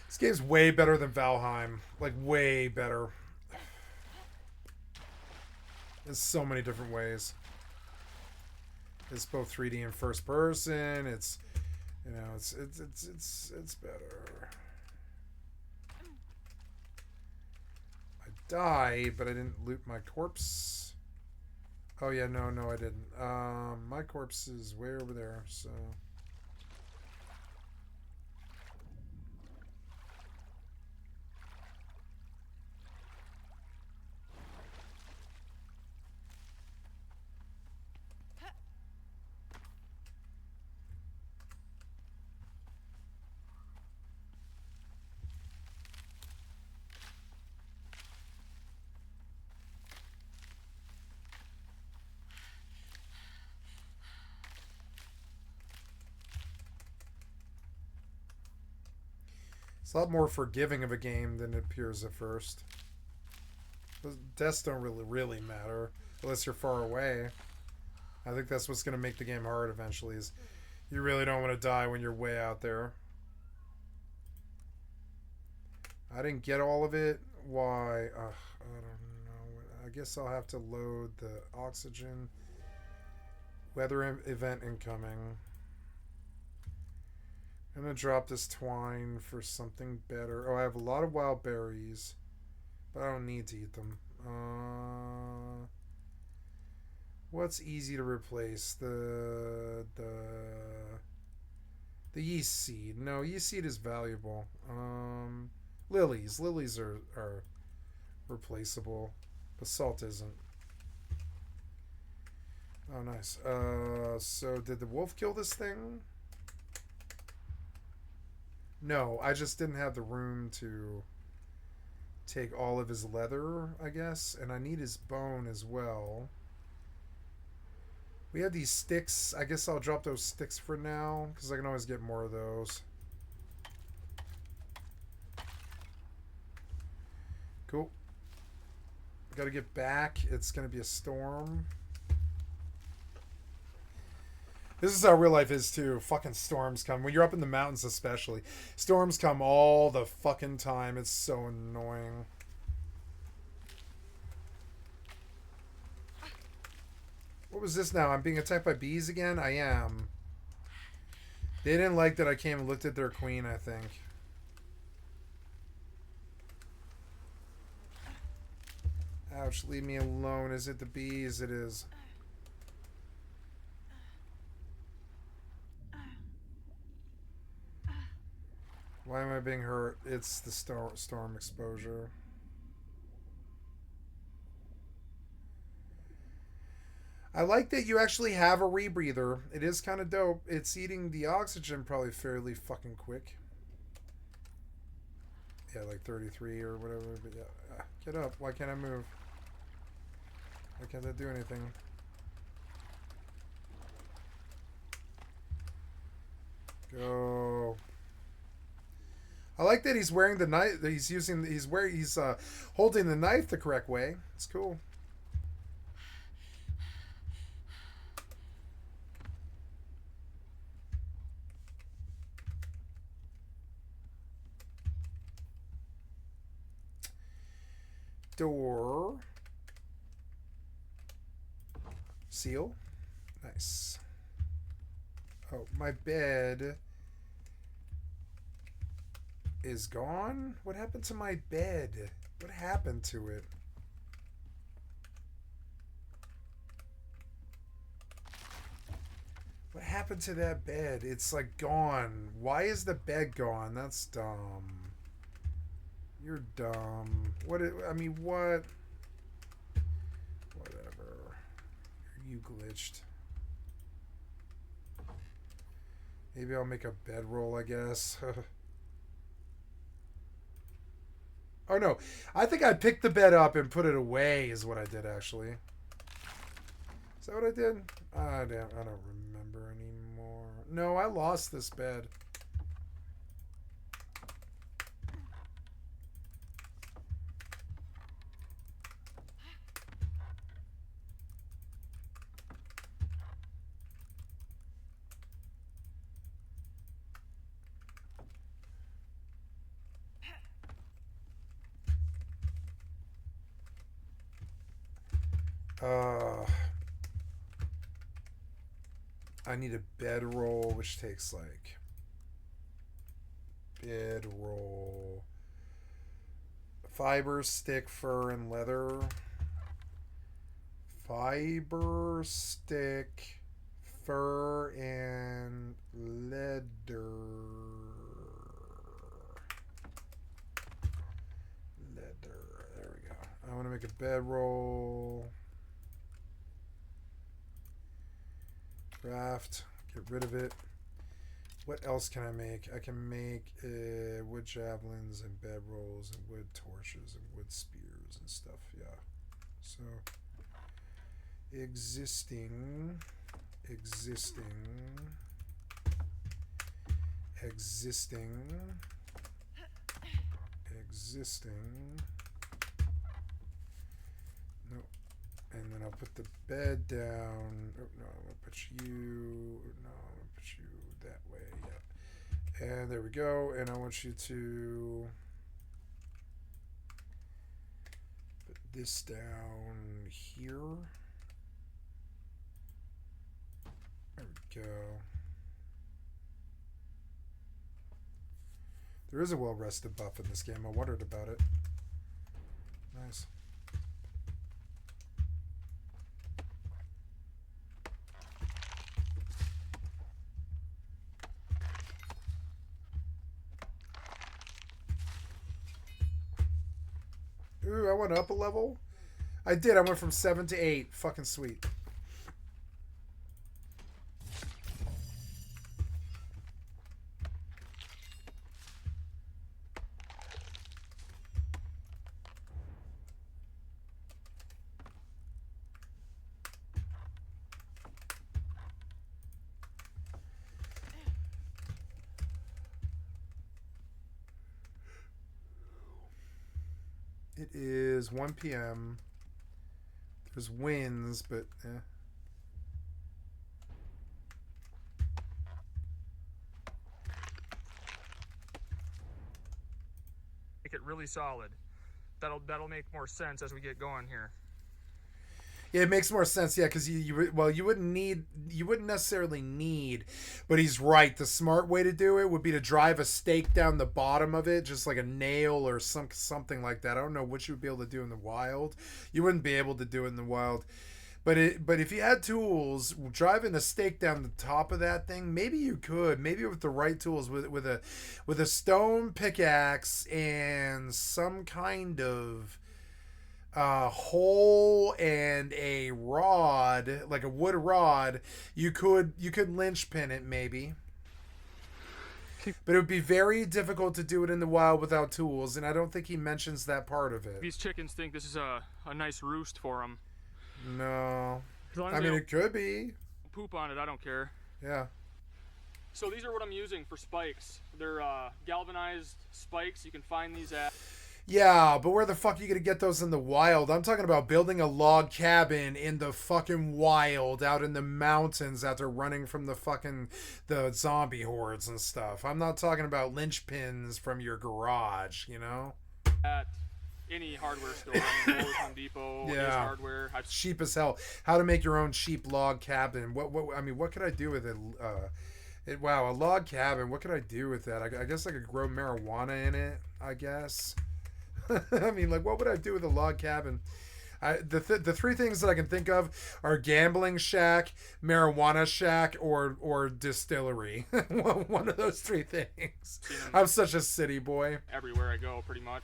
This game's way better than Valheim. Like, way better. In so many different ways. It's both 3D and first person. It's, you know, it's better. I died, but I didn't loot my corpse. Oh yeah, no, I didn't. My corpse is way over there, so. It's a lot more forgiving of a game than it appears at first. Deaths don't really matter unless you're far away. I think that's what's going to make the game hard eventually, is you really don't want to die when you're way out there. I didn't get all of it. Why? I don't know. I guess I'll have to load the oxygen. Weather event incoming. I'm going to drop this twine for something better. Oh, I have a lot of wild berries, but I don't need to eat them. What's easy to replace? The yeast seed. No, yeast seed is valuable. Lilies. Lilies are replaceable, but salt isn't. Oh, nice. So did the wolf kill this thing? No, I just didn't have the room to take all of his leather, I guess. And I need his bone as well. We have these sticks. I guess I'll drop those sticks for now, because I can always get more of those. Cool. Gotta get back. It's gonna be a storm. This is how real life is too. Fucking storms come. When you're up in the mountains especially. Storms come all the fucking time. It's so annoying. What was this now? I'm being attacked by bees again? I am. They didn't like that I came and looked at their queen, I think. Ouch, leave me alone. Is it the bees? It is. Why am I being hurt? It's the storm exposure. I like that you actually have a rebreather. It is kind of dope. It's eating the oxygen probably fairly fucking quick. Yeah, like 33 or whatever. But yeah, get up. Why can't I move? Why can't I do anything? Go. I like that he's wearing the knife. He's holding the knife the correct way. It's cool. Door. Seal. Nice. Oh, my bed is gone? What happened to my bed? What happened to it? What happened to that bed? It's like gone. Why is the bed gone? That's dumb. You're dumb. I mean, what? Whatever. You glitched. Maybe I'll make a bedroll, I guess. Oh, no. I think I picked the bed up and put it away is what I did, actually. Is that what I did? I don't remember anymore. No, I lost this bed. I need a bedroll, which takes like bedroll, fiber, stick, fur, and leather. Fiber, stick, fur, and leather. There we go. I want to make a bedroll. Craft. Get rid of it. What else can I make? I can make wood javelins and bedrolls and wood torches and wood spears and stuff. Yeah. So existing. Nope. And then I'll put the bed down. Oh, no, I'm going to put you... No, I'm going to put you that way. Yep. And there we go. And I want you to put this down here. There we go. There is a well-rested buff in this game. I wondered about it. Nice. Ooh, I went up a level? I did. I went from 7 to 8. Fucking sweet. It is 1 p.m. There's winds, but Make it really solid. That'll make more sense as we get going here. Yeah, it makes more sense. Yeah, because you wouldn't necessarily need, but he's right. The smart way to do it would be to drive a stake down the bottom of it, just like a nail or something like that. I don't know what you would be able to do in the wild. You wouldn't be able to do it in the wild. But if you had tools, driving a stake down the top of that thing, maybe you could. Maybe with the right tools, with a stone pickaxe and some kind of hole and a rod, like a wood rod, you could lynch pin it maybe. But it would be very difficult to do it in the wild without tools, and I don't think he mentions that part of it. These chickens think this is a nice roost for them. No. I mean, it could be. Poop on it, I don't care. Yeah. So these are what I'm using for spikes. They're galvanized spikes. You can find these at... Yeah, but where the fuck are you gonna get those in the wild? I'm talking about building a log cabin in the fucking wild, out in the mountains after running from the zombie hordes and stuff. I'm not talking about linchpins from your garage, you know? At any hardware store, Lowe's, Home Depot, Ace Hardware. Cheap as hell. How to make your own cheap log cabin? What could I do with it? Wow, a log cabin. What could I do with that? I guess I could grow marijuana in it. I guess. I mean, like, what would I do with a log cabin? The three things that I can think of are gambling shack, marijuana shack, or distillery. One of those three things. I'm such a city boy. Everywhere I go, pretty much.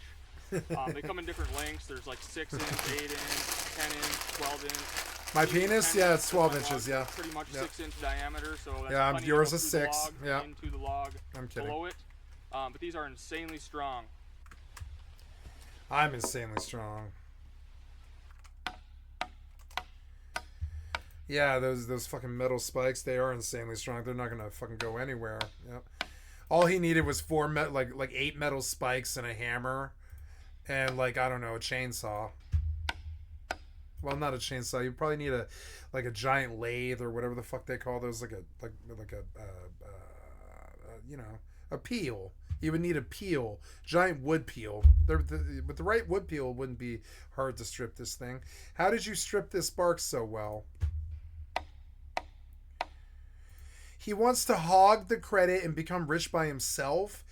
They come in different lengths. There's like 6 inch, 8 inch, 10 inch, 12 inch. My penis, yeah, it's 12 inches, yeah. Pretty much 6 inch diameter, so that's yeah, plenty yours to go is through the 6. log, Yeah. into the log, I'm kidding. below it. But these are insanely strong. I'm insanely strong. Yeah, those fucking metal spikes, they are insanely strong. They're not gonna fucking go anywhere. Yep. All he needed was 8 metal spikes and a hammer, and like, I don't know, a chainsaw. Well, not a chainsaw. You probably need a giant lathe or whatever the fuck they call those, like a you know, a peel. You would need a peel, giant wood peel. With the right wood peel, it wouldn't be hard to strip this thing. How did you strip this bark so well? He wants to hog the credit and become rich by himself.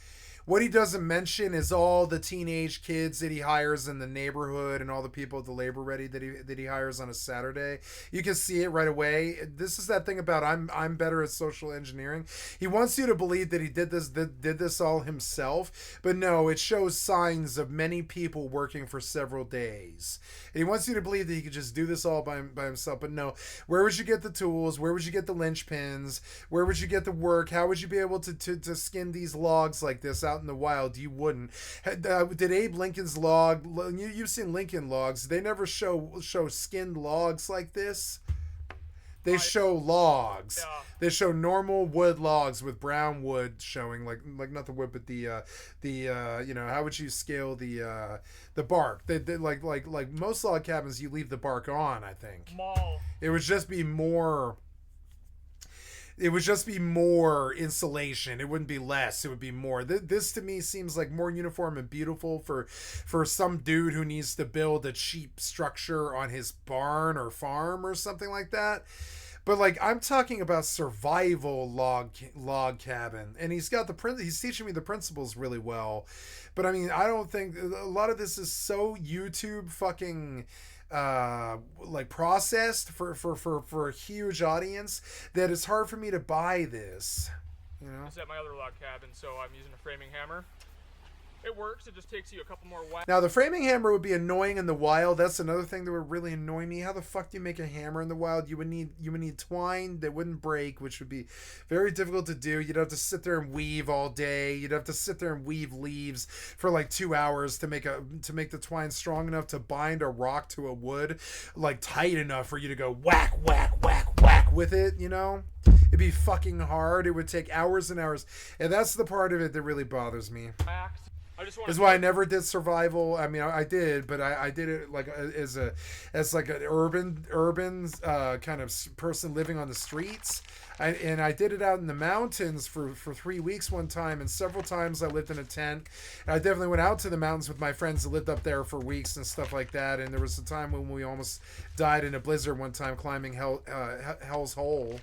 What he doesn't mention is all the teenage kids that he hires in the neighborhood and all the people at the labor ready that he hires on a Saturday. You can see it right away. This is that thing about I'm better at social engineering. He wants you to believe that he did this all himself, but no, it shows signs of many people working for several days. And he wants you to believe that he could just do this all by himself, but no. Where would you get the tools? Where would you get the linchpins? Where would you get the work? How would you be able to skin these logs like this out in the wild? You wouldn't. Did Abe Lincoln's log? You've seen Lincoln logs. They never show skinned logs like this. They show logs. Yeah. They show normal wood logs with brown wood showing, like not the wood, but the you know, how would you scale the bark? They like most log cabins, you leave the bark on. I think. It would just be more. It would just be more insulation. It wouldn't be less. It would be more. This to me seems like more uniform and beautiful for some dude who needs to build a cheap structure on his barn or farm or something like that. But like, I'm talking about survival log cabin, and he's teaching me the principles really well. But I mean, I don't think a lot of this is so YouTube fucking like processed for a huge audience that it's hard for me to buy this, you know. This is at my other log cabin, so I'm using a framing hammer. It works. It just takes you a couple more whacks. Now the framing hammer would be annoying in the wild. That's another thing that would really annoy me. How the fuck do you make a hammer in the wild? You would need twine that wouldn't break, which would be very difficult to do. You'd have to sit there and weave all day. You'd have to sit there and weave leaves for like 2 hours to make the twine strong enough to bind a rock to a wood, like tight enough for you to go whack whack whack whack with it, you know? It'd be fucking hard. It would take hours and hours. And that's the part of it that really bothers me. Is why I never did survival. I mean, I did, but I did it like as like an urban kind of person living on the streets. And I did it out in the mountains for 3 weeks one time, and several times I lived in a tent. And I definitely went out to the mountains with my friends that lived up there for weeks and stuff like that. And there was a time when we almost died in a blizzard one time climbing Hell's Hole.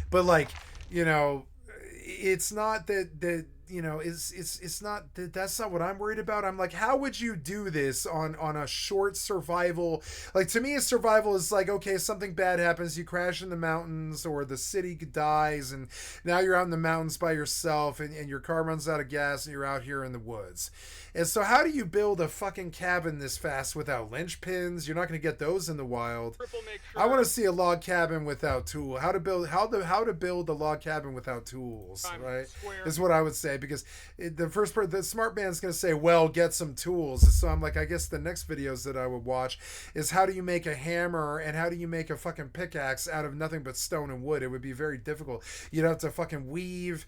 But like, you know, it's not that you know, it's not that's not what I'm worried about. I'm like, how would you do this on a short survival? Like, to me, a survival is like, okay, something bad happens, you crash in the mountains, or the city dies, and now you're out in the mountains by yourself, and your car runs out of gas, and you're out here in the woods. And so how do you build a fucking cabin this fast without linchpins? You're not going to get those in the wild. I want to see a log cabin without tools. How to build a log cabin without tools, right? Is what I would say, because the smart man's going to say, well, get some tools. So I'm like, I guess the next videos that I would watch is how do you make a hammer and how do you make a fucking pickaxe out of nothing but stone and wood? It would be very difficult. You'd have to fucking weave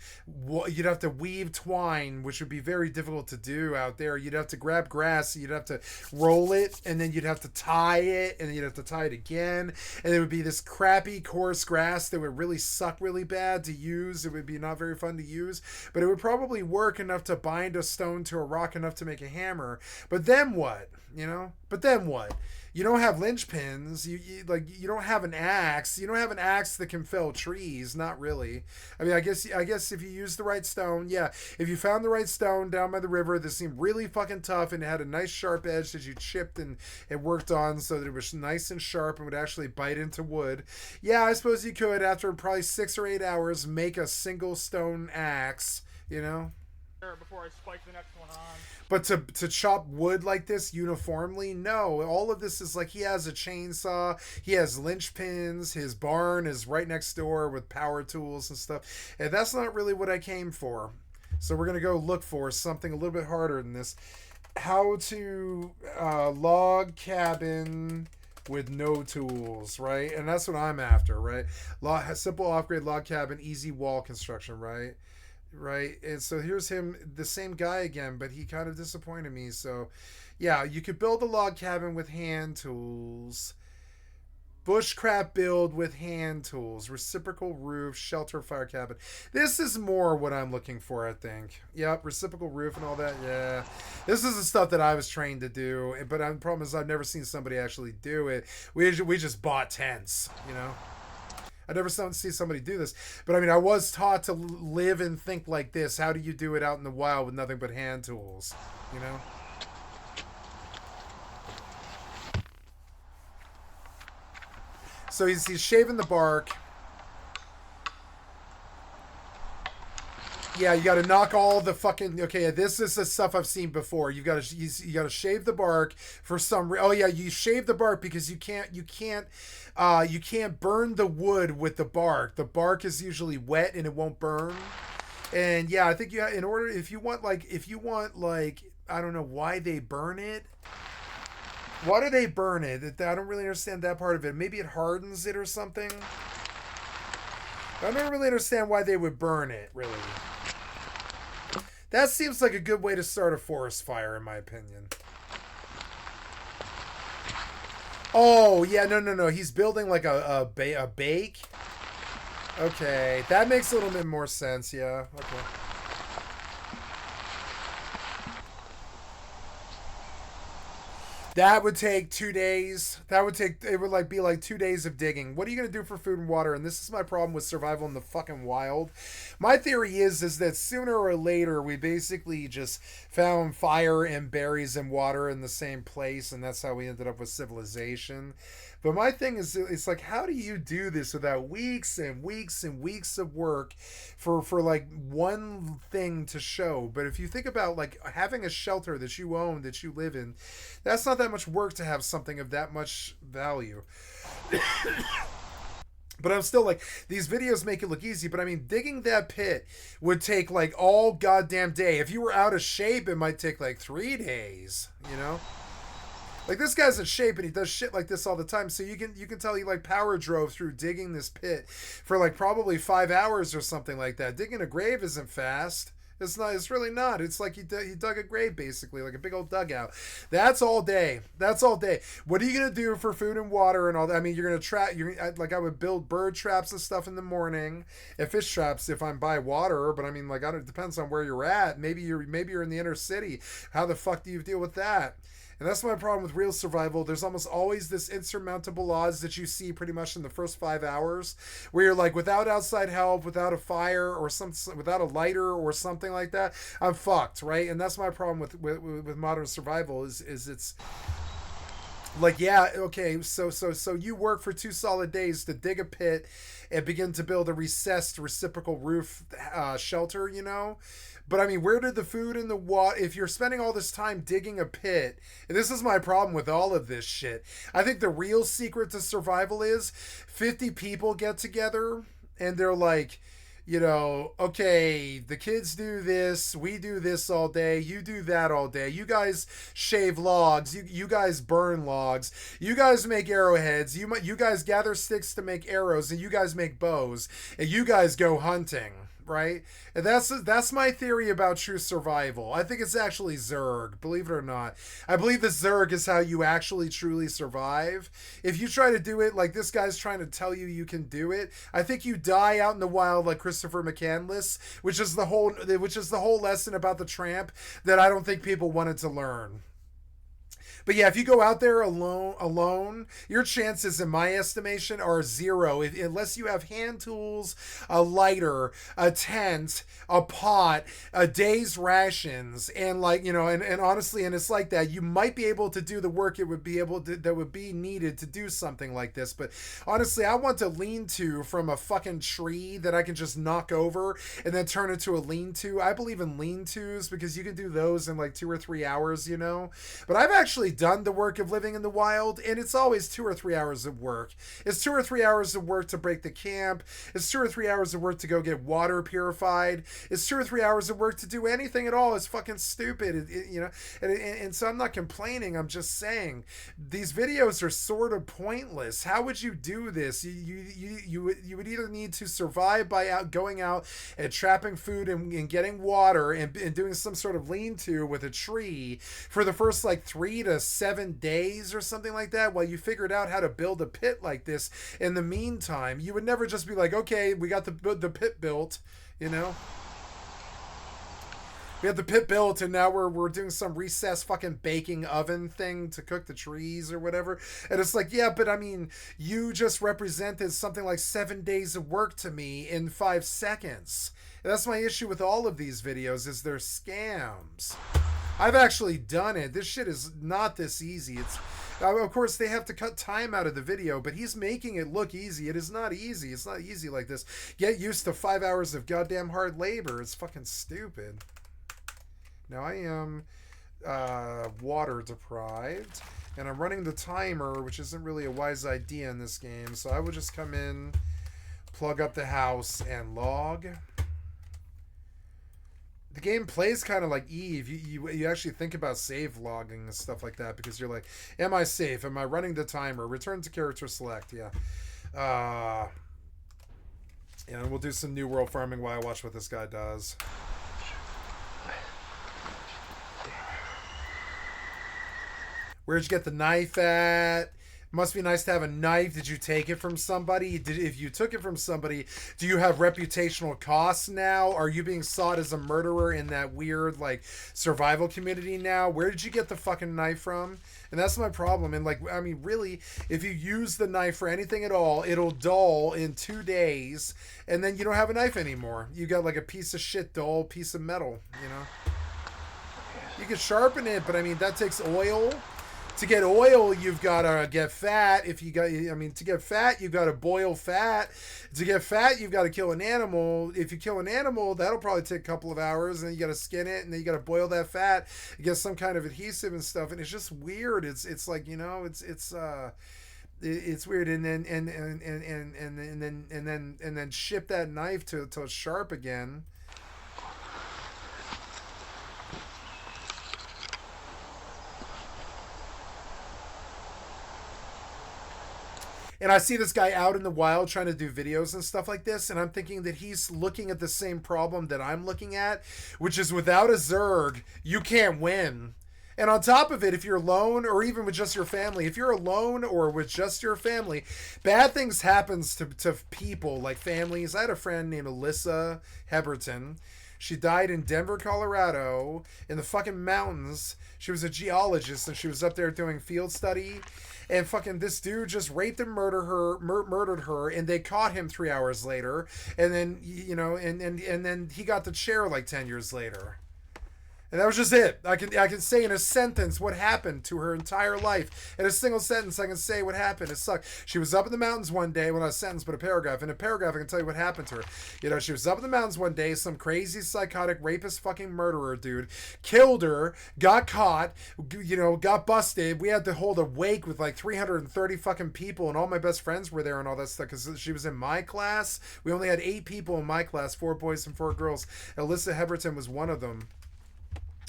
twine, which would be very difficult to do out there. You'd have to grab grass, you'd have to roll it, and then you'd have to tie it, and then you'd have to tie it again, and it would be this crappy coarse grass that would really suck really bad to use. It would be not very fun to use, but it would probably work enough to bind a stone to a rock enough to make a hammer. But then what? You know? But then what? You don't have linchpins. You don't have an axe. You don't have an axe that can fell trees. Not really. I mean, I guess if you use the right stone, yeah. If you found the right stone down by the river that seemed really fucking tough and it had a nice sharp edge that you chipped and worked on so that it was nice and sharp and would actually bite into wood, yeah, I suppose you could, after probably 6 or 8 hours, make a single stone axe, you know? Before I spike the next one on. But to chop wood like this uniformly, no. All of this is like, he has a chainsaw, he has linchpins, his barn is right next door with power tools and stuff. And that's not really what I came for. So we're going to go look for something a little bit harder than this. How to log cabin with no tools, right? And that's what I'm after, right? Simple off-grade log cabin, easy wall construction, right? Right, and so here's him, the same guy again, but he kind of disappointed me. So yeah, you could build a log cabin with hand tools, bushcraft build with hand tools, reciprocal roof, shelter, fire cabin. This is more what I'm looking for, I think. Yep, reciprocal roof and all that. Yeah, this is the stuff that I was trained to do, but the problem is I've never seen somebody actually do it. We just bought tents, you know. I never see somebody do this, but I mean, I was taught to live and think like this. How do you do it out in the wild with nothing but hand tools, you know? So he's shaving the bark. Yeah, you got to knock all the fucking. Okay, this is the stuff I've seen before. You got to shave the bark for some. Oh yeah, you shave the bark because you can't burn the wood with the bark. The bark is usually wet and it won't burn. And yeah, I think if you want like I don't know why they burn it. Why do they burn it? I don't really understand that part of it. Maybe it hardens it or something. I don't really understand why they would burn it, really. That seems like a good way to start a forest fire, in my opinion. Oh, yeah, no. He's building like a bake. Okay, that makes a little bit more sense, yeah. Okay. That would take 2 days. It would be like 2 days of digging. What are you going to do for food and water? And this is my problem with survival in the fucking wild. My theory is that sooner or later we basically just found fire and berries and water in the same place, and that's how we ended up with civilization. But my thing is, it's like, how do you do this without weeks and weeks and weeks of work for like one thing to show? But if you think about like having a shelter that you own, that you live in, that's not that much work to have something of that much value. But I'm still like, these videos make it look easy, but I mean, digging that pit would take like all goddamn day. If you were out of shape, it might take like 3 days, you know? Like, this guy's in shape and he does shit like this all the time. So you can tell he like power drove through digging this pit for like probably 5 hours or something like that. Digging a grave isn't fast. It's not. It's really not. It's like he dug a grave, basically, like a big old dugout. That's all day. That's all day. What are you gonna do for food and water and all that? I mean, you're gonna trap. Like I would build bird traps and stuff in the morning, and fish traps if I'm by water. But I mean, like, it depends on where you're at. Maybe you're in the inner city. How the fuck do you deal with that? And that's my problem with real survival. There's almost always this insurmountable odds that you see pretty much in the first 5 hours, where you're like, without outside help, without a fire or without a lighter or something like that, I'm fucked, right? And that's my problem with modern survival is it's like, yeah, okay, so you work for 2 solid days to dig a pit and begin to build a recessed reciprocal roof shelter, you know? But I mean, where did the food and the water, if you're spending all this time digging a pit, and this is my problem with all of this shit. I think the real secret to survival is 50 people get together and they're like, you know, okay, the kids do this, we do this all day, you do that all day, you guys shave logs, you guys burn logs, you guys make arrowheads, you guys gather sticks to make arrows, and you guys make bows, and you guys go hunting. Right? And that's my theory about true survival. I think it's actually Zerg, believe it or not. I believe that Zerg is how you actually truly survive. If you try to do it like this guy's trying to tell you you can do it, I think you die out in the wild like Christopher McCandless, which is the whole lesson about the tramp that I don't think people wanted to learn. But yeah, if you go out there alone, your chances, in my estimation, are 0 unless you have hand tools, a lighter, a tent, a pot, a day's rations, and like, you know, and honestly, and it's like that, you might be able to do the work that would be needed to do something like this. But honestly, I want to lean-to from a fucking tree that I can just knock over and then turn into a lean-to. I believe in lean-tos because you can do those in like 2 or 3 hours, you know. But I've actually done the work of living in the wild, and it's always 2 or 3 hours of work. It's 2 or 3 hours of work to break the camp. It's 2 or 3 hours of work to go get water purified. It's 2 or 3 hours of work to do anything at all. It's fucking stupid, you know. And so I'm not complaining. I'm just saying these videos are sort of pointless. How would you do this? You would either need to survive by going out and trapping food and getting water and doing some sort of lean-to with a tree for the first like 3 to 7 days or something like that while you figured out how to build a pit like this. In the meantime, you would never just be like, okay, we got the pit built, you know. We have the pit built, and now we're doing some recessed fucking baking oven thing to cook the trees or whatever. And it's like, yeah, but I mean, you just represented something like 7 days of work to me in 5 seconds. And that's my issue with all of these videos, is they're scams. I've actually done it. This shit is not this easy. It's, of course, they have to cut time out of the video, but he's making it look easy. It is not easy. It's not easy like this. Get used to 5 hours of goddamn hard labor. It's fucking stupid. Now I am water deprived, and I'm running the timer, which isn't really a wise idea in this game. So I will just come in, plug up the house, and log. The game plays kind of like EVE. You actually think about save logging and stuff like that, because you're like, am I safe? Am I running the timer? Return to character select. Yeah. And we'll do some new world farming while I watch what this guy does. Where'd you get the knife at? Must be nice to have a knife. Did you take it from somebody? If you took it from somebody, do you have reputational costs now? Are you being sought as a murderer in that weird, like, survival community now? Where did you get the fucking knife from? And that's my problem. And, like, I mean, really, if you use the knife for anything at all, it'll dull in 2 days, and then you don't have a knife anymore. You got, like, a piece of shit dull piece of metal, you know? You can sharpen it, but, I mean, that takes oil. To get oil, you've got to get fat. To get fat, you've got to boil fat. To get fat, you've got to kill an animal. If you kill an animal, that'll probably take a couple of hours, and then you got to skin it, and then you got to boil that fat, get some kind of adhesive and stuff. And it's just weird. It's like, you know, it's weird. And then ship that knife till it's sharp again. And I see this guy out in the wild trying to do videos and stuff like this, and I'm thinking that he's looking at the same problem that I'm looking at, which is without a Zerg, you can't win. And on top of it, if you're alone or even with just your family, if you're alone or with just your family, bad things happens to people, like families. I had a friend named Alyssa Heberton. She died in Denver, Colorado, in the fucking mountains. She was a geologist, and she was up there doing field study. And fucking this dude just raped and murdered her, and they caught him 3 hours later. And then, you know, and then he got the chair like 10 years later. And that was just it. I can say in a sentence what happened to her entire life. In a single sentence, I can say what happened. It sucked. She was up in the mountains one day. Well, not a sentence, but a paragraph. In a paragraph, I can tell you what happened to her. You know, she was up in the mountains one day. Some crazy, psychotic, rapist, fucking murderer dude killed her, got caught, you know, got busted. We had to hold a wake with like 330 fucking people, and all my best friends were there and all that stuff because she was in my class. We only had 8 people in my class, 4 boys and 4 girls. Alyssa Heberton was one of them.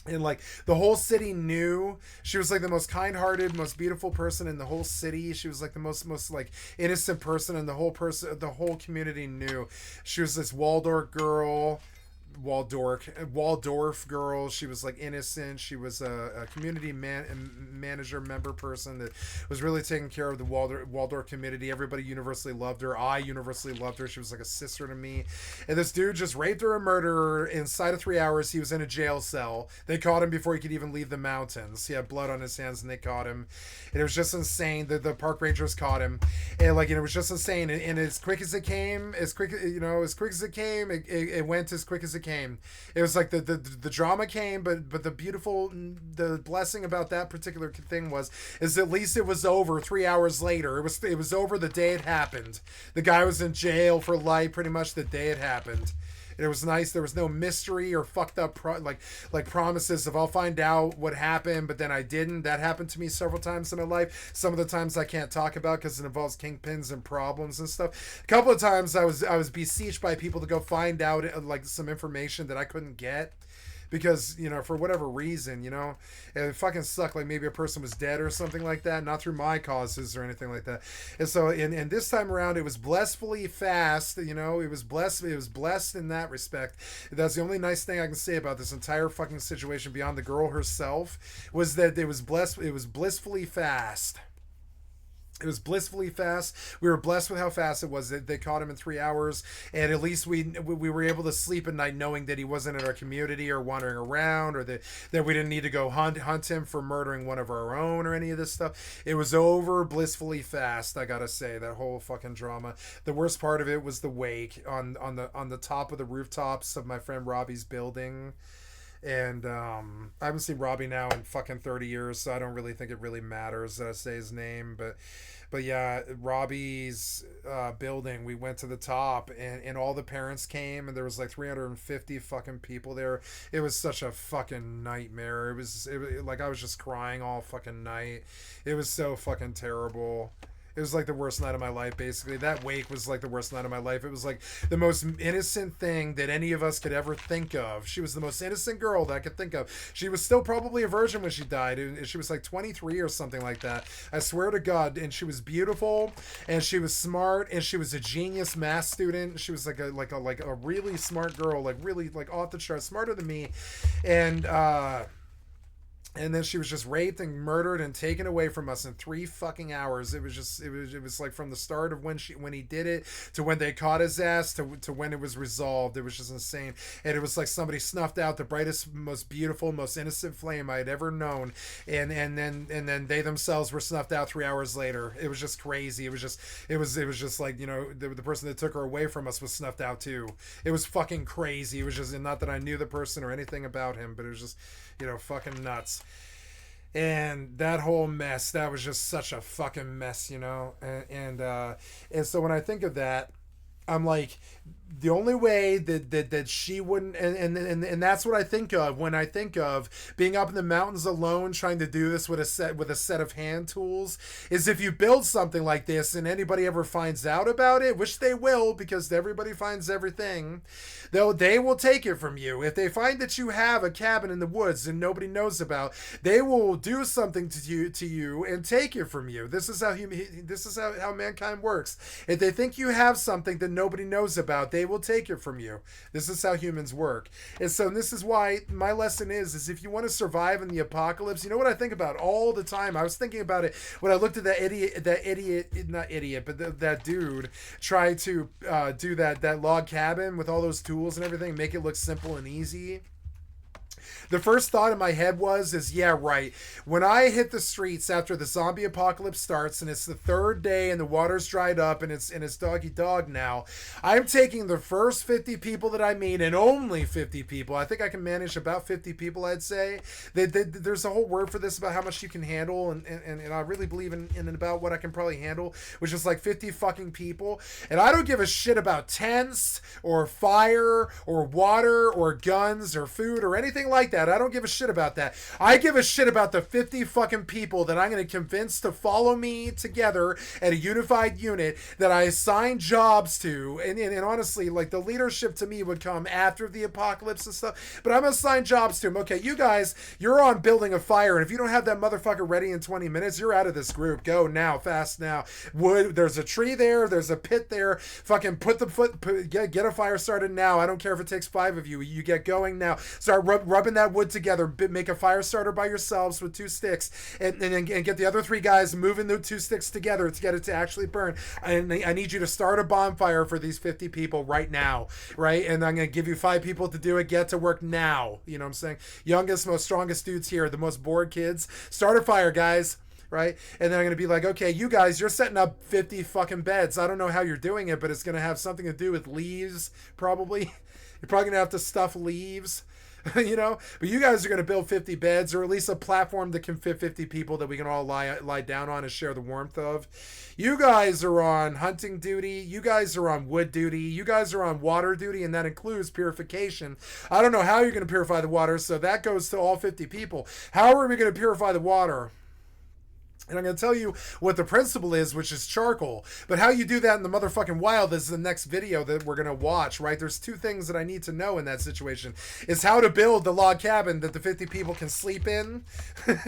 And like the whole city knew. She was like the most kind-hearted, most beautiful person in the whole city. She was like the most like innocent person, and the whole community knew. She was this Waldorf girl. Waldorf girl. She was like innocent. She was a community manager member person that was really taking care of the Waldorf community. Everybody universally loved her. I universally loved her. She was like a sister to me. And this dude just raped her and murdered her inside of 3 hours. He was in a jail cell. They caught him before he could even leave the mountains. He had blood on his hands, and they caught him. And it was just insane. The park rangers caught him, and like, and it was just insane. And as quick as it came, it went as quick as it came. It was like the drama came, but the blessing about that particular thing is at least it was over 3 hours later. It was over the day it happened. The guy was in jail for life pretty much the day it happened. And it was nice. There was no mystery or fucked up like promises of I'll find out what happened, but then I didn't. That happened to me several times in my life. Some of the times I can't talk about because it involves kingpins and problems and stuff. A couple of times I was besieged by people to go find out like some information that I couldn't get. Because, you know, for whatever reason, you know, it fucking sucked. Like maybe a person was dead or something like that. Not through my causes or anything like that. And so, and this time around, it was blissfully fast. You know, it was blessed in that respect. That's the only nice thing I can say about this entire fucking situation beyond the girl herself was that it was blissfully fast. It was blissfully fast. We were blessed with how fast it was. They caught him in 3 hours, and at least we were able to sleep at night knowing that he wasn't in our community or wandering around, or that we didn't need to go hunt him for murdering one of our own or any of this stuff. It was over blissfully fast. I gotta say, that whole fucking drama. The worst part of it was the wake on the top of the rooftops of my friend Robbie's building. And I haven't seen Robbie now in fucking 30 years, so I don't really think it really matters that I say his name. But yeah, Robbie's building, we went to the top, and all the parents came, and there was like 350 fucking people there. It was such a fucking nightmare. It was like I was just crying all fucking night. It was so fucking terrible. It was like the worst night of my life, basically. That wake was like the worst night of my life. It was like the most innocent thing that any of us could ever think of. She was the most innocent girl that I could think of. She was still probably a virgin when she died. She was like 23 or something like that. I swear to God. And she was beautiful, and she was smart, and she was a genius math student. She was like a really smart girl, like really like off the chart, smarter than me. And then she was just raped and murdered and taken away from us in 3 fucking hours. It was like from the start of when he did it to when they caught his ass to when it was resolved. It was just insane. And it was like somebody snuffed out the brightest, most beautiful, most innocent flame I had ever known. And then they themselves were snuffed out 3 hours later. It was just crazy. It was just like, you know, the person that took her away from us was snuffed out too. It was fucking crazy. It was just, not that I knew the person or anything about him, but it was just, you know, fucking nuts. And that whole mess, that was just such a fucking mess, you know. And so when I think of that, I'm like, the only way that she wouldn't, and that's what I think of when I think of being up in the mountains alone trying to do this with a set of hand tools, is if you build something like this and anybody ever finds out about it, which they will, because everybody finds everything, they will take it from you. If they find that you have a cabin in the woods and nobody knows about, they will do something to you and take it from you. This is how mankind works. If they think you have something that nobody knows about, they will take it from you. This is how humans work. And so this is why my lesson is if you want to survive in the apocalypse, you know what I think about all the time? I was thinking about it when I looked at that dude try to do that log cabin with all those tools and everything, make it look simple and easy. The first thought in my head is, yeah, right. When I hit the streets after the zombie apocalypse starts and it's the third day and the water's dried up and it's doggy dog now, I'm taking the first 50 people that I meet, and only 50 people. I think I can manage about 50 people, I'd say. There's a whole word for this about how much you can handle, and I really believe in about what I can probably handle, which is like 50 fucking people. And I don't give a shit about tents or fire or water or guns or food or anything like that. I don't give a shit about that. I give a shit about the 50 fucking people that I'm going to convince to follow me together at a unified unit that I assign jobs to. And honestly, like, the leadership to me would come after the apocalypse and stuff. But I'm going to assign jobs to them. Okay, you guys, you're on building a fire. And if you don't have that motherfucker ready in 20 minutes, you're out of this group. Go now, fast now. Wood, there's a tree there. There's a pit there. Fucking get a fire started now. I don't care if it takes 5 of you. You get going now. Start rubbing that wood together, make a fire starter by yourselves with 2 sticks, and get the other 3 guys moving the 2 sticks together to get it to actually burn. And I need you to start a bonfire for these 50 people right now, right? And I'm going to give you 5 people to do it. Get to work now. You know what I'm saying? Youngest, most strongest dudes here, the most bored kids. Start a fire, guys. Right? And then I'm going to be like, okay, you guys, you're setting up 50 fucking beds. I don't know how you're doing it, but it's going to have something to do with leaves, probably. You're probably going to have to stuff leaves. You know, but you guys are going to build 50 beds, or at least a platform that can fit 50 people that we can all lie down on and share the warmth of. You guys are on hunting duty. You guys are on wood duty. You guys are on water duty, and that includes purification. I don't know how you're going to purify the water, so that goes to all 50 people. How are we going to purify the water? And I'm going to tell you what the principle is, which is charcoal. But how you do that in the motherfucking wild is the next video that we're going to watch, right? There's 2 things that I need to know in that situation. Is how to build the log cabin that the 50 people can sleep in.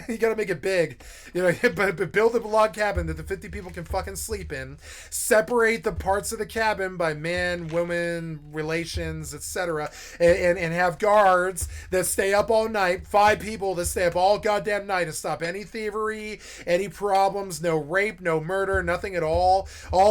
You got to make it big. You know, but build a log cabin that the 50 people can fucking sleep in. Separate the parts of the cabin by man, woman, relations, etc. And have guards that stay up all night. 5 people that stay up all goddamn night to stop any thievery, any problems, no rape, no murder, nothing at all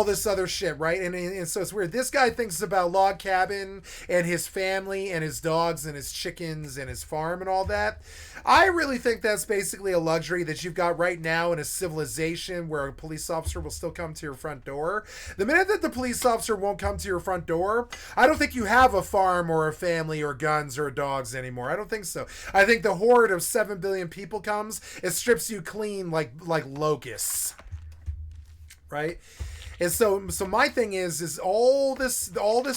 this other shit, right? And so it's weird. This guy thinks about log cabin and his family and his dogs and his chickens and his farm and all that. I really think that's basically a luxury that you've got right now in a civilization where a police officer will still come to your front door. The minute that the police officer won't come to your front door, I don't think you have a farm or a family or guns or dogs anymore. I don't think so. I think the horde of 7 billion people comes, it strips you clean like locusts, right? And so my thing is all this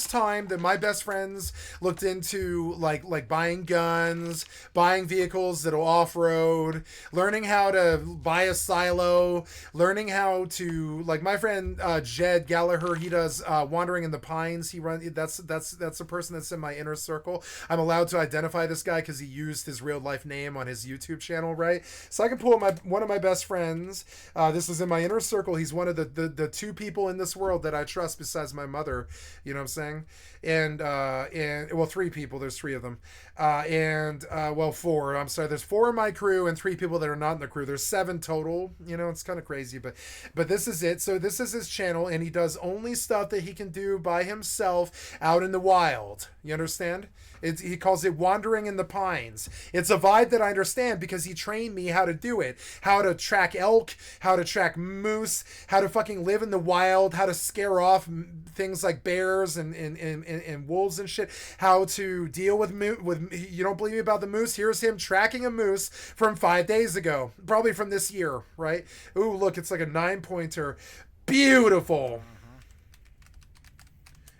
time that my best friends looked into like buying guns, buying vehicles that'll off-road, learning how to buy a silo, learning how to, like, my friend Jed Gallagher, he does Wandering in the Pines. He runs that's a person that's in my inner circle. I'm allowed to identify this guy because he used his real life name on his YouTube channel, right? So I can pull one of my best friends. This is in my inner circle. He's one of the 2 people in this world that I trust besides my mother, you know what I'm saying? And well, 3 people, there's 3 of them. Well, 4, I'm sorry, there's 4 in my crew and 3 people that are not in the crew. There's 7 total, you know, it's kind of crazy, but this is it. So this is his channel, and he does only stuff that he can do by himself out in the wild. You understand? He calls it Wandering in the Pines. It's a vibe that I understand because he trained me how to do it. How to track elk, how to track moose, how to fucking live in the wild, how to scare off things like bears and wolves and shit, how to deal with you don't believe me about the moose? Here's him tracking a moose from 5 days ago, probably from this year, right? Ooh, look, it's like a 9-pointer. Beautiful.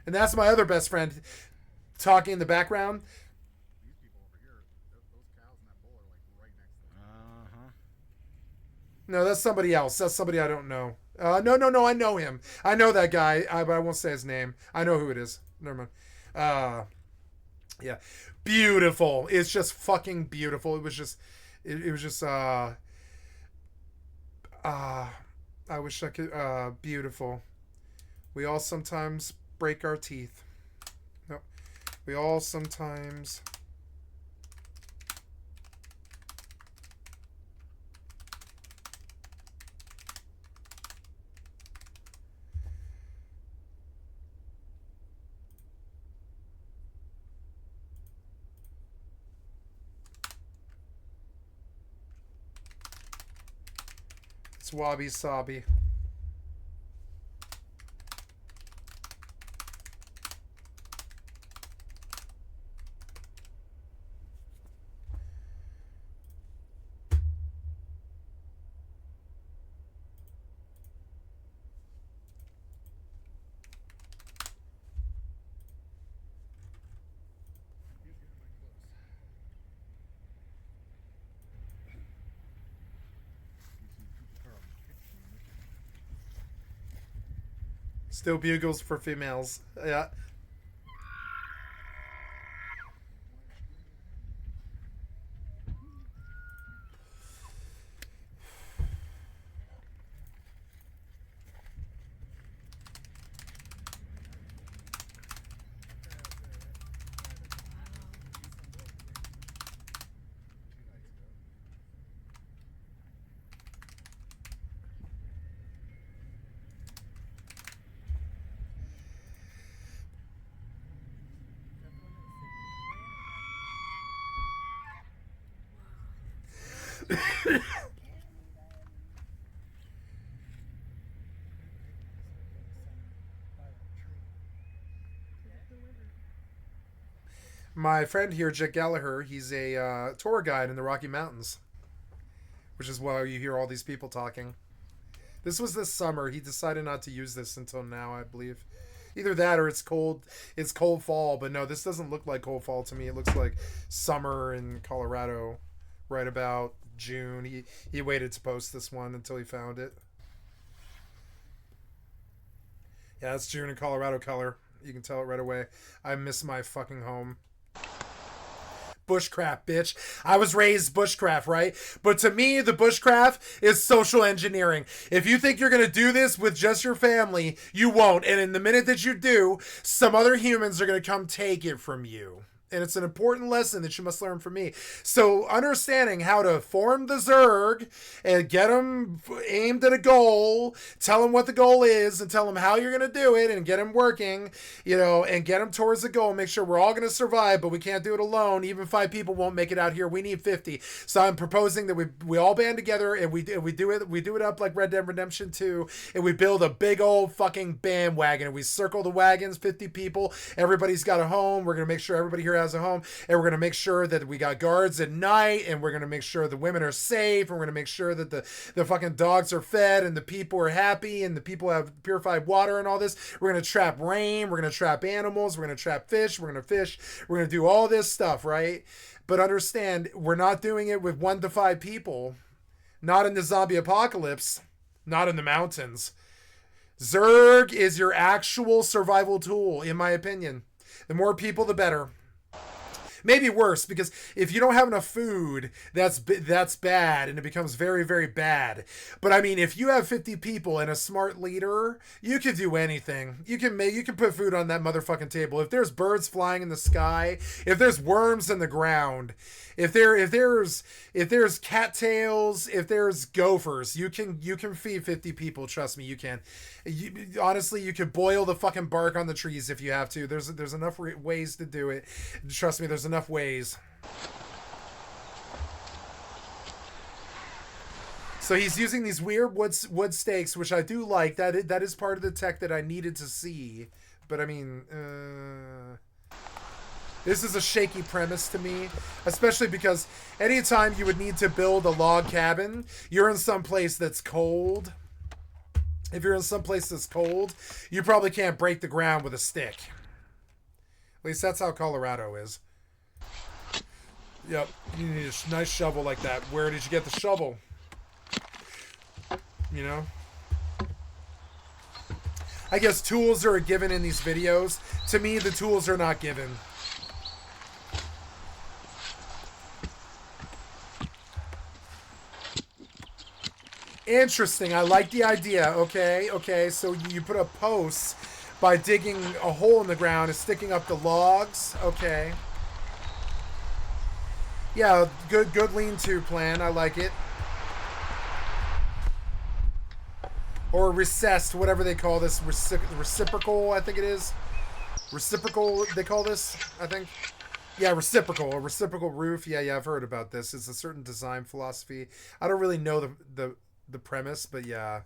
And that's my other best friend talking in the background. These people over here, those cows and that bull are like right next to them. No, that's somebody else. That's somebody I don't know. No, I know him. I know that guy, but I won't say his name. I know who it is. Never mind. Yeah. Beautiful. It's just fucking beautiful. It was just, I wish I could, beautiful. We all sometimes break our teeth. Nope. We all sometimes... It's wabi sabi. Still bugles for females. Yeah. My friend here, Jack Gallagher, he's a tour guide in the Rocky Mountains, which is why you hear all these people talking. This was this summer. He decided not to use this until now, I believe. Either that or it's cold fall, but no, this doesn't look like cold fall to me. It looks like summer in Colorado, right about June. He waited to post this one until he found it. Yeah, it's June in Colorado color. You can tell it right away. I miss my fucking home. Bushcraft, bitch. I was raised bushcraft, right? But to me, the bushcraft is social engineering. If you think you're going to do this with just your family, you won't. And in the minute that you do, some other humans are going to come take it from you. And it's an important lesson that you must learn from me. So understanding how to form the Zerg and get them aimed at a goal, tell them what the goal is and tell them how you're going to do it and get them working, you know, and get them towards the goal. Make sure we're all going to survive, but we can't do it alone. Even 5 people won't make it out here. We need 50. So I'm proposing that we all band together and we do it up like Red Dead Redemption 2 and we build a big old fucking bandwagon and we circle the wagons, 50 people. Everybody's got a home. We're going to make sure everybody here has a home, and we're going to make sure that we got guards at night, and we're going to make sure the women are safe, and we're going to make sure that the fucking dogs are fed and the people are happy and the people have purified water and all this. We're going to trap rain, we're going to trap animals, we're going to trap fish, we're going to fish, we're going to do all this stuff, right? But understand, we're not doing it with 1 to 5 people, not in the zombie apocalypse, not in the mountains. Zerg is your actual survival tool, in my opinion. The more people, the better. Maybe worse, because if you don't have enough food, that's bad, and it becomes very, very bad. But I mean, if you have 50 people and a smart leader, you can do anything. You can put food on that motherfucking table. If there's birds flying in the sky, if there's worms in the ground, if there's cattails, if there's gophers, you can feed 50 people. Trust me, you can. Honestly, you could boil the fucking bark on the trees if you have to. There's enough ways to do it. Trust me, there's enough ways. So he's using these weird wood stakes, which I do like. That is part of the tech that I needed to see. But I mean, this is a shaky premise to me, especially because anytime you would need to build a log cabin, you're in some place that's cold. If you're in some place that's cold, you probably can't break the ground with a stick. At least that's how Colorado is. Yep, you need a nice shovel like that. Where did you get the shovel? You know? I guess tools are given in these videos. To me, the tools are not given. Interesting. I like the idea. Okay, okay. So you put up posts by digging a hole in the ground and sticking up the logs. Okay. Yeah, good lean-to plan. I like it. Or recessed, whatever they call this. Reciprocal, I think it is. Reciprocal, they call this, I think. Yeah, reciprocal. A reciprocal roof. Yeah, I've heard about this. It's a certain design philosophy. I don't really know the premise, but yeah.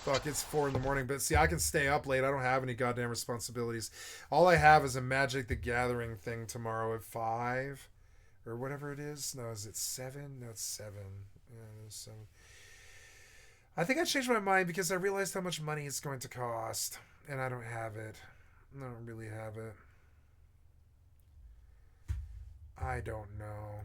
Fuck, it's 4 in the morning, but see, I can stay up late. I don't have any goddamn responsibilities. All I have is a Magic the Gathering thing tomorrow at 5. Or whatever it is. No, is it 7? No, it's 7. Yeah, it's 7. I think I changed my mind because I realized how much money it's going to cost. And I don't have it. I don't really have it. I don't know.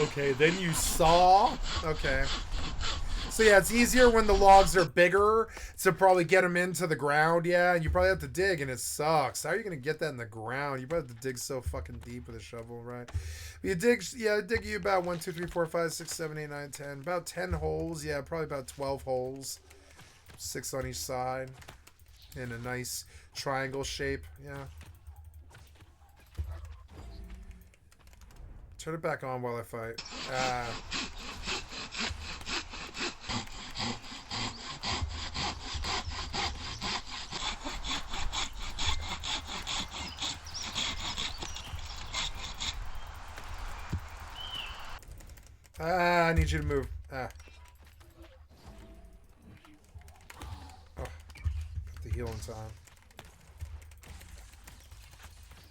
Okay, then you saw. Okay. So yeah, it's easier when the logs are bigger to probably get them into the ground. Yeah, you probably have to dig, and it sucks. How are you going to get that in the ground? You probably have to dig so fucking deep with a shovel, right? You dig, yeah, dig you about 1, 2, 3, 4, 5, 6, 7, 8, 9, 10. About 10 holes. Yeah, probably about 12 holes. 6 on each side. In a nice triangle shape. Yeah. Turn it back on while I fight. I need you to move. Oh, got the heal in time.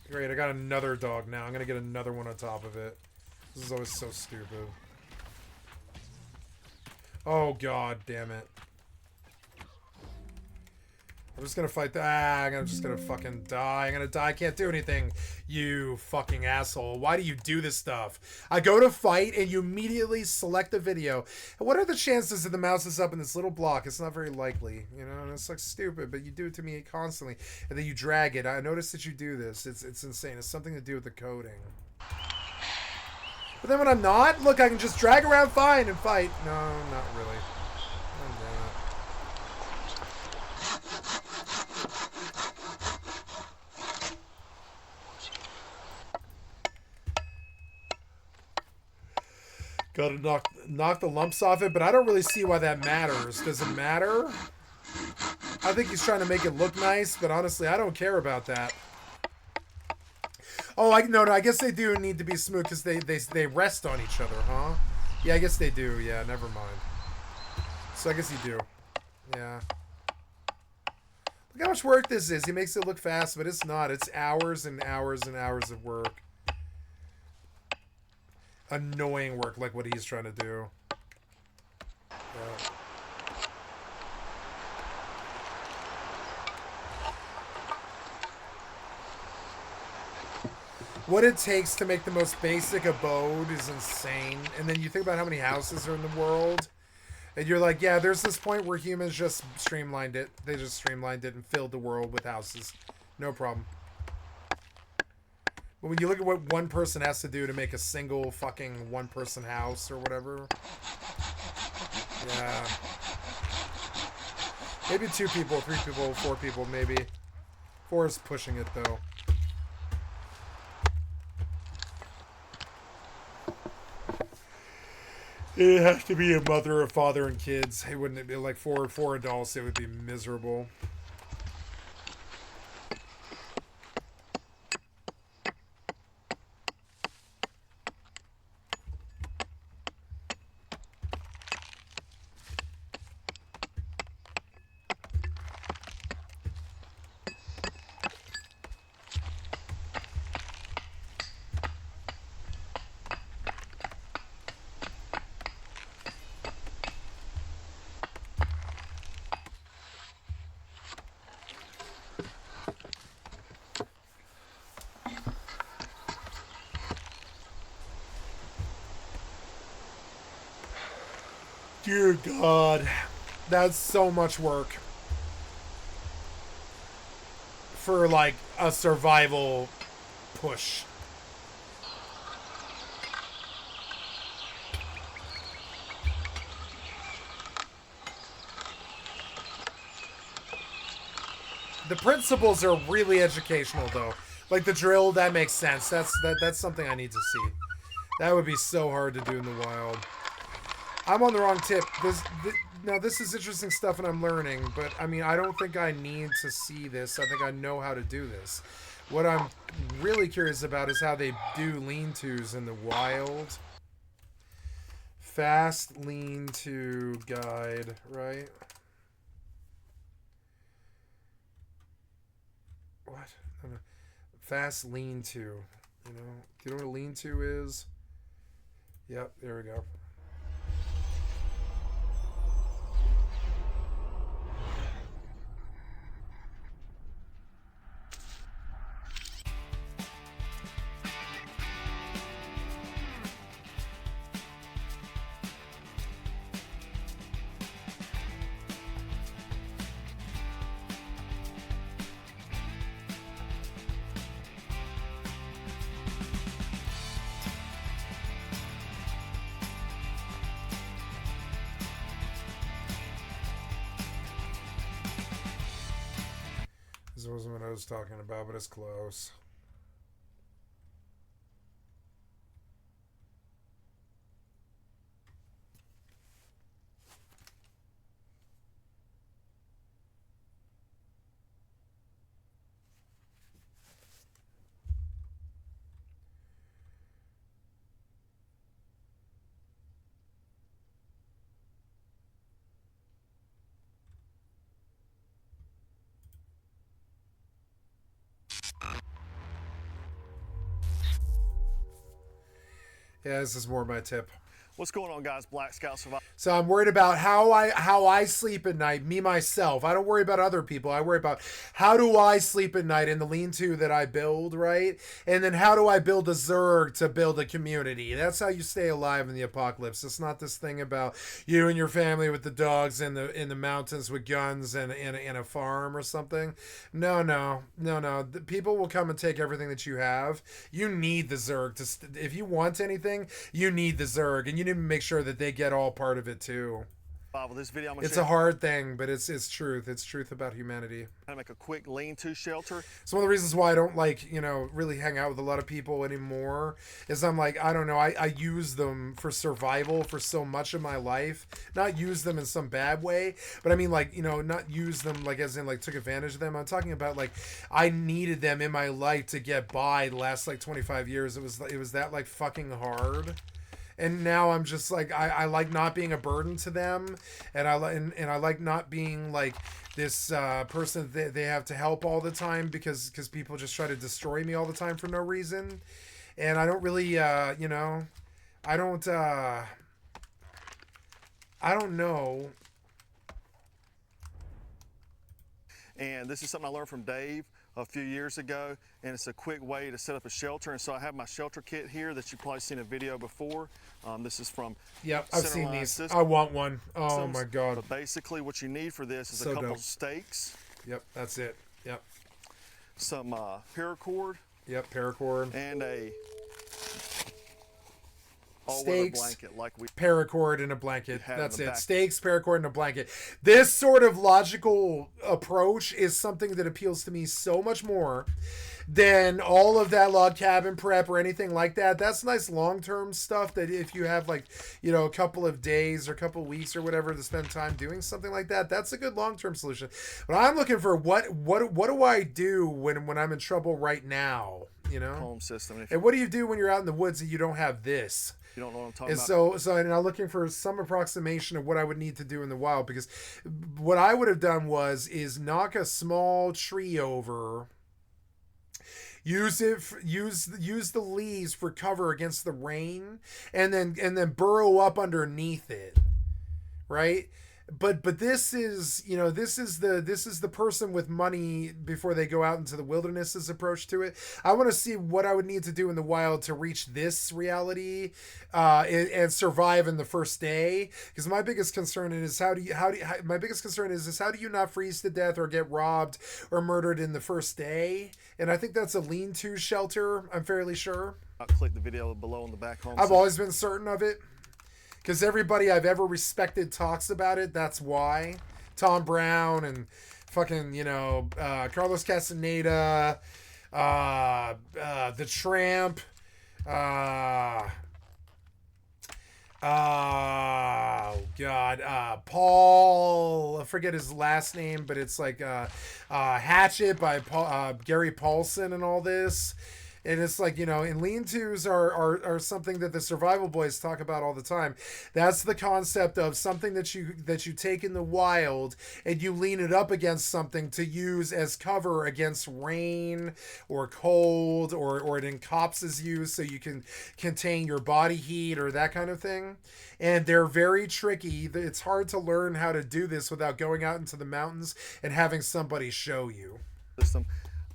Great, I got another dog now. I'm gonna get another one on top of it. This is always so stupid. Oh god damn it. I'm just gonna fight I'm just gonna fucking die. I'm gonna die. I can't do anything. You fucking asshole. Why do you do this stuff? I go to fight and you immediately select the video. And what are the chances that the mouse is up in this little block? It's not very likely. You know, and it's like stupid, but you do it to me constantly. And then you drag it. I noticed that you do this. It's insane. It's something to do with the coding. But then when I'm not, look, I can just drag around fine and fight. No, not really. Oh, damn it. Gotta knock the lumps off it, but I don't really see why that matters. Does it matter? I think he's trying to make it look nice, but honestly, I don't care about that. Oh, no, I guess they do need to be smooth because they rest on each other, huh? Yeah, I guess they do. Yeah, never mind. So I guess you do. Yeah. Look how much work this is. He makes it look fast, but it's not. It's hours and hours and hours of work. Annoying work like what he's trying to do. Yeah. What it takes to make the most basic abode is insane. And then you think about how many houses are in the world. And you're like, yeah, there's this point where humans just streamlined it. They just streamlined it and filled the world with houses. No problem. But when you look at what one person has to do to make a single fucking one-person house or whatever. Yeah. Maybe 2 people, 3 people, 4 people, maybe. 4 is pushing it, though. It has to be a mother, a father, and kids. It wouldn't be like four adults. It would be miserable. Dear God, that's so much work for like a survival push. The principles are really educational, though. Like the drill, that makes sense. That's something I need to see. That would be so hard to do in the wild. I'm on the wrong tip. Now, this is interesting stuff, and I'm learning. But I mean, I don't think I need to see this. I think I know how to do this. What I'm really curious about is how they do lean-tos in the wild. Fast lean-to guide, right? What? No. Fast lean-to. You know what a lean-to is? Yep, there we go. This wasn't what I was talking about, but it's close. Yeah, this is more my tip. What's going on, guys? Black Scout Survival. So I'm worried about how I sleep at night, me myself. I don't worry about other people. I worry about how do I sleep at night in the lean-to that I build, right? And then how do I build a Zerg to build a community? That's how you stay alive in the apocalypse. It's not this thing about you and your family with the dogs in the mountains with guns and in a farm or something. No. The people will come and take everything that you have. You need the Zerg if you want anything. You need the Zerg, and you need to make sure that they get all part of it too. This video, it's a hard thing, but it's truth. It's truth about humanity. I'm gonna make a quick lean-to shelter. It's one of the reasons why I don't really hang out with a lot of people anymore. Is I'm like, I don't know. I use them for survival for so much of my life. Not use them in some bad way, but I mean not use them like as in like took advantage of them. I'm talking about like I needed them in my life to get by the last like 25 years. It was that like fucking hard. And now I'm just like I like not being a burden to them, and I like not being like this person that they have to help all the time because people just try to destroy me all the time for no reason, and I don't really I don't know. And this is something I learned from Dave a few years ago, and it's a quick way to set up a shelter. And so I have my shelter kit here that you've probably seen a video before. This is from I've seen these. Systems. I want one. Oh my god. But basically what you need for this is a couple of stakes. Yep, that's it. Yep. Some paracord. Yep, paracord. And a All Steaks, with a blanket, like we paracord, and a blanket. had That's in the it. back. Steaks, paracord, and a blanket. This sort of logical approach is something that appeals to me so much more than all of that log cabin prep or anything like that. That's nice long-term stuff that if you have like, you know, a couple of days or a couple of weeks or whatever to spend time doing something like that, that's a good long-term solution. But I'm looking for what do I do when I'm in trouble right now, you know? home system. If And what do you do when you're out in the woods and you don't have this? you don't know what I'm talking And about, so and I'm looking for some approximation of what I would need to do in the wild, because what I would have done is knock a small tree over, use the leaves for cover against the rain, and then burrow up underneath it, right? But this is, you know, this is the person with money before they go out into the wilderness's approach to it. I want to see what I would need to do in the wild to reach this reality and survive in the first day. Because my biggest concern is how do you not freeze to death or get robbed or murdered in the first day? And I think that's a lean-to shelter, I'm fairly sure. I'll click the video below on the back home. I've always been certain of it, because everybody I've ever respected talks about it. That's why. Tom Brown and fucking, you know, Carlos Castaneda, The Tramp, Paul, I forget his last name, but it's like Hatchet by Gary Paulson and all this. And it's like, you know, and lean-tos are something that the survival boys talk about all the time. That's the concept of something that you take in the wild and you lean it up against something to use as cover against rain or cold, or it encompasses you so you can contain your body heat or that kind of thing. And they're very tricky. It's hard to learn how to do this without going out into the mountains and having somebody show you. System.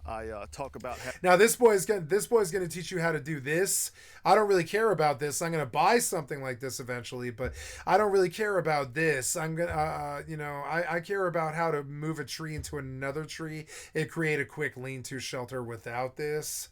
I talk about now this boy's gonna teach you how to do this. I don't really care about this. I'm gonna buy something like this eventually, but I don't really care about this. I'm gonna you know, I care about how to move a tree into another tree and create a quick lean-to shelter without this.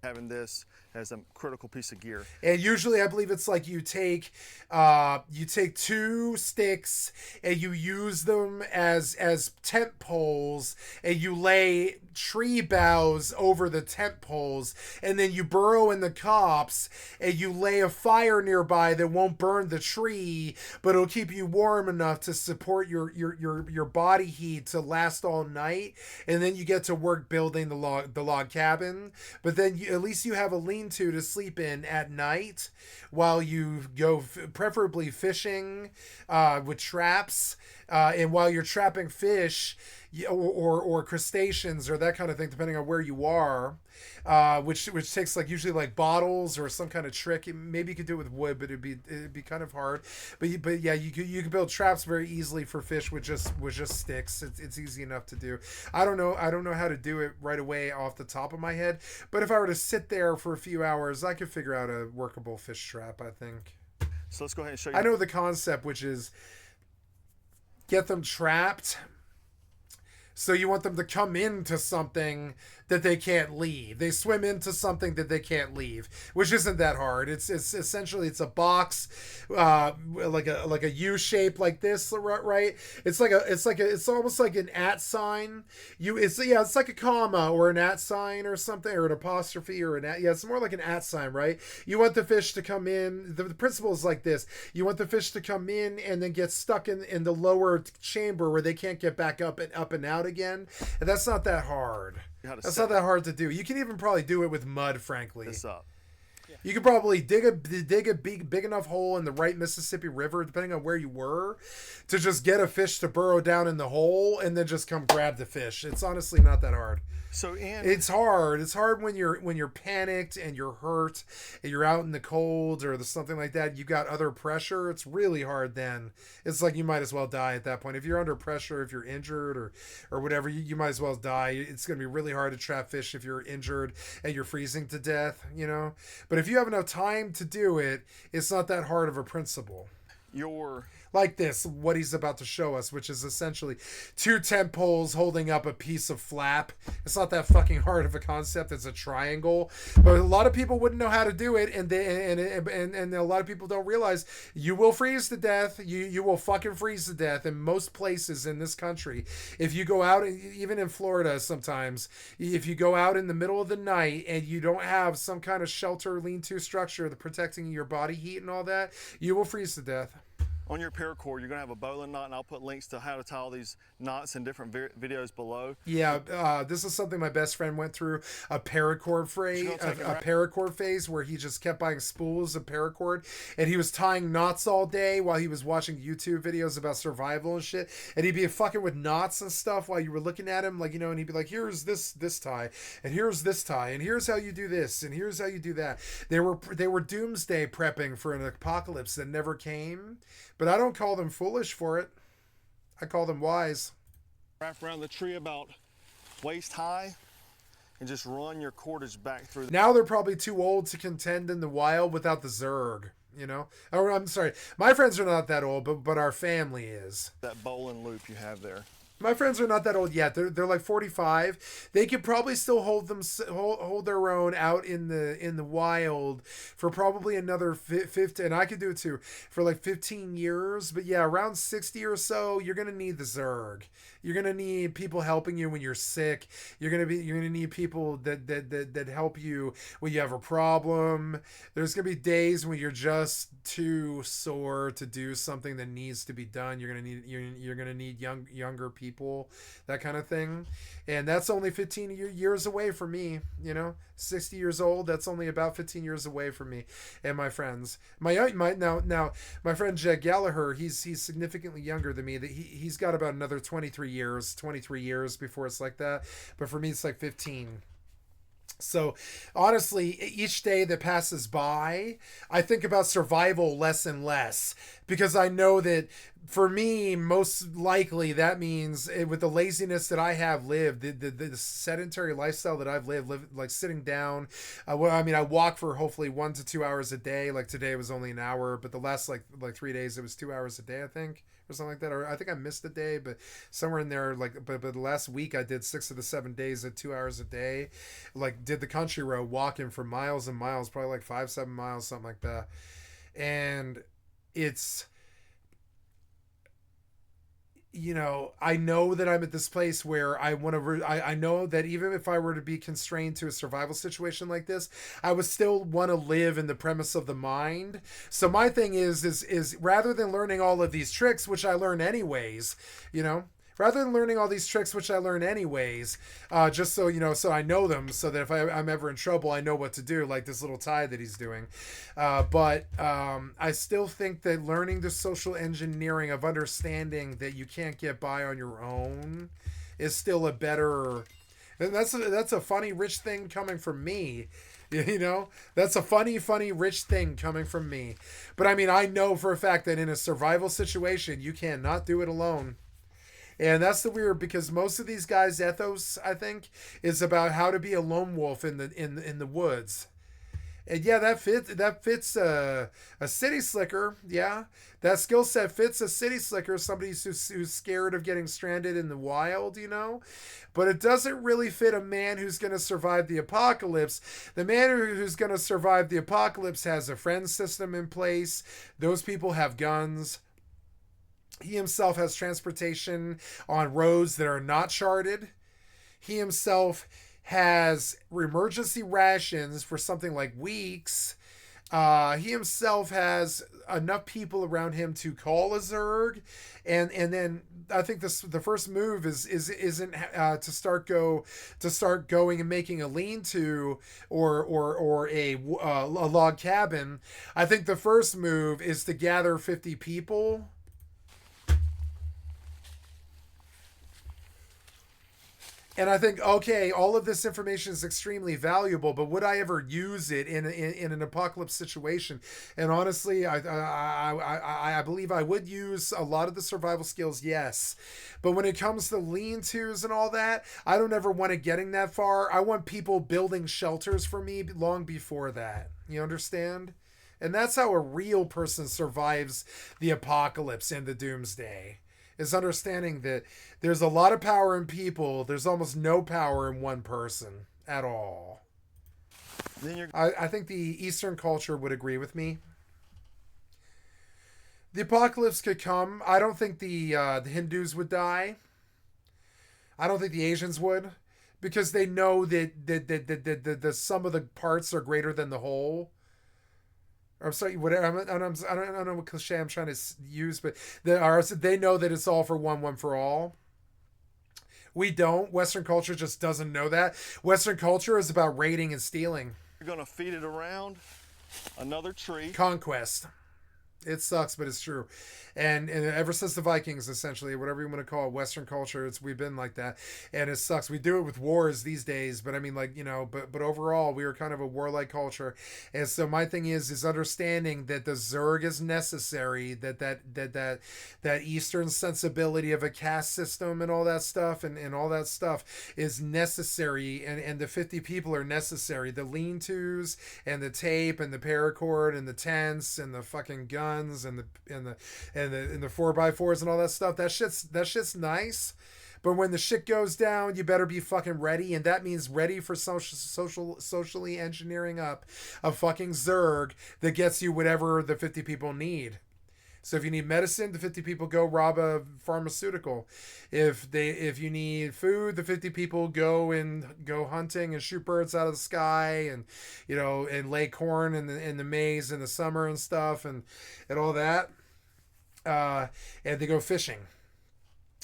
having this as a critical piece of gear. And usually I believe it's like you take 2 sticks and you use them as tent poles, and you lay tree boughs over the tent poles, and then you burrow in the copse and you lay a fire nearby that won't burn the tree, but it'll keep you warm enough to support your body heat to last all night. And then you get to work building the log cabin, but then at least you have a lean-to to sleep in at night while you go preferably fishing with traps, and while you're trapping fish or crustaceans or that kind of thing, depending on where you are, which takes like usually like bottles or some kind of trick. Maybe you could do it with wood, but it'd be kind of hard. But yeah, you could build traps very easily for fish with just sticks. It's easy enough to do. I don't know how to do it right away off the top of my head, but if I were to sit there for a few hours, I could figure out a workable fish trap, I think. So let's go ahead and show you. I know the concept, which is get them trapped. So you want them to come into something that they can't leave. They swim into something that they can't leave, which isn't that hard. It's essentially it's a box, like a U shape like this, right? It's almost like an @ sign. It's like a comma or an @ sign or something, or an apostrophe or it's more like an @ sign, right? You want the fish to come in. The principle is like this: you want the fish to come in and then get stuck in the lower chamber where they can't get back up and out again. And that's not that hard. That's not that hard to do. You can even probably do it with mud, frankly. This up. You could probably dig a big enough hole in the right Mississippi River, depending on where you were, to just get a fish to burrow down in the hole and then just come grab the fish. It's honestly not that hard. It's hard. It's hard when you're panicked and you're hurt and you're out in the cold or something like that. You got other pressure. It's really hard then. It's like you might as well die at that point. If you're under pressure, if you're injured or whatever, you might as well die. It's going to be really hard to trap fish if you're injured and you're freezing to death, you know? But if you have enough time to do it, it's not that hard of a principle. Like this, what he's about to show us, which is essentially 2 tent poles holding up a piece of flap. It's not that fucking hard of a concept. It's a triangle, but a lot of people wouldn't know how to do it, and a lot of people don't realize you will freeze to death. You will fucking freeze to death in most places in this country. If you go out, even in Florida, sometimes if you go out in the middle of the night and you don't have some kind of shelter, lean-to structure that protecting your body heat and all that, you will freeze to death. On your paracord, you're going to have a bowline knot, and I'll put links to how to tie all these knots in different videos below. Yeah, this is something my best friend went through, a paracord phase where he just kept buying spools of paracord, and he was tying knots all day while he was watching YouTube videos about survival and shit, and he'd be fucking with knots and stuff while you were looking at him, like, you know, and he'd be like, here's this tie, and here's this tie, and here's how you do this, and here's how you do that. They were doomsday prepping for an apocalypse that never came. But I don't call them foolish for it. I call them wise. Wrap around the tree about waist high and just run your cordage back through. Now they're probably too old to contend in the wild without the Zerg, you know? Or, I'm sorry, my friends are not that old, but our family is. That bowline loop you have there. My friends are not that old yet. They're like 45. They could probably still hold their own out in the wild for probably another 50, and I could do it too, for like 15 years. But yeah, around 60 or so, you're gonna need the Zerg. You're gonna need people helping you when you're sick. You're gonna need people that help you when you have a problem. There's gonna be days when you're just too sore to do something that needs to be done. You're gonna need younger people, that kind of thing. And that's only 15 years away from me, you know. 60 years old, that's only about 15 years away from me and my friends. My friend Jed Gallagher, he's significantly younger than me. He's got about another 23 years before it's like that. But for me, it's like 15. So honestly, each day that passes by, I think about survival less and less, because I know that for me, most likely that means with the laziness that I have lived, the sedentary lifestyle that I've lived like sitting down. I walk for hopefully 1 to 2 hours a day. Like today it was only an hour, but the last like 3 days it was 2 hours a day, I think, or something like that. Or I think I missed a day, but somewhere in there, but the last week I did 6 of the 7 days at 2 hours a day. Like did the country road, walking for miles and miles, probably like 5-7 miles, something like that. And it's, you know, I know that I'm at this place where I want to, I know that even if I were to be constrained to a survival situation like this, I would still want to live in the premise of the mind. So my thing is rather than learning all of these tricks, which I learn anyways, you know, just so, you know, so I know them, so that if I'm ever in trouble, I know what to do, like this little tie that he's doing. But I still think that learning the social engineering of understanding that you can't get by on your own is still a better... That's a funny, rich thing coming from me. You know, that's a funny, rich thing coming from me. But I mean, I know for a fact that in a survival situation, you cannot do it alone. And that's the weird, because most of these guys' ethos, I think, is about how to be a lone wolf in the woods. And yeah, that fits a city slicker. Yeah, that skill set fits a city slicker, somebody who's scared of getting stranded in the wild, you know. But it doesn't really fit a man who's going to survive the apocalypse. The man who's going to survive the apocalypse has a friend system in place. Those people have guns. He himself has transportation on roads that are not charted. He himself has emergency rations for something like weeks. He himself has enough people around him to call a Zerg, and then I think the first move isn't to start going and making a lean-to or a log cabin. I think the first move is to gather 50 people. And I think, okay, all of this information is extremely valuable, but would I ever use it in an apocalypse situation? And honestly, I believe I would use a lot of the survival skills, yes. But when it comes to lean-tos and all that, I don't ever want it getting that far. I want people building shelters for me long before that. You understand? And that's how a real person survives the apocalypse and the doomsday. Is understanding that there's a lot of power in people. There's almost no power in one person at all. I think the Eastern culture would agree with me. The apocalypse could come. I don't think the Hindus would die. I don't think the Asians would, because they know that the sum of the parts are greater than the whole. I'm sorry, whatever. I don't know what cliche I'm trying to use, but they know that it's all for one for all. We don't. Western culture just doesn't know that. Western culture is about raiding and stealing. You're going to feed it around another tree. Conquest. It sucks, but it's true. And ever since the Vikings, essentially, whatever you want to call it, Western culture, we've been like that. And it sucks. We do it with wars these days, but I mean, like, you know, but overall, we are kind of a warlike culture. And so my thing is understanding that the Zerg is necessary, that Eastern sensibility of a caste system and all that stuff, and all that stuff is necessary, and the 50 people are necessary. The lean-tos and the tape and the paracord and the tents and the fucking guns and the 4x4s and all that stuff, that shit's nice, but when the shit goes down, you better be fucking ready, and that means ready for socially engineering up a fucking Zerg that gets you whatever the 50 people need. So if you need medicine, the 50 people go rob a pharmaceutical. If you need food, the 50 people go hunting and shoot birds out of the sky, and you know, and lay corn in the maize in the summer and stuff, and all that. And they go fishing.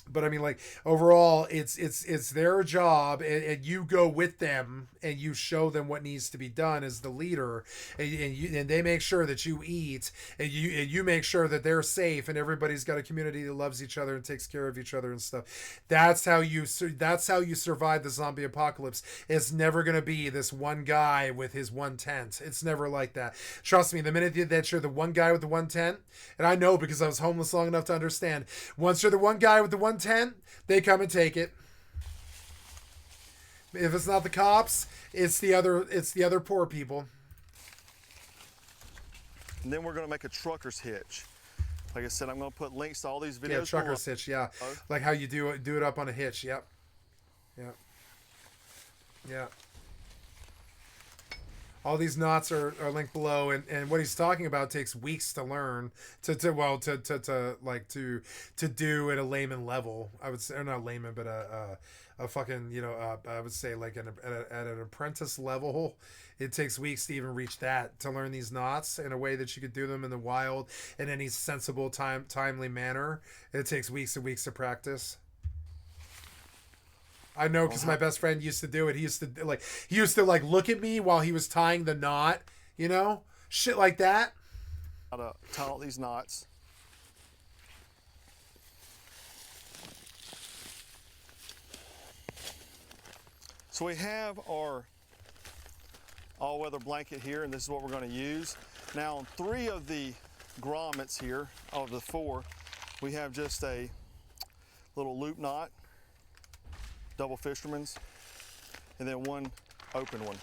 But I mean, like, overall, it's their job, and you go with them and you show them what needs to be done as the leader, and they make sure that you eat, and you make sure that they're safe, and everybody's got a community that loves each other and takes care of each other and stuff. That's how you survive the zombie apocalypse. It's never gonna be this one guy with his one tent. It's never like that. Trust me, the minute that you're the one guy with the one tent, and I know because I was homeless long enough to understand, once you're the one guy with the one tent, they come and take it. If it's not the cops, it's the other poor people. And then we're going to make a trucker's hitch. Like I said, I'm going to put links to all these videos. Yeah, trucker's hitch, yeah. Like how you do it up on a hitch. Yep. Yeah. All these knots are linked below, and what he's talking about takes weeks to learn to do at a layman level. I would say, or not layman, but a fucking, you know, I would say like at an apprentice level. It takes weeks to even reach that, to learn these knots in a way that you could do them in the wild in any sensible timely manner. It takes weeks and weeks to practice. I know, because my best friend used to do it. He used to look at me while he was tying the knot, you know, shit like that. How to tie all these knots. So we have our all-weather blanket here, and this is what we're going to use. Now on 3 of the grommets here, out of the 4, we have just a little loop knot, double fisherman's, and then 1 open one.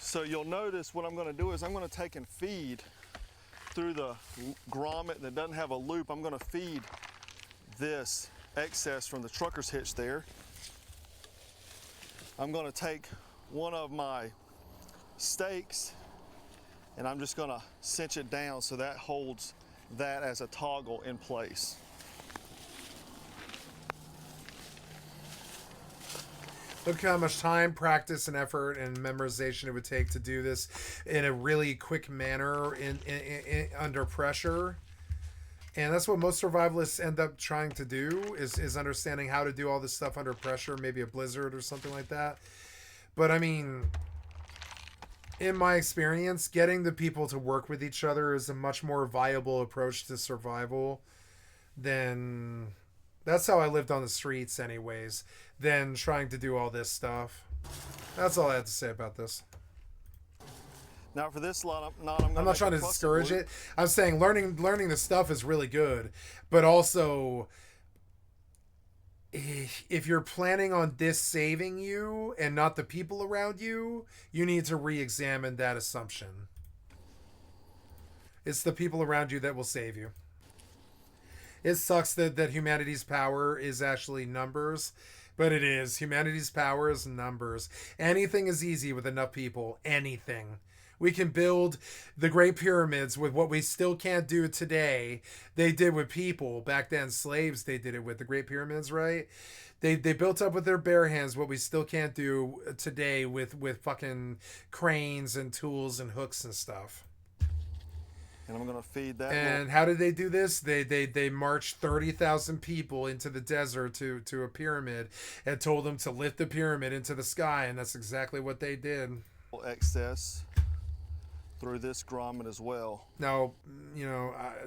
So you'll notice what I'm going to do is I'm going to take and feed through the grommet that doesn't have a loop. I'm going to feed this excess from the trucker's hitch there. I'm going to take one of my stakes, and I'm just going to cinch it down so that holds that as a toggle in place. Look how much time, practice, and effort and memorization it would take to do this in a really quick manner in under pressure. And that's what most survivalists end up trying to do, is understanding how to do all this stuff under pressure, maybe a blizzard or something like that. But I mean, in my experience, getting the people to work with each other is a much more viable approach to survival than... That's how I lived on the streets anyways, than trying to do all this stuff. That's all I have to say about this. Now for this lot, I'm not trying to discourage it. I'm saying learning the stuff is really good, but also if you're planning on this saving you and not the people around you, you need to re-examine that assumption. It's the people around you that will save you. It sucks that humanity's power is actually numbers, but it is. Humanity's power is numbers. Anything is easy with enough people. Anything. We can build the Great Pyramids with what we still can't do today. They did with people. Back then, slaves, they did it with the Great Pyramids, right? They built up with their bare hands what we still can't do today with fucking cranes and tools and hooks and stuff. And I'm going to feed that. And how did they do this? They marched 30,000 people into the desert to a pyramid and told them to lift the pyramid into the sky, and that's exactly what they did. Excess through this grommet as well. Now,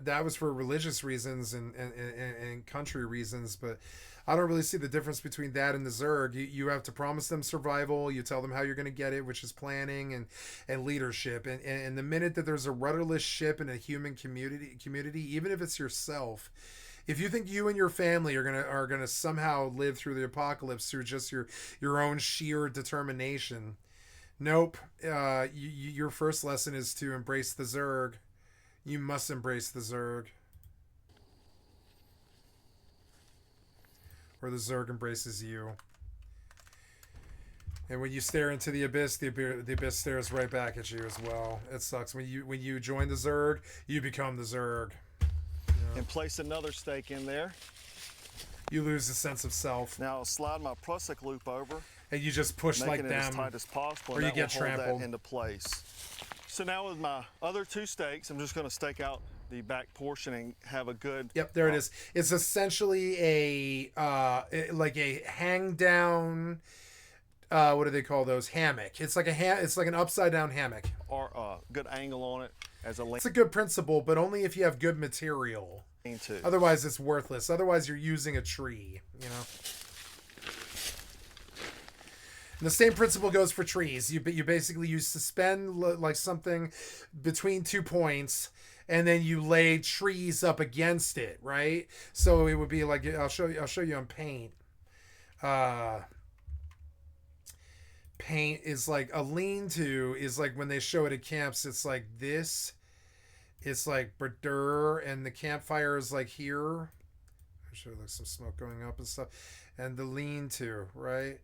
that was for religious reasons and country reasons, but I don't really see the difference between that and the Zerg. You have to promise them survival. You tell them how you're going to get it, which is planning and leadership. And the minute that there's a rudderless ship in a human community, even if it's yourself, if you think you and your family are gonna somehow live through the apocalypse through just your own sheer determination, nope. Your first lesson is to embrace the Zerg. You must embrace the Zerg. Or the Zerg embraces you. And when you stare into the abyss stares right back at you as well. It sucks. When you join the Zerg, you become the Zerg. Yeah. And place another stake in there. You lose the sense of self. Now I'll slide my Prusik loop over. And you just push like them. As tight as possible. Or you get trampled. Hold that into place. So now with my other two stakes, I'm just going to stake out the back portion and have a good. Yep, there it is. It's essentially like a hang down. What do they call those? Hammock. It's like It's like an upside down hammock. Or good angle on it as a. It's a good principle, but only if you have good material. Otherwise, it's worthless. Otherwise, you're using a tree. And the same principle goes for trees. You basically suspend like something between 2 points, and then you lay trees up against it, right? So it would be like I'll show you on paint. Paint is like a lean-to is like when they show it at camps. It's like this. It's like Berdur, and the campfire is like here. I'm sure there's some smoke going up and stuff, and the lean-to, right?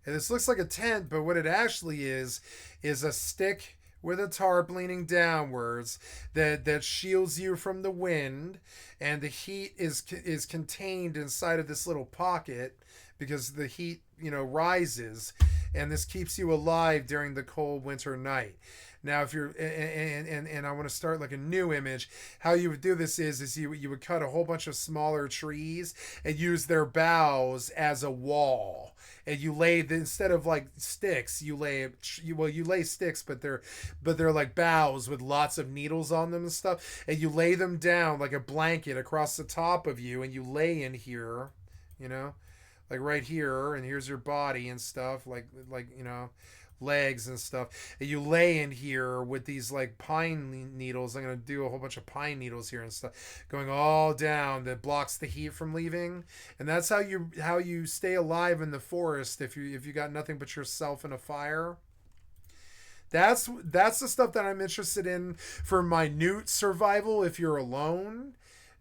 And this looks like a tent, but what it actually is a stick with a tarp leaning downwards that shields you from the wind, and the heat is contained inside of this little pocket because the heat rises, and this keeps you alive during the cold winter night. Now, if you're and I want to start like a new image, how you would do this is you would cut a whole bunch of smaller trees and use their boughs as a wall. And you lay instead of like sticks, you lay sticks, but they're like boughs with lots of needles on them and stuff. And you lay them down like a blanket across the top of you, and you lay in here, like right here, and here's your body and stuff, like legs and stuff, and you lay in here with these like pine needles. I'm gonna do a whole bunch of pine needles here and stuff going all down that blocks the heat from leaving, and that's how you stay alive in the forest if you got nothing but yourself and a fire. That's the stuff that I'm interested in for minute survival if you're alone.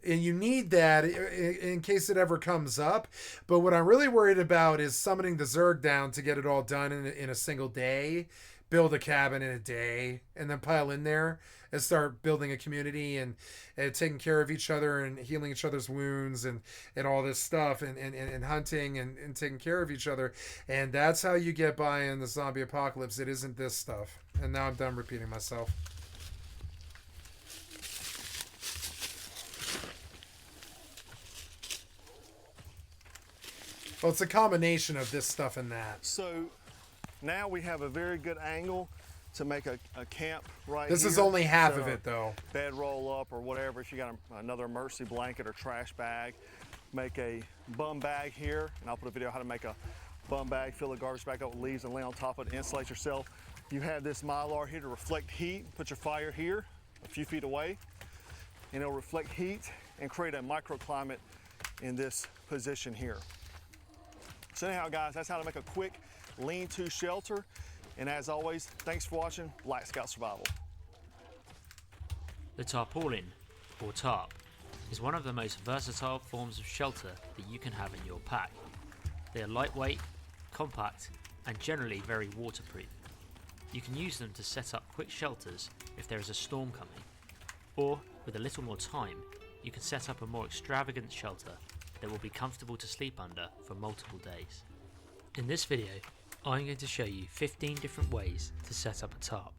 And you need that in case it ever comes up. But what I'm really worried about is summoning the Zerg down to get it all done in a single day. Build a cabin in a day. And then pile in there and start building a community and taking care of each other and healing each other's wounds and all this stuff. And hunting and taking care of each other. And that's how you get by in the zombie apocalypse. It isn't this stuff. And now I'm done repeating myself. Well, it's a combination of this stuff and that. So now we have a very good angle to make a camp right This here. is only half So of it, though. Bed roll up or whatever. If you got another Mercy blanket or trash bag, make a bum bag here. And I'll put a video how to make a bum bag, fill the garbage bag up with leaves and lay on top of it, insulate yourself. You have this mylar here to reflect heat. Put your fire here, a few feet away, and it'll reflect heat and create a microclimate in this position here. So anyhow, guys, that's how to make a quick lean-to shelter. And as always, thanks for watching Black Scout Survival. The tarpaulin, or tarp, is one of the most versatile forms of shelter that you can have in your pack. They are lightweight, compact, and generally very waterproof. You can use them to set up quick shelters if there is a storm coming, or with a little more time, you can set up a more extravagant shelter that will be comfortable to sleep under for multiple days. In this video, I'm going to show you 15 different ways to set up a tarp.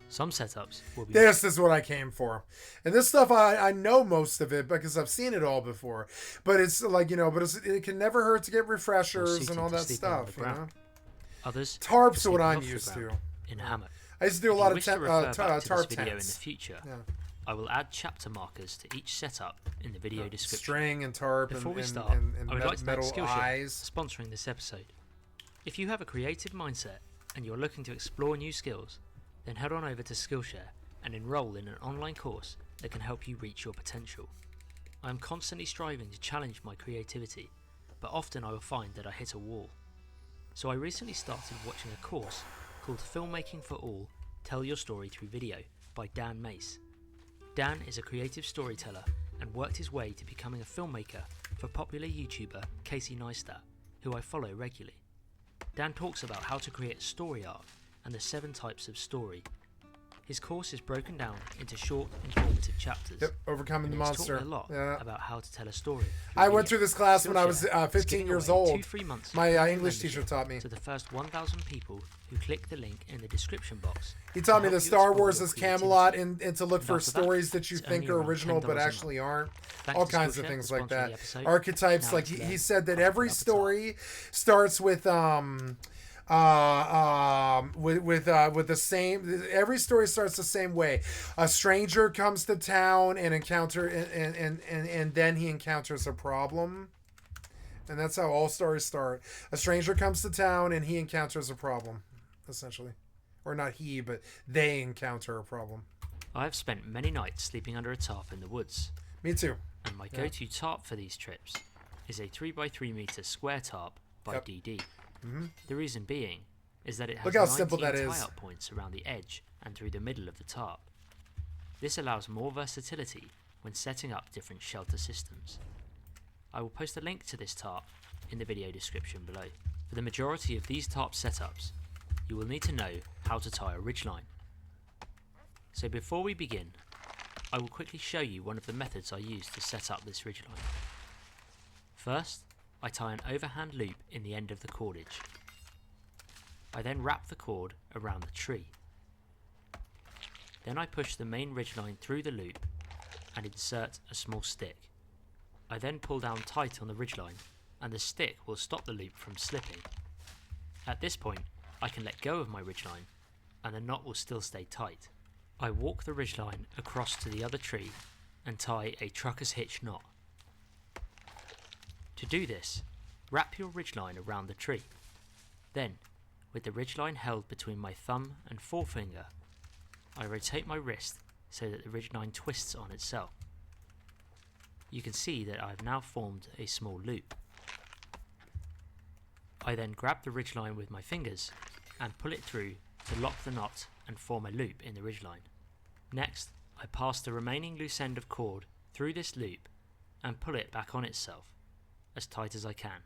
Some setups will be... This is what I came for. And this stuff, I know most of it because I've seen it all before. But it's like, you know, but it can never hurt to get refreshers and all that stuff, you know? Others, tarps are what I'm used to. In a hammock. I used to do a lot of tarp tents. In the future, yeah. I will add chapter markers to each setup in the video description. String and tarp. Before we start, I would like to thank Skillshare for sponsoring this episode. If you have a creative mindset and you're looking to explore new skills, then head on over to Skillshare and enroll in an online course that can help you reach your potential. I am constantly striving to challenge my creativity, but often I will find that I hit a wall. So I recently started watching a course called Filmmaking for All, Tell Your Story Through Video by Dan Mace. Dan is a creative storyteller and worked his way to becoming a filmmaker for popular YouTuber Casey Neistat, who I follow regularly. Dan talks about how to create story arc and the 7 types of story. His course is broken down into short, informative chapters. Yep, overcoming the monster. A lot about how to tell a story. I went through this class when I was 15 years old. 2 free months My English teacher taught me. To the first 1,000 people who click the link in the description box. He taught me that Star Wars is Camelot and to look for stories that you think are original but actually aren't. All kinds of things like that. Archetypes, like he said that every story starts with the same. Every story starts the same way. A stranger comes to town and and then he encounters a problem, and that's how all stories start. A stranger comes to town and he encounters a problem, essentially, or not he, but they encounter a problem. I have spent many nights sleeping under a tarp in the woods. Me too. And my go-to tarp for these trips is a 3x3 meter square tarp by DD. Mm-hmm. The reason being is that it has 19 tie-up points around the edge and through the middle of the tarp. This allows more versatility when setting up different shelter systems. I will post a link to this tarp in the video description below. For the majority of these tarp setups, you will need to know how to tie a ridgeline. So before we begin, I will quickly show you one of the methods I use to set up this ridgeline. First, I tie an overhand loop in the end of the cordage. I then wrap the cord around the tree. Then I push the main ridgeline through the loop and insert a small stick. I then pull down tight on the ridgeline and the stick will stop the loop from slipping. At this point, I can let go of my ridgeline and the knot will still stay tight. I walk the ridgeline across to the other tree and tie a trucker's hitch knot. To do this, wrap your ridgeline around the tree. Then, with the ridgeline held between my thumb and forefinger, I rotate my wrist so that the ridgeline twists on itself. You can see that I have now formed a small loop. I then grab the ridgeline with my fingers and pull it through to lock the knot and form a loop in the ridgeline. Next, I pass the remaining loose end of cord through this loop and pull it back on itself, as tight as I can.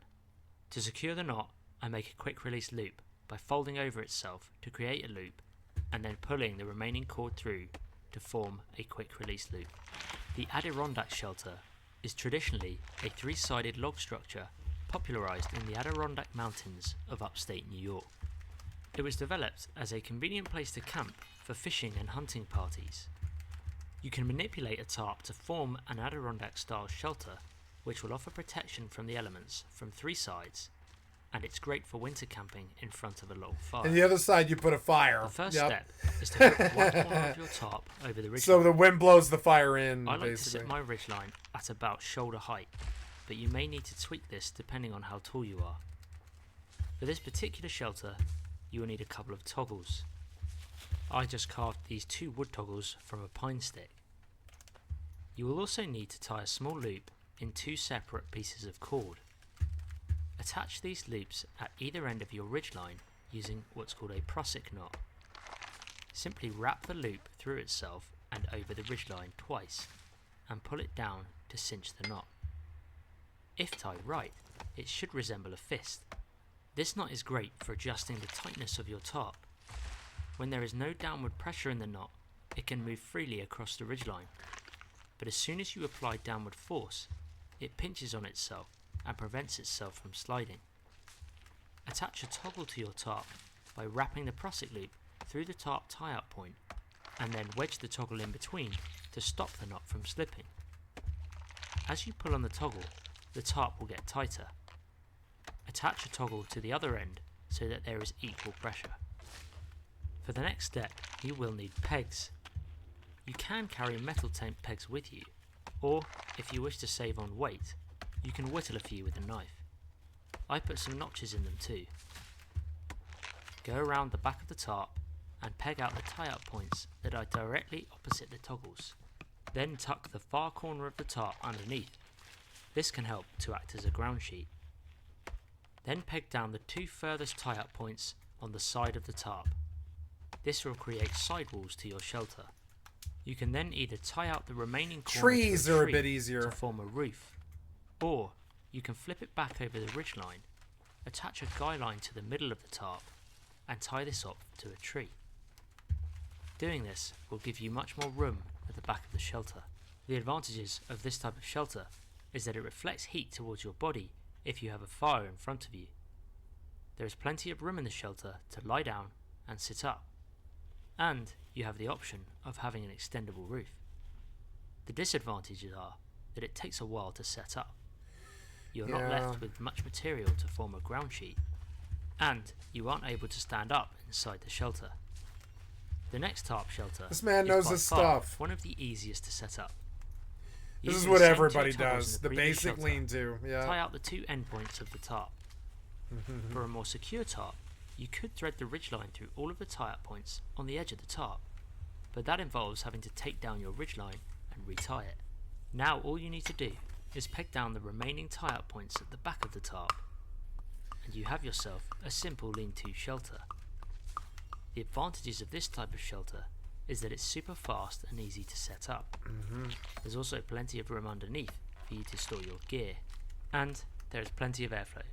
To secure the knot, I make a quick release loop by folding over itself to create a loop and then pulling the remaining cord through to form a quick release loop. The Adirondack shelter is traditionally a 3-sided log structure popularized in the Adirondack Mountains of upstate New York. It was developed as a convenient place to camp for fishing and hunting parties. You can manipulate a tarp to form an Adirondack-style shelter which will offer protection from the elements from 3 sides, and it's great for winter camping in front of a log fire. And the other side you put a fire. The first step is to put one corner of your tarp over the ridgeline. So the wind blows the fire in, I like basically. to set my ridgeline at about shoulder height, but you may need to tweak this depending on how tall you are. For this particular shelter, you will need a couple of toggles. I just carved these 2 wood toggles from a pine stick. You will also need to tie a small loop in 2 separate pieces of cord. Attach these loops at either end of your ridgeline using what's called a Prosic knot. Simply wrap the loop through itself and over the ridgeline twice, and pull it down to cinch the knot. If tied right, it should resemble a fist. This knot is great for adjusting the tightness of your tarp. When there is no downward pressure in the knot, it can move freely across the ridgeline. But as soon as you apply downward force, it pinches on itself and prevents itself from sliding. Attach a toggle to your tarp by wrapping the Prosic loop through the tarp tie-up point, and then wedge the toggle in between to stop the knot from slipping. As you pull on the toggle, the tarp will get tighter. Attach a toggle to the other end so that there is equal pressure. For the next step, you will need pegs. You can carry metal tape pegs with you, or if you wish to save on weight, you can whittle a few with a knife. I put some notches in them too. Go around the back of the tarp and peg out the tie-up points that are directly opposite the toggles. Then tuck the far corner of the tarp underneath. This can help to act as a ground sheet. Then peg down the two furthest tie-up points on the side of the tarp. This will create sidewalls to your shelter. You can then either tie out the remaining corner trees to a are tree a bit easier to form a roof, or you can flip it back over the ridgeline, attach a guy line to the middle of the tarp, and tie this up to a tree. Doing this will give you much more room at the back of the shelter. The advantages of this type of shelter is that it reflects heat towards your body if you have a fire in front of you. There is plenty of room in the shelter to lie down and sit up, and you have the option of having an extendable roof. The disadvantages are that it takes a while to set up. You are not left with much material to form a ground sheet, and you aren't able to stand up inside the shelter. The next tarp shelter This man is knows by his far stuff. one of the easiest to set up. This is Using what the same everybody two toggles does. in The previous basic shelter, lean-to. Yeah. tie out the two endpoints of the tarp. For a more secure tarp, you could thread the ridgeline through all of the tie-up points on the edge of the tarp, but that involves having to take down your ridgeline and retie it. Now all you need to do is peg down the remaining tie-up points at the back of the tarp, and you have yourself a simple lean-to shelter. The advantages of this type of shelter is that it's super fast and easy to set up. There's also plenty of room underneath for you to store your gear, and there is plenty of airflow,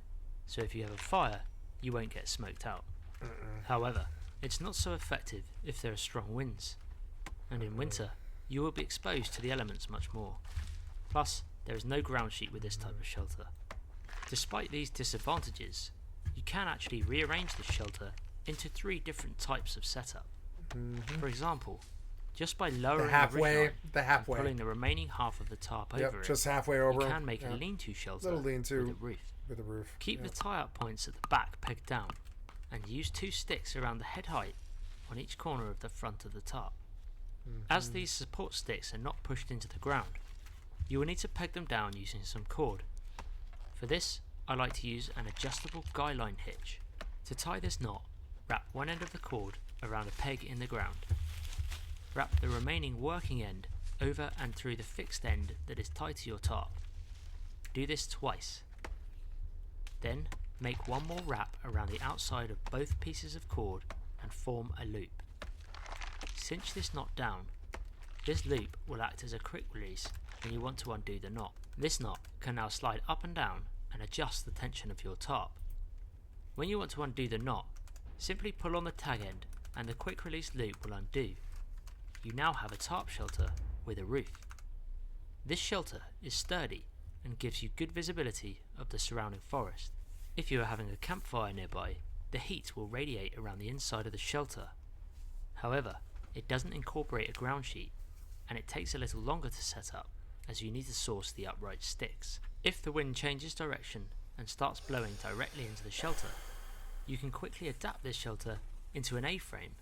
so if you have a fire, you won't get smoked out. However, it's not so effective if there are strong winds, and in winter, you will be exposed to the elements much more. Plus, there is no ground sheet with this type of shelter. Despite these disadvantages, you can actually rearrange this shelter into 3 different types of setup. For example, just by lowering the ridgeline and pulling the remaining half of the tarp over just it, halfway over. you can make a lean-to shelter lean-to with a roof. Keep Yeah. the tie-up points at the back pegged down, and use 2 sticks around the head height on each corner of the front of the tarp. As these support sticks are not pushed into the ground, you will need to peg them down using some cord. For this, I like to use an adjustable guy line hitch. To tie this knot, wrap one end of the cord around a peg in the ground. Wrap the remaining working end over and through the fixed end that is tied to your tarp. Do this twice. Then make one more wrap around the outside of both pieces of cord and form a loop. Cinch this knot down. This loop will act as a quick release when you want to undo the knot. This knot can now slide up and down and adjust the tension of your tarp. When you want to undo the knot, simply pull on the tag end and the quick release loop will undo. You now have a tarp shelter with a roof. This shelter is sturdy and gives you good visibility of the surrounding forest. If you are having a campfire nearby, the heat will radiate around the inside of the shelter. However, it doesn't incorporate a ground sheet, and it takes a little longer to set up as you need to source the upright sticks. If the wind changes direction and starts blowing directly into the shelter, you can quickly adapt this shelter into an A-frame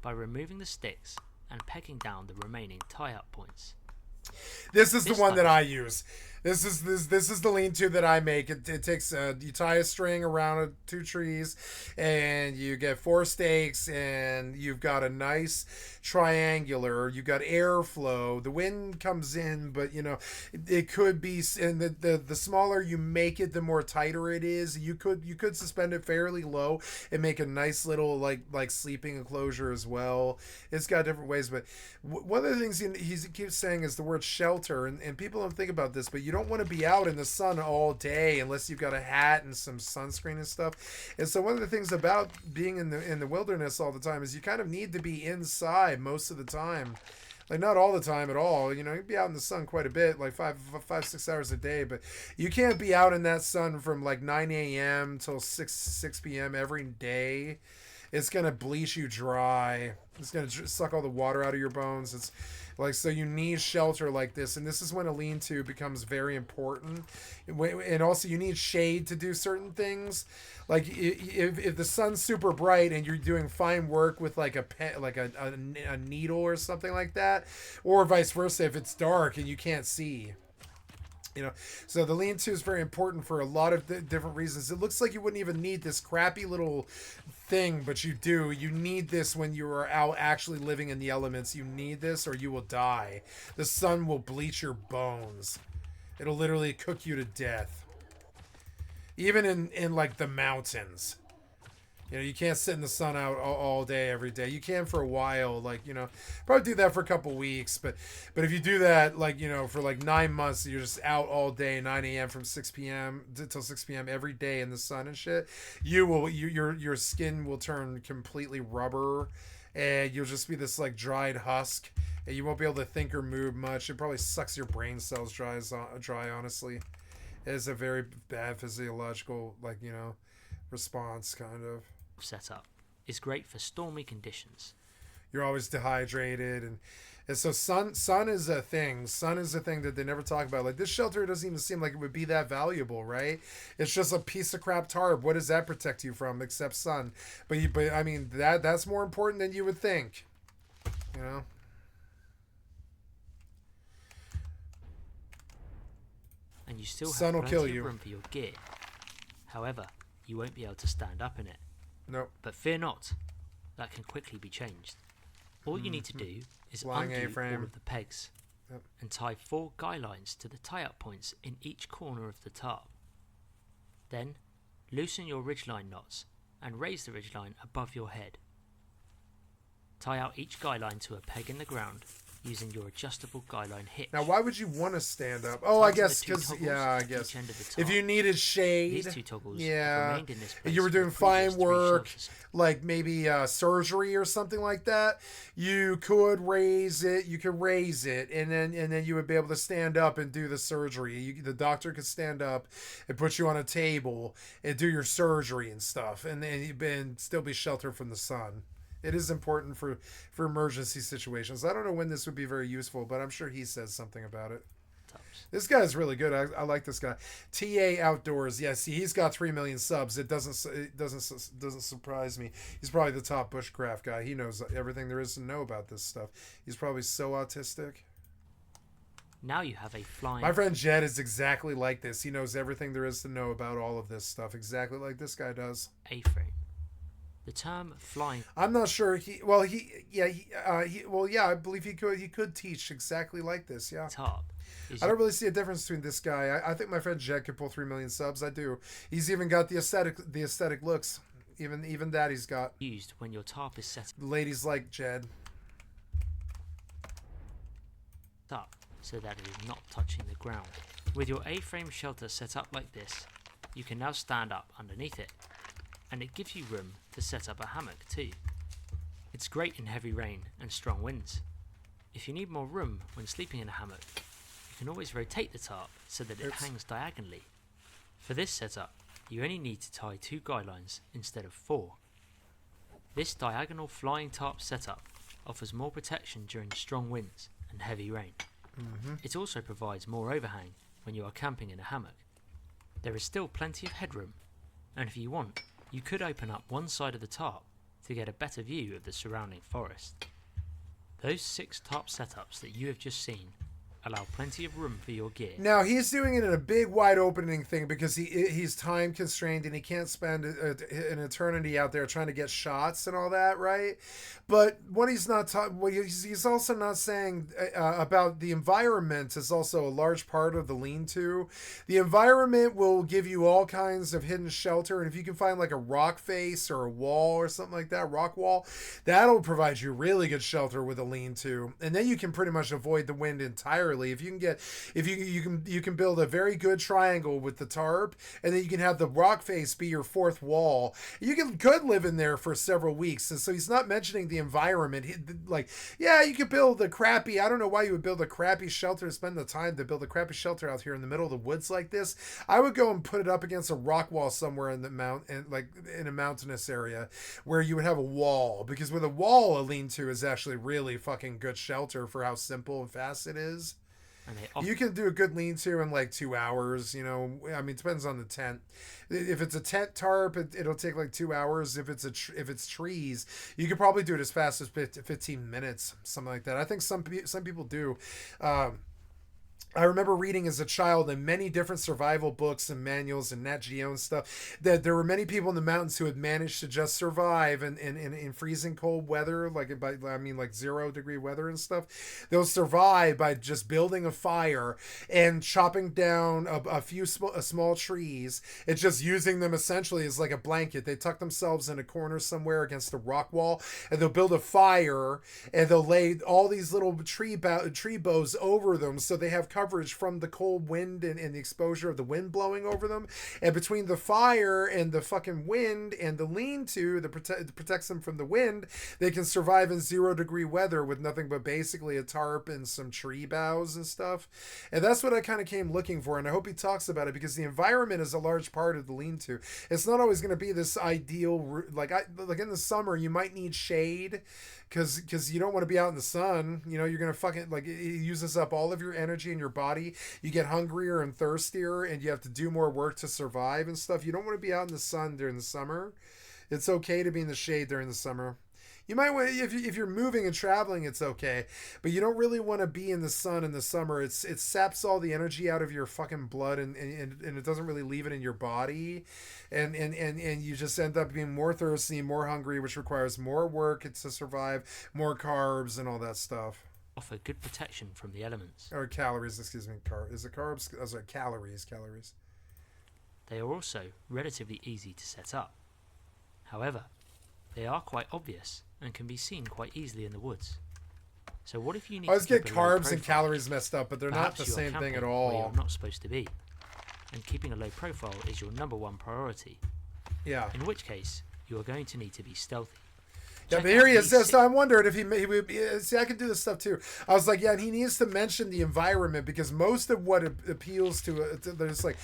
by removing the sticks and pegging down the remaining tie-up points. This is the one that I use. This is the lean-to that I make. It takes you tie a string around 2 trees, and you get 4 stakes, and you've got a nice triangular. You've got airflow. The wind comes in, but you know it could be. And the smaller you make it, the more tighter it is. You could suspend it fairly low and make a nice little like sleeping enclosure as well. It's got different ways, but one of the things he keeps saying is the word shelter, and people don't think about this, but you don't want to be out in the sun all day unless you've got a hat and some sunscreen and stuff. And so one of the things about being in the wilderness all the time is you kind of need to be inside most of the time. Like, not all the time at all. You know, you'd be out in the sun quite a bit, like 5-6 hours a day, but you can't be out in that sun from like 9 a.m. till 6 p.m. every day. It's going to bleach you dry. It's going to suck all the water out of your bones. It's like, so you need shelter like this, and this is when a lean-to becomes very important. And also you need shade to do certain things. Like if the sun's super bright and you're doing fine work with like a needle or something like that, or vice versa if it's dark and you can't see. You know, so the lean-to is very important for a lot of different reasons. It looks like you wouldn't even need this crappy little thing, but you do. You need this when you are out actually living in the elements. You need this or you will die. The sun will bleach your bones. It'll literally cook you to death. Even in like the mountains. You know, you can't sit in the sun out all day, every day. You can for a while, like, you know, probably do that for a couple weeks. But if you do that, like, you know, for like 9 months, you're just out all day, 9 a.m. from 6 p.m. till 6 p.m. every day in the sun and shit. Your skin will turn completely rubber, and you'll just be this like dried husk, and you won't be able to think or move much. It probably sucks your brain cells dry, honestly. It is a very bad physiological, like, you know, response, kind of. Setup is great for stormy conditions. You're always dehydrated, and so sun is a thing. Sun is a thing that they never talk about. Like, this shelter doesn't even seem like it would be that valuable, right? It's just a piece of crap tarp. What does that protect you from except sun? But I mean that's more important than you would think. You know. And you still sun have will plenty kill of you. room for your gear. However, you won't be able to stand up in it. Nope. But fear not, that can quickly be changed. All you need to do is undo all of the pegs and tie 4 guy lines to the tie-up points in each corner of the tarp. Then, loosen your ridgeline knots and raise the ridgeline above your head. Tie out each guy line to a peg in the ground using your adjustable guy line hitch. Now, why would you want to stand up? Oh, I guess because I guess if you needed shade, these 2 toggles remained in this place you were doing fine work, shelters. like maybe surgery or something like that. You could raise it. You could raise it, and then you would be able to stand up and do the surgery. The doctor could stand up and put you on a table and do your surgery and stuff, and still be sheltered from the sun. It is important for emergency situations. I don't know when this would be very useful, but I'm sure he says something about it. This guy is really good. I like this guy. TA Outdoors. Yes, he's got 3 million subs. It doesn't surprise me. He's probably the top bushcraft guy. He knows everything there is to know about this stuff. He's probably so autistic. Now you have a flying... My friend Jed is exactly like this. He knows everything there is to know about all of this stuff, exactly like this guy does. A-frame. The term flying... I'm not sure. I believe he could teach exactly like this, yeah. Tarp. I don't really see a difference between this guy. I think my friend Jed could pull 3 million subs. I do. He's even got the aesthetic looks. Even that he's got. Used when your tarp is set Ladies like Jed. Up so that it is not touching the ground. With your A-frame shelter set up like this, you can now stand up underneath it. And it gives you room to set up a hammock too. It's great in heavy rain and strong winds. If you need more room when sleeping in a hammock, you can always rotate the tarp so that it hangs diagonally. For this setup, you only need to tie 2 guy lines instead of 4. This diagonal flying tarp setup offers more protection during strong winds and heavy rain. It also provides more overhang when you are camping in a hammock. There is still plenty of headroom, and if you want, you could open up one side of the tarp to get a better view of the surrounding forest. Those 6 tarp setups that you have just seen allow plenty of room for your gear. Now he's doing it in a big wide opening thing because he's time constrained and he can't spend an eternity out there trying to get shots and all that, right? But what he's not he's also not saying about the environment is also a large part of the lean-to. The environment will give you all kinds of hidden shelter, and if you can find like a rock face or a wall or something like that, rock wall, that'll provide you really good shelter with a lean-to, and then you can pretty much avoid the wind entirely. If you can build a very good triangle with the tarp, and then you can have the rock face be your fourth wall. You could live in there for several weeks. And so he's not mentioning the environment. Like, yeah, you could build a crappy. I don't know why you would build a crappy shelter, spend the time to build a crappy shelter out here in the middle of the woods like this. I would go and put it up against a rock wall somewhere in the like in a mountainous area where you would have a wall, because with a wall, a lean-to is actually really fucking good shelter for how simple and fast it is. And you can do a good lean-to in like 2 hours, you know. I mean, it depends on the tent. If it's a tent tarp, it'll take like 2 hours. If it's trees, you could probably do it as fast as 15 minutes, something like that. I think some people do. I remember reading as a child in many different survival books and manuals and Nat Geo and stuff that there were many people in the mountains who had managed to just survive in freezing cold weather, like 0-degree weather and stuff. They'll survive by just building a fire and chopping down a few small trees and just using them essentially as like a blanket. They tuck themselves in a corner somewhere against a rock wall, and they'll build a fire and they'll lay all these little tree boughs over them so they have coverage from the cold wind and the exposure of the wind blowing over them. And between the fire and the fucking wind and the lean-to that protects them from the wind, they can survive in 0-degree weather with nothing but basically a tarp and some tree boughs and stuff. And that's what I kind of came looking for, and I hope he talks about it, because the environment is a large part of the lean-to. It's not always going to be this ideal, like in the summer you might need shade because you don't want to be out in the sun. You know, you're going to fucking, like, it uses up all of your energy in your body. You get hungrier and thirstier, and you have to do more work to survive and stuff. You don't want to be out in the sun during the summer. It's okay to be in the shade during the summer. You might want, if you're moving and traveling, it's okay, but you don't really want to be in the sun in the summer. It saps all the energy out of your fucking blood, and it doesn't really leave it in your body, and you just end up being more thirsty, more hungry, which requires more work to survive, more carbs, and all that stuff. Offer good protection from the elements. Or calories, excuse me. Is it carbs? Oh, sorry, calories. They are also relatively easy to set up. However, they are quite obvious and can be seen quite easily in the woods. So what if you need I always to get carbs and calories messed up, but they're not the same thing at all. Where you're not supposed to be, and keeping a low profile is your #1 priority. Yeah. In which case, you are going to need to be stealthy. Yeah, but here he is. So I wondered if he would. See, I can do this stuff too. I was like, yeah, and he needs to mention the environment, because most of what appeals to there's like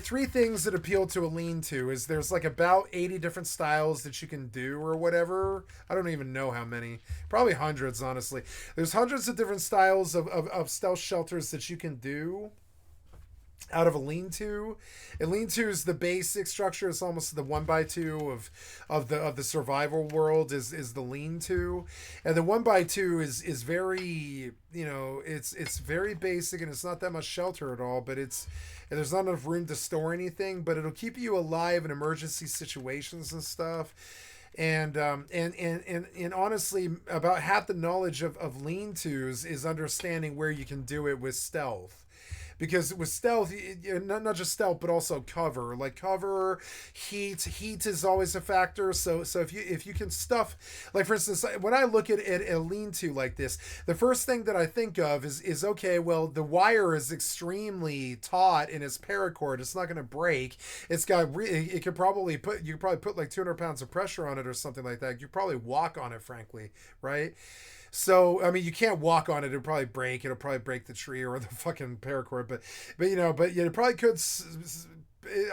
3 things that appeal to a lean-to. Is there's like about 80 different styles that you can do or whatever. I don't even know how many. Probably hundreds, honestly. There's hundreds of different styles of stealth shelters that you can do out of a lean-to. A lean-to is the basic structure. It's almost the 1x2 of the survival world is the lean-to, and the 1x2 is very, you know, it's very basic, and it's not that much shelter at all, but there's not enough room to store anything, but it'll keep you alive in emergency situations and stuff. And honestly, about half the knowledge of lean-tos is understanding where you can do it with stealth. Because with stealth, not just stealth, but also cover. Like cover, heat is always a factor. So if you can stuff, like for instance, when I look at a lean-to like this, the first thing that I think of is okay, well, the wire is extremely taut in its paracord. It's not going to break. It's got you could probably put like 200 pounds of pressure on it or something like that. You probably walk on it, frankly, right? So, I mean, you can't walk on it. It'll probably break. It'll probably break the tree or the fucking paracord. But it probably could.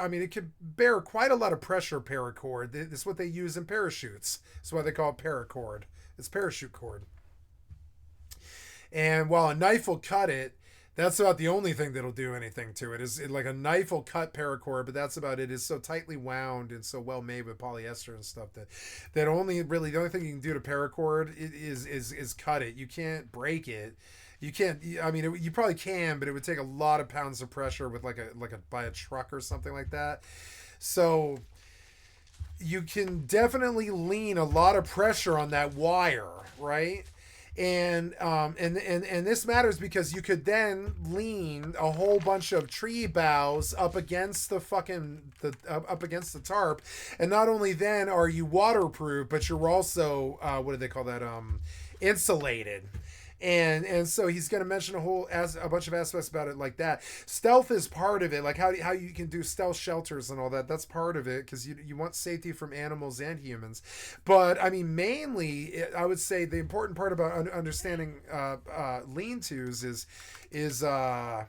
I mean, it could bear quite a lot of pressure, paracord. It's what they use in parachutes. That's why they call it paracord. It's parachute cord. And while a knife will cut it, that's about the only thing that'll do anything to it. Like a knife will cut paracord, but that's about it. It's so tightly wound and so well made with polyester and stuff that only really the only thing you can do to paracord is cut it. You can't break it. You can't. I mean, you probably can, but it would take a lot of pounds of pressure with like a by a truck or something like that. So you can definitely lean a lot of pressure on that wire, right? And this matters because you could then lean a whole bunch of tree boughs up against the up against the tarp, and not only then are you waterproof, but you're also what do they call that, insulated. And so he's going to mention a bunch of aspects about it like that. Stealth is part of it, like how you can do stealth shelters and all that. That's part of it because you want safety from animals and humans. But I mean, mainly, I would say the important part about understanding lean-tos is the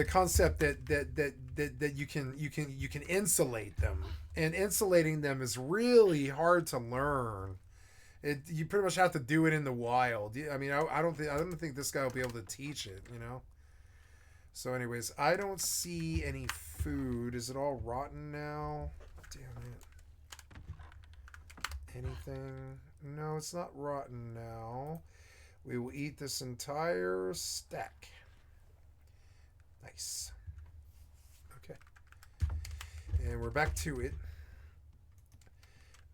concept that you can insulate them, and insulating them is really hard to learn. You pretty much have to do it in the wild. I mean, I don't think this guy will be able to teach it, you know. So, anyways, I don't see any food. Is it all rotten now? Damn it. Anything? No, it's not rotten now. We will eat this entire stack. Nice. Okay. And we're back to it.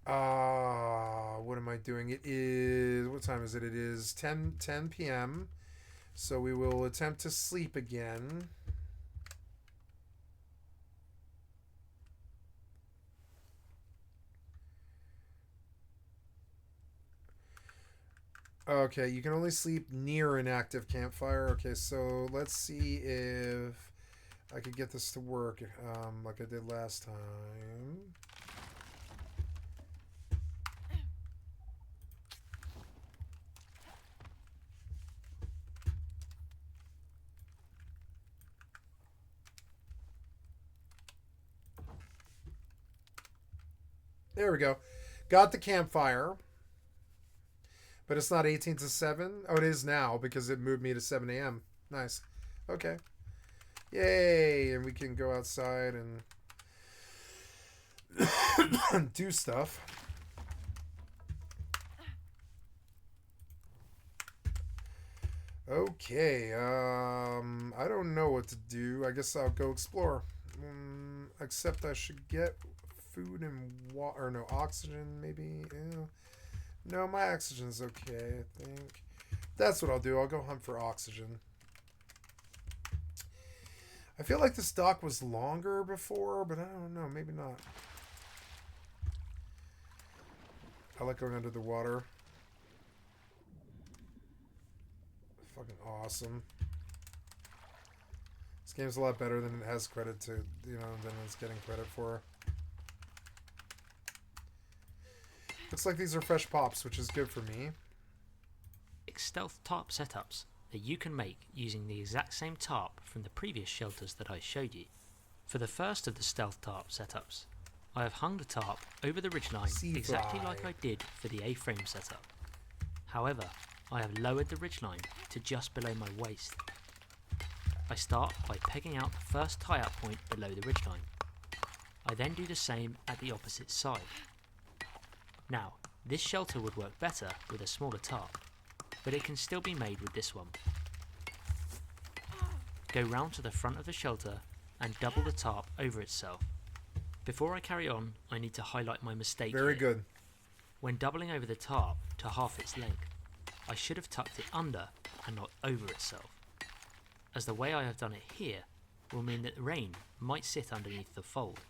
What am I doing? It is, what time is it? It is 10 p.m. So we will attempt to sleep again. Okay, you can only sleep near an active campfire. Okay, so let's see if I could get this to work like I did last time. There we go. Got the campfire. But it's not 18 to 7. Oh, it is now because it moved me to 7 a.m. Nice. Okay. Yay. And we can go outside and do stuff. Okay. I don't know what to do. I guess I'll go explore. Except I should get food and water, or no, oxygen maybe. Yeah. No, my oxygen's okay, I think. That's what I'll do. I'll go hunt for oxygen. I feel like this dock was longer before, but I don't know, maybe not. I like going under the water. Fucking awesome. This game's a lot better than it has credit to, you know, than it's getting credit for. Looks like these are fresh pops, which is good for me. Stealth tarp setups that you can make using the exact same tarp from the previous shelters that I showed you. For the first of the stealth tarp setups, I have hung the tarp over the ridgeline exactly like I did for the A-frame setup. However, I have lowered the ridgeline to just below my waist. I start by pegging out the first tie-up point below the ridgeline. I then do the same at the opposite side. Now, this shelter would work better with a smaller tarp, but it can still be made with this one. Go round to the front of the shelter and double the tarp over itself. Before I carry on, I need to highlight my mistake here. Very good. When doubling over the tarp to half its length, I should have tucked it under and not over itself, as the way I have done it here will mean that the rain might sit underneath the fold.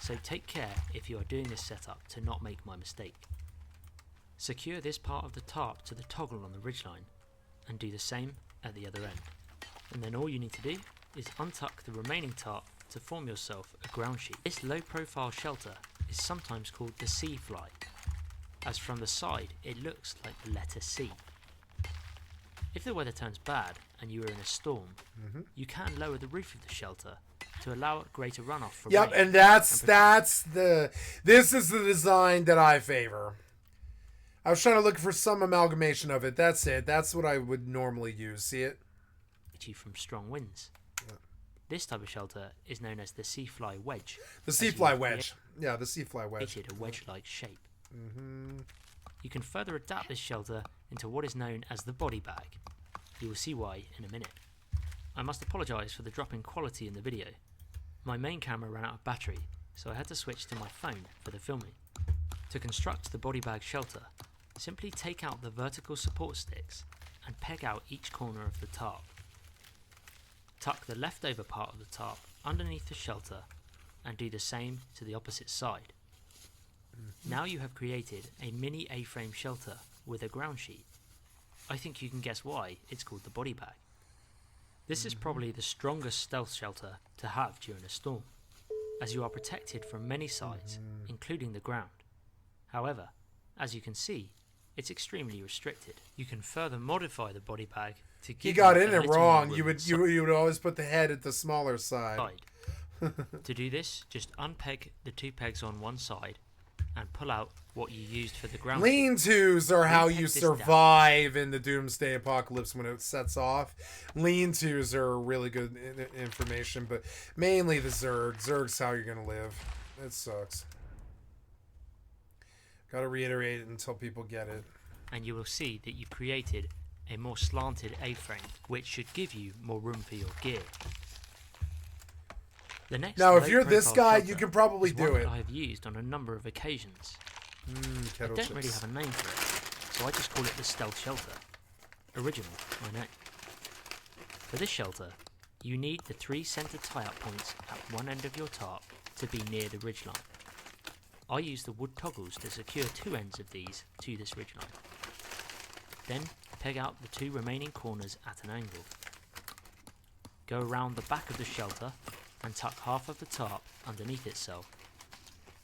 So take care if you are doing this setup to not make my mistake. Secure this part of the tarp to the toggle on the ridgeline and do the same at the other end. And then all you need to do is untuck the remaining tarp to form yourself a ground sheet. This low profile shelter is sometimes called the C fly, as from the side it looks like the letter C. If the weather turns bad and you are in a storm, you can lower the roof of the shelter to allow greater runoff from rain. Yep, and this is the design that I favor. I was trying to look for some amalgamation of it. That's it. That's what I would normally use. See it? You from strong winds. Yeah. This type of shelter is known as the sea fly wedge. The sea fly wedge. Yeah, the sea fly wedge. Created a wedge-like shape. you can further adapt this shelter into what is known as the body bag. You will see why in a minute. I must apologise for the drop in quality in the video. My main camera ran out of battery, so I had to switch to my phone for the filming. To construct the body bag shelter, simply take out the vertical support sticks and peg out each corner of the tarp. Tuck the leftover part of the tarp underneath the shelter and do the same to the opposite side. Now you have created a mini A-frame shelter with a ground sheet. I think you can guess why it's called the body bag. This is probably the strongest stealth shelter to have during a storm, as you are protected from many sides, including the ground. However, as you can see, it's extremely restricted. You can further modify the body bag to give He got you in a it little wrong. more You room would always put the head at the smaller side. To do this, just unpeg the 2 pegs on one side and pull out what you used for the ground. Lean-tos are how Repeg you this survive in the Doomsday Apocalypse when it sets off. Lean-tos are really good information, but mainly the Zerg. Zerg's how you're going to live. It sucks. Gotta reiterate it until people get it. And you will see that you created a more slanted A-frame, which should give you more room for your gear. The next now, if you're low-profile this guy, shelter you can probably is do one it. that I have used on a number of occasions. I don't really have a name for it, so I just call it the stealth shelter. Original, I know. For this shelter, you need the 3 center tie-up points at one end of your tarp to be near the ridgeline. I use the wood toggles to secure 2 ends of these to this ridgeline. Then peg out the 2 remaining corners at an angle. Go around the back of the shelter and tuck half of the tarp underneath itself.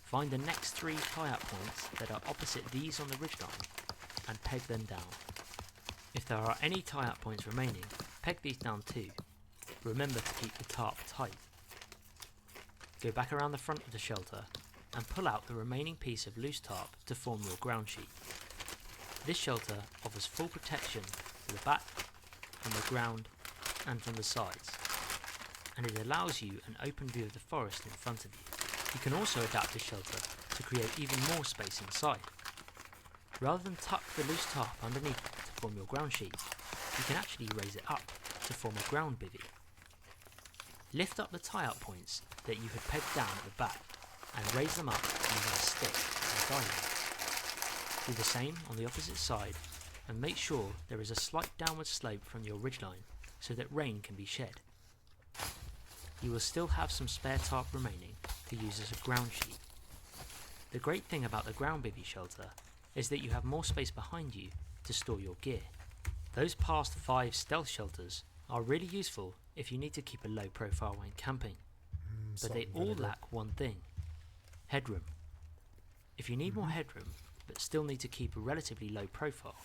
Find the next 3 tie-up points that are opposite these on the ridgeline and peg them down. If there are any tie-up points remaining, peg these down too. Remember to keep the tarp tight. Go back around the front of the shelter and pull out the remaining piece of loose tarp to form your ground sheet. This shelter offers full protection to the back, from the ground and from the sides, and it allows you an open view of the forest in front of you. You can also adapt the shelter to create even more space inside. Rather than tuck the loose tarp underneath it to form your ground sheet, you can actually raise it up to form a ground bivvy. Lift up the tie-up points that you had pegged down at the back and raise them up using a stick and a diamond. Do the same on the opposite side and make sure there is a slight downward slope from your ridgeline so that rain can be shed. You will still have some spare tarp remaining to use as a ground sheet. The great thing about the ground bivvy shelter is that you have more space behind you to store your gear. Those past 5 stealth shelters are really useful if you need to keep a low profile when camping, but they all lack one thing: headroom. If you need more headroom but still need to keep a relatively low profile,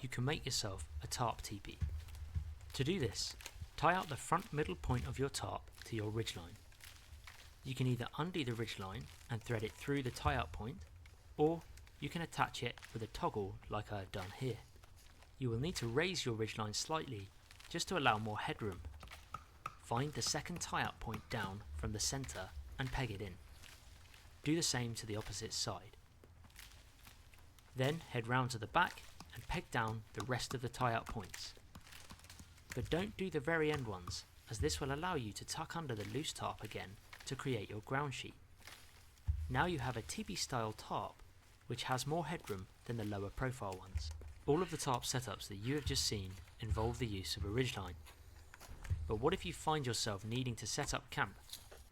you can make yourself a tarp teepee. To do this, tie out the front middle point of your tarp to your ridgeline. You can either undo the ridgeline and thread it through the tie-up point, or you can attach it with a toggle like I have done here. You will need to raise your ridgeline slightly just to allow more headroom. Find the second tie-up point down from the centre and peg it in. Do the same to the opposite side. Then head round to the back and peg down the rest of the tie-up points. But don't do the very end ones, as this will allow you to tuck under the loose tarp again to create your ground sheet. Now you have a teepee style tarp which has more headroom than the lower profile ones. All of the tarp setups that you have just seen involve the use of a ridgeline. But what if you find yourself needing to set up camp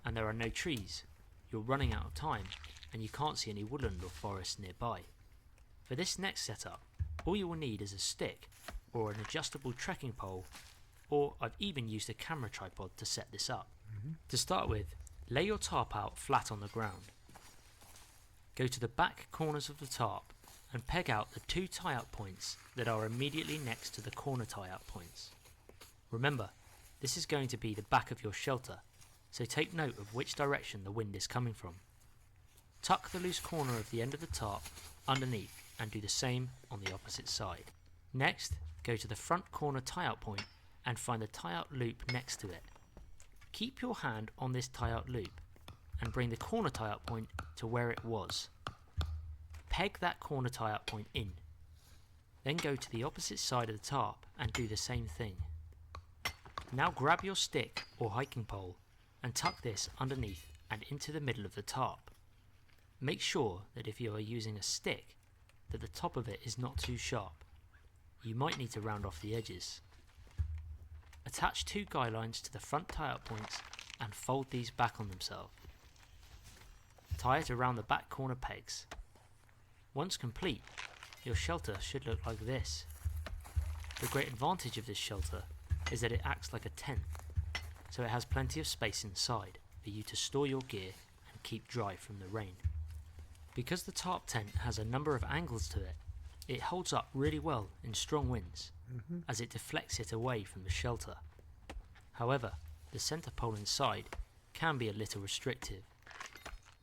and there are no trees, you're running out of time and you can't see any woodland or forest nearby? For this next setup, all you will need is a stick or an adjustable trekking pole, or I've even used a camera tripod to set this up. To start with, lay your tarp out flat on the ground. Go to the back corners of the tarp and peg out the 2 tie-up points that are immediately next to the corner tie-up points. Remember, this is going to be the back of your shelter, so take note of which direction the wind is coming from. Tuck the loose corner of the end of the tarp underneath and do the same on the opposite side. Next, go to the front corner tie-out point and find the tie-out loop next to it. Keep your hand on this tie-out loop and bring the corner tie-out point to where it was. Peg that corner tie-up point in. Then go to the opposite side of the tarp and do the same thing. Now grab your stick or hiking pole and tuck this underneath and into the middle of the tarp. Make sure that if you are using a stick, that the top of it is not too sharp. You might need to round off the edges. Attach 2 guy lines to the front tie-up points and fold these back on themselves. Tie it around the back corner pegs. Once complete, your shelter should look like this. The great advantage of this shelter is that it acts like a tent, so it has plenty of space inside for you to store your gear and keep dry from the rain. Because the tarp tent has a number of angles to it, it holds up really well in strong winds, as it deflects it away from the shelter. However, the centre pole inside can be a little restrictive.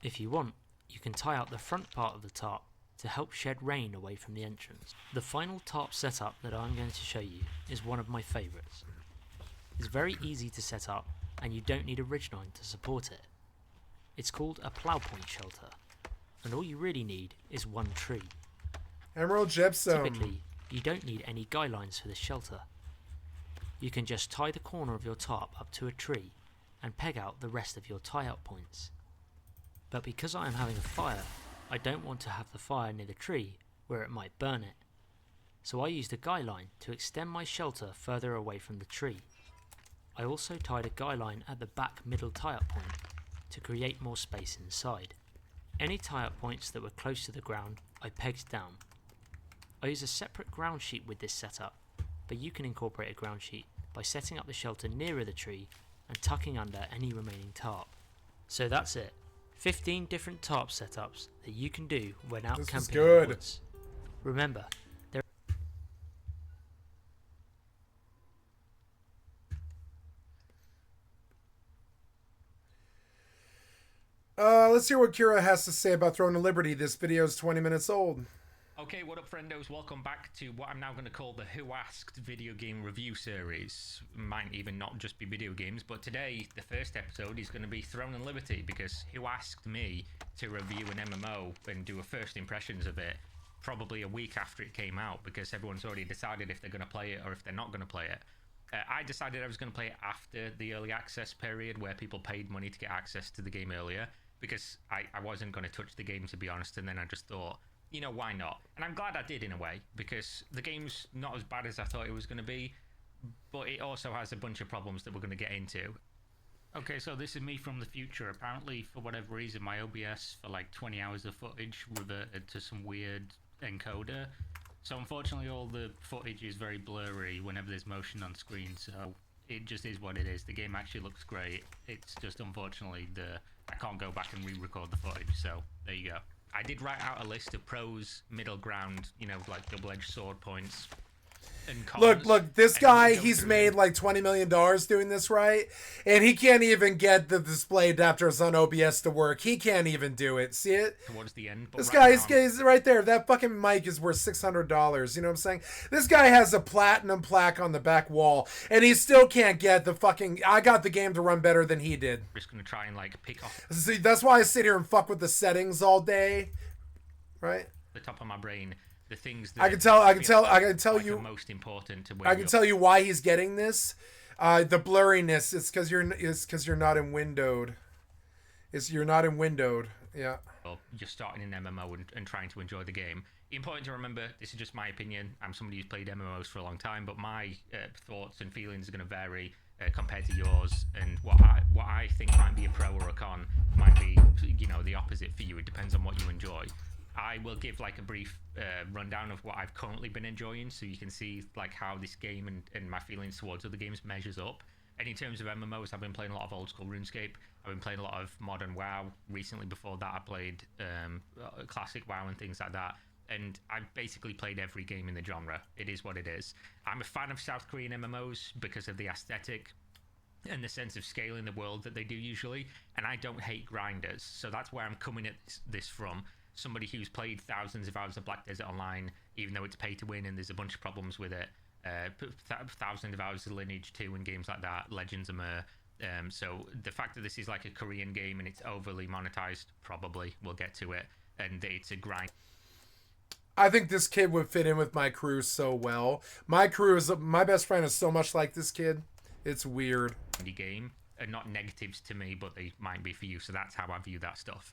If you want, you can tie out the front part of the tarp to help shed rain away from the entrance. The final tarp setup that I'm going to show you is one of my favourites. It's very easy to set up and you don't need a ridgeline to support it. It's called a plough point shelter, and all you really need is one tree. Emerald gypsum. Typically, you don't need any guy lines for this shelter. You can just tie the corner of your tarp up to a tree and peg out the rest of your tie-up points. But because I am having a fire, I don't want to have the fire near the tree where it might burn it. So I used a guy line to extend my shelter further away from the tree. I also tied a guy line at the back middle tie-up point to create more space inside. Any tie-up points that were close to the ground, I pegged down. I use a separate ground sheet with this setup, but you can incorporate a ground sheet by setting up the shelter nearer the tree and tucking under any remaining tarp. So that's it. 15 different tarp setups that you can do when out camping in the woods. Remember, let's hear what Kira has to say about Throne of Liberty. This video is 20 minutes old. Okay, what up, friendos? Welcome back to what I'm now going to call the Who Asked video game review series. Might even not just be video games, but today, the first episode is going to be Throne of Liberty, because who asked me to review an MMO and do a first impressions of it probably a week after it came out, because everyone's already decided if they're going to play it or if they're not going to play it. I decided I was going to play it after the early access period where people paid money to get access to the game earlier, because I wasn't going to touch the game, to be honest, and then I just thought, you know, why not? And I'm glad I did in a way, because the game's not as bad as I thought it was going to be, but it also has a bunch of problems that we're going to get into. Okay, so this is me from the future. Apparently, for whatever reason, my OBS for like 20 hours of footage reverted to some weird encoder. So unfortunately, all the footage is very blurry whenever there's motion on screen, so it just is what it is. The game actually looks great. It's just unfortunately I can't go back and re-record the footage, so there you go. I did write out a list of pros, middle ground, you know, like double-edged sword points, and cons. Look, this guy, he's made like $20 million doing this, right? And he can't even get the display adapters on OBS to work. He can't even do it. See it? Towards the end. This guy is right there. That fucking mic is worth $600. You know what I'm saying? This guy has a platinum plaque on the back wall, and he still can't get the fucking... I got the game to run better than he did. I'm just going to try and like pick off... See, that's why I sit here and fuck with the settings all day. Right? The top of my brain... The things that I can tell you most important to I can tell you why he's getting this. The blurriness is because you're not in windowed. You're not in windowed. Yeah. Well, you're starting an MMO and trying to enjoy the game. Important to remember, this is just my opinion. I'm somebody who's played MMOs for a long time, but my thoughts and feelings are going to vary compared to yours. And what I think might be a pro or a con might be, you know, the opposite for you. It depends on what you enjoy. I will give like a brief rundown of what I've currently been enjoying, so you can see like how this game and my feelings towards other games measures up. And in terms of MMOs, I've been playing a lot of old school RuneScape. I've been playing a lot of modern WoW. Recently, before that, I played classic WoW and things like that. And I've basically played every game in the genre. It is what it is. I'm a fan of South Korean MMOs because of the aesthetic and the sense of scale in the world that they do usually. And I don't hate grinders, so that's where I'm coming at this from. Somebody who's played thousands of hours of Black Desert Online, even though it's pay to win and there's a bunch of problems with it. Thousands of hours of Lineage 2 and games like that, Legends of Mer. So the fact that this is like a Korean game and it's overly monetized, probably, we'll get to it, and it's a grind. I think this kid would fit in with my crew so well. My best friend is so much like this kid. It's weird. Game, and not negatives to me, but they might be for you. So that's how I view that stuff.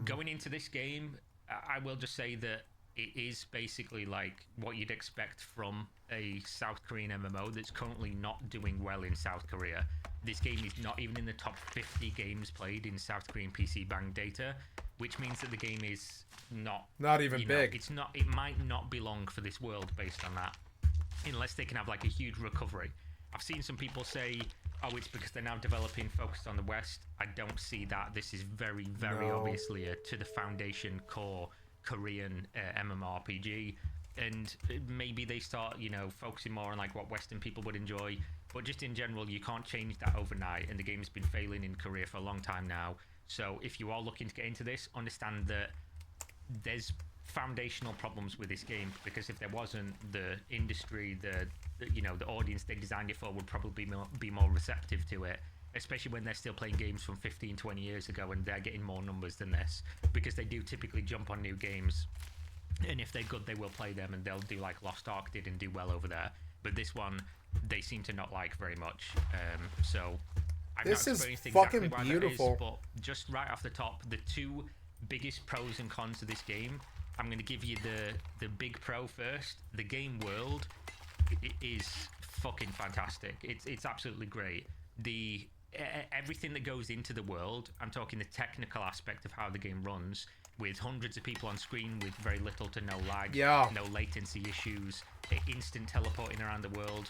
Going into this game, I will just say that it is basically like what you'd expect from a South Korean MMO that's currently not doing well in South Korea. This game is not even in the top 50 games played in South Korean PC Bang data, which means that the game is not even big. It's not. It might not belong for this world based on that, unless they can have like a huge recovery. I've seen some people say, oh, it's because they're now developing focused on the West. I don't see that. This is very, very obviously to the foundation core Korean MMORPG, and maybe they start, focusing more on like what Western people would enjoy. But just in general, you can't change that overnight, and the game's been failing in Korea for a long time now. So if you are looking to get into this, understand that there's foundational problems with this game, because if there wasn't, the industry, the audience they designed it for would probably be more receptive to it, especially when they're still playing games from 15-20 years ago and they're getting more numbers than this, because they do typically jump on new games, and if they're good they will play them, and they'll do like Lost Ark did and do well over there. But this one they seem to not like very much. So I've this not is experienced fucking exactly why beautiful. that is, but just right off the top, the two biggest pros and cons of this game, I'm going to give you the big pro first. The game world is fucking fantastic. It's absolutely great. Everything that goes into the world, I'm talking the technical aspect of how the game runs, with hundreds of people on screen with very little to no lag, no latency issues, instant teleporting around the world,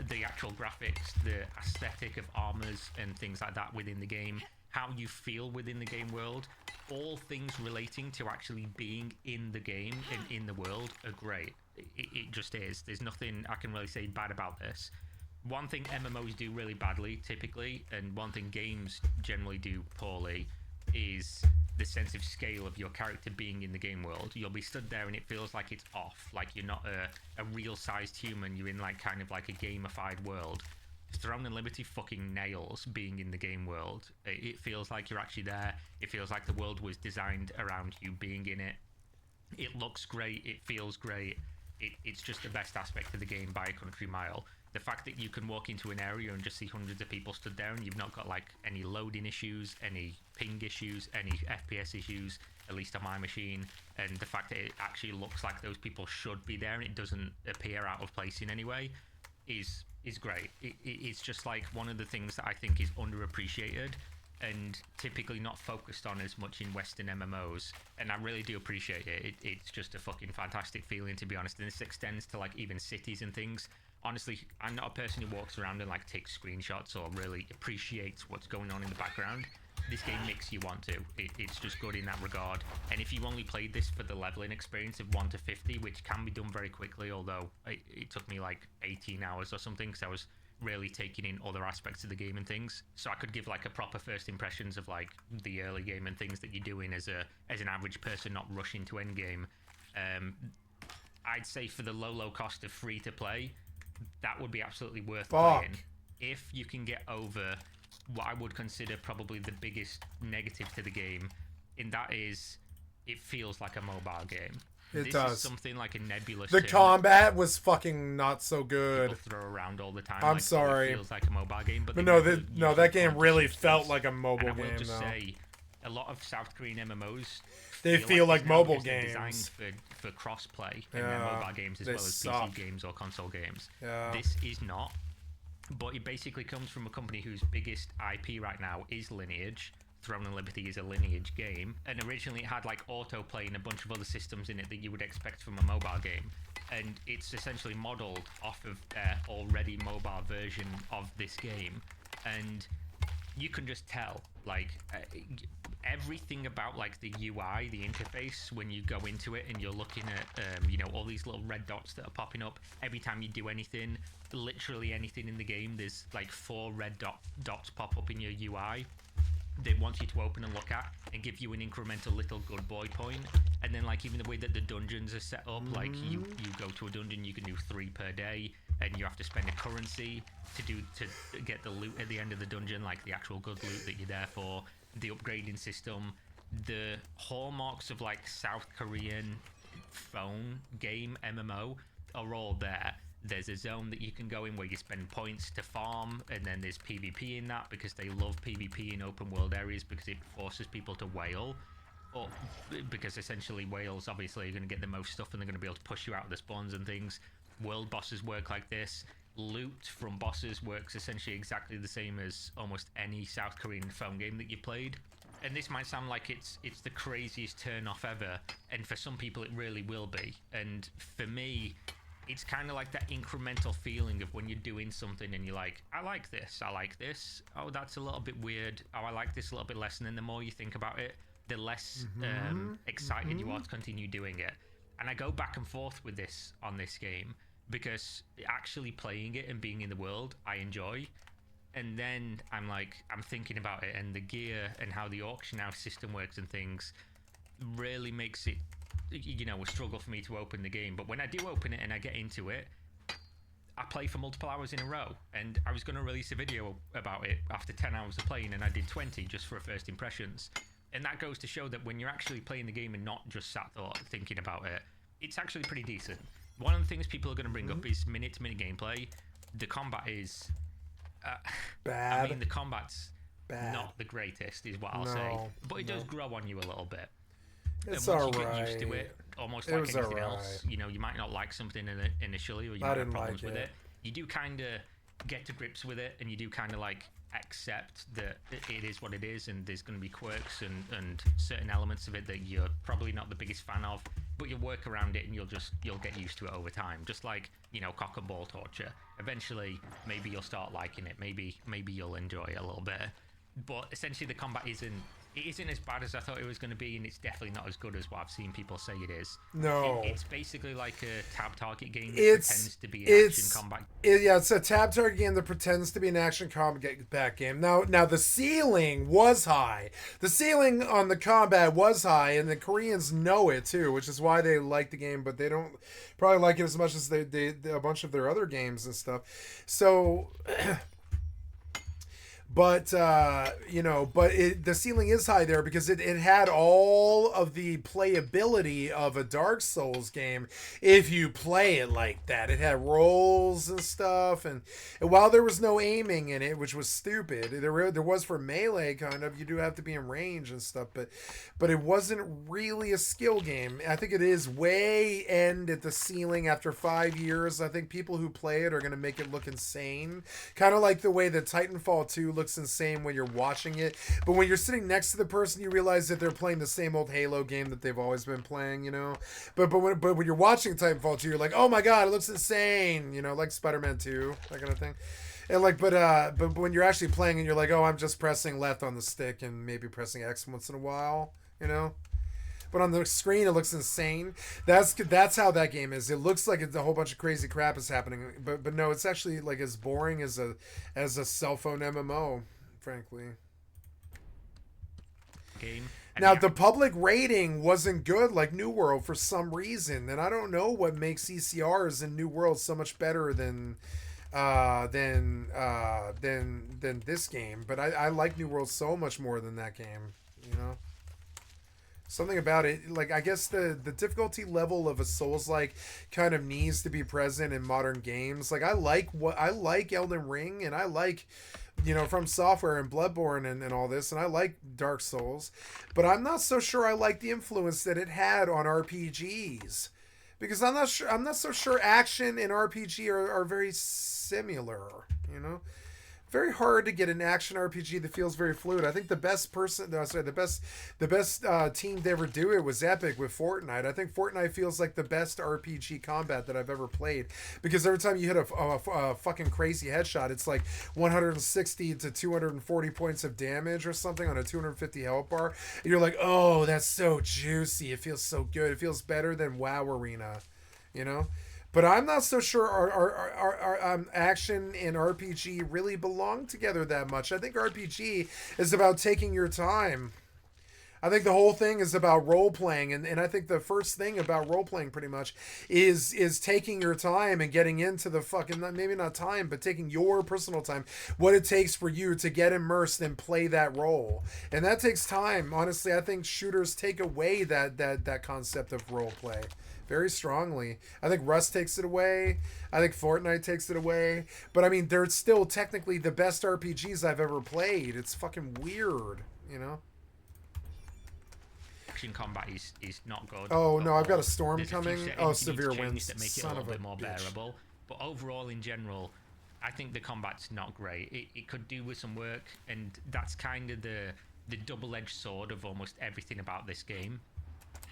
the actual graphics, the aesthetic of armors and things like that within the game, how you feel within the game world, all things relating to actually being in the game and in the world are great. It just is. There's nothing I can really say bad about this. One thing MMOs do really badly typically, and one thing games generally do poorly, is the sense of scale of your character being in the game world. You'll be stood there and it feels like it's off, like you're not a real sized human, you're in like kind of like a gamified world. Throne and Liberty fucking nails being in the game world. It feels like you're actually there. It feels like the world was designed around you being in it. It looks great, it feels great. It's just the best aspect of the game by a country mile. The fact that you can walk into an area and just see hundreds of people stood there and you've not got like any loading issues, any ping issues, any FPS issues, at least on my machine, and the fact that it actually looks like those people should be there and it doesn't appear out of place in any way is great. It's just like one of the things that I think is underappreciated and typically not focused on as much in Western MMOs, and I really do appreciate it. It's just a fucking fantastic feeling, to be honest, and this extends to like even cities and things. Honestly, I'm not a person who walks around and like takes screenshots or really appreciates what's going on in the background. This game makes you want to. It's just good in that regard. And if you only played this for the leveling experience of 1 to 50, which can be done very quickly, although it took me like 18 hours or something, because I was really taking in other aspects of the game and things, so I could give like a proper first impressions of like the early game and things that you're doing as an average person, not rushing to end game. I'd say for the low cost of free to play, that would be absolutely worth playing if you can get over what I would consider probably the biggest negative to the game, and that is it feels like a mobile game. This is something like a nebulous The term combat was fucking not so good. people throw around all the time. I'm like, sorry. It feels like a mobile game, but no, they no, that game really felt like a mobile and I will game, just though. say, a lot of South Korean MMOs They feel like this now mobile because they're games. designed for cross-play in their Yeah, mobile games as they well as suck. PC games or console games. Yeah. This is not, but it basically comes from a company whose biggest IP right now is Lineage. Throne and Liberty is a Lineage game, and originally it had like autoplay and a bunch of other systems in it that you would expect from a mobile game, and it's essentially modeled off of their already mobile version of this game, and you can just tell like everything about like the UI, the interface, when you go into it and you're looking at all these little red dots that are popping up every time you do anything, literally anything in the game. There's like 4 red dots pop up in your UI they want you to open and look at and give you an incremental little good boy point. And then like even the way that the dungeons are set up, like you go to a dungeon, you can do 3 per day, and you have to spend a currency to get the loot at the end of the dungeon, like the actual good loot that you're there for. The upgrading system, the hallmarks of like South Korean phone game MMO are all there. There's a zone that you can go in where you spend points to farm, and then there's PvP in that because they love PvP in open world areas because it forces people to whale. Or because essentially whales obviously are going to get the most stuff and they're going to be able to push you out of the spawns and things. World bosses work like this. Loot from bosses works essentially exactly the same as almost any South Korean phone game that you played. And this might sound like it's the craziest turn off ever, and for some people it really will be. And for me, it's kind of like that incremental feeling of when you're doing something and you're like, I like this, oh, that's a little bit weird, oh, I like this a little bit less, and then the more you think about it, the less excited you are to continue doing it. And I go back and forth with this on this game, because actually playing it and being in the world, I enjoy. And then I'm thinking about it, and the gear and how the auction house system works and things really makes it, you know, a struggle for me to open the game. But when I do open it and I get into it, I play for multiple hours in a row. And I was going to release a video about it after 10 hours of playing, and I did 20 just for first impressions. And that goes to show that when you're actually playing the game and not just sat there thinking about it, it's actually pretty decent. One of the things people are going to bring up is minute-to-minute gameplay. The combat is bad. I mean, the combat's not the greatest, is what I'll say. But it does grow on you a little bit. It's and once you get used to it, almost like anything else, you know, you might not like something initially, or you might have problems with it. You do kind of get to grips with it, and you do kind of like accept that it is what it is, and there's going to be quirks and certain elements of it that you're probably not the biggest fan of, but you'll work around it and you'll get used to it over time. Just like, you know, cock and ball torture. Eventually, maybe you'll start liking it. Maybe you'll enjoy it a little bit. But essentially, the combat isn't as bad as I thought it was going to be, and it's definitely not as good as what I've seen people say it is. No. It's basically like a tab target game that pretends to be an action combat. It's a tab target game that pretends to be an action combat game. Now the ceiling was high. The ceiling on the combat was high, and the Koreans know it too, which is why they like the game, but they don't probably like it as much as they a bunch of their other games and stuff. So... But, you know, the ceiling is high there because it had all of the playability of a Dark Souls game if you play it like that. It had rolls and stuff, and while there was no aiming in it, which was stupid, there was for melee kind of, you do have to be in range and stuff, but it wasn't really a skill game. I think it is way end at the ceiling after 5 years. I think people who play it are going to make it look insane. Kind of like the way that Titanfall 2 looks insane when you're watching it, but when you're sitting next to the person, you realize that they're playing the same old Halo game that they've always been playing, you know. But when you're watching Titanfall 2, you're like, oh my god, it looks insane, you know, like Spider-Man 2, that kind of thing. And like, but when you're actually playing and you're like, oh, I'm just pressing left on the stick and maybe pressing X once in a while, you know. But on the screen, it looks insane. That's how that game is. It looks like it's a whole bunch of crazy crap is happening, but no, it's actually like as boring as a cell phone MMO, frankly. Game. Now the public rating wasn't good like New World for some reason, and I don't know what makes ECRs in New World so much better than this game. But I like New World so much more than that game, you know. Something about it, like, I guess the difficulty level of a Souls-like kind of needs to be present in modern games. Like, I like Elden Ring, and I like, you know, From Software and Bloodborne and all this, and I like Dark Souls, but I'm not so sure I like the influence that it had on RPGs, because I'm not so sure action and RPG are very similar, you know. Very hard to get an action RPG that feels very fluid. I think the best team to ever do it was Epic with Fortnite. I think Fortnite feels like the best RPG combat that I've ever played, because every time you hit a fucking crazy headshot, it's like 160 to 240 points of damage or something on a 250 health bar. And you're like, oh, that's so juicy. It feels so good. It feels better than WoW Arena, you know. But I'm not so sure our action and RPG really belong together that much. I think RPG is about taking your time. I think the whole thing is about role-playing, and I think the first thing about role-playing pretty much is taking your time and getting into the fucking, maybe not time, but taking your personal time, what it takes for you to get immersed and play that role. And that takes time. Honestly, I think shooters take away that concept of role-play very strongly. I think Rust takes it away. I think Fortnite takes it away. But I mean, they're still technically the best RPGs I've ever played. It's fucking weird, you know? Action combat is not good. Oh no, I've got a storm There's coming. A few Oh, settings you need severe to change winds. that make it a Son little of a bit more bitch. bearable. But overall, in general, I think the combat's not great. It could do with some work, and that's kind of the double-edged sword of almost everything about this game,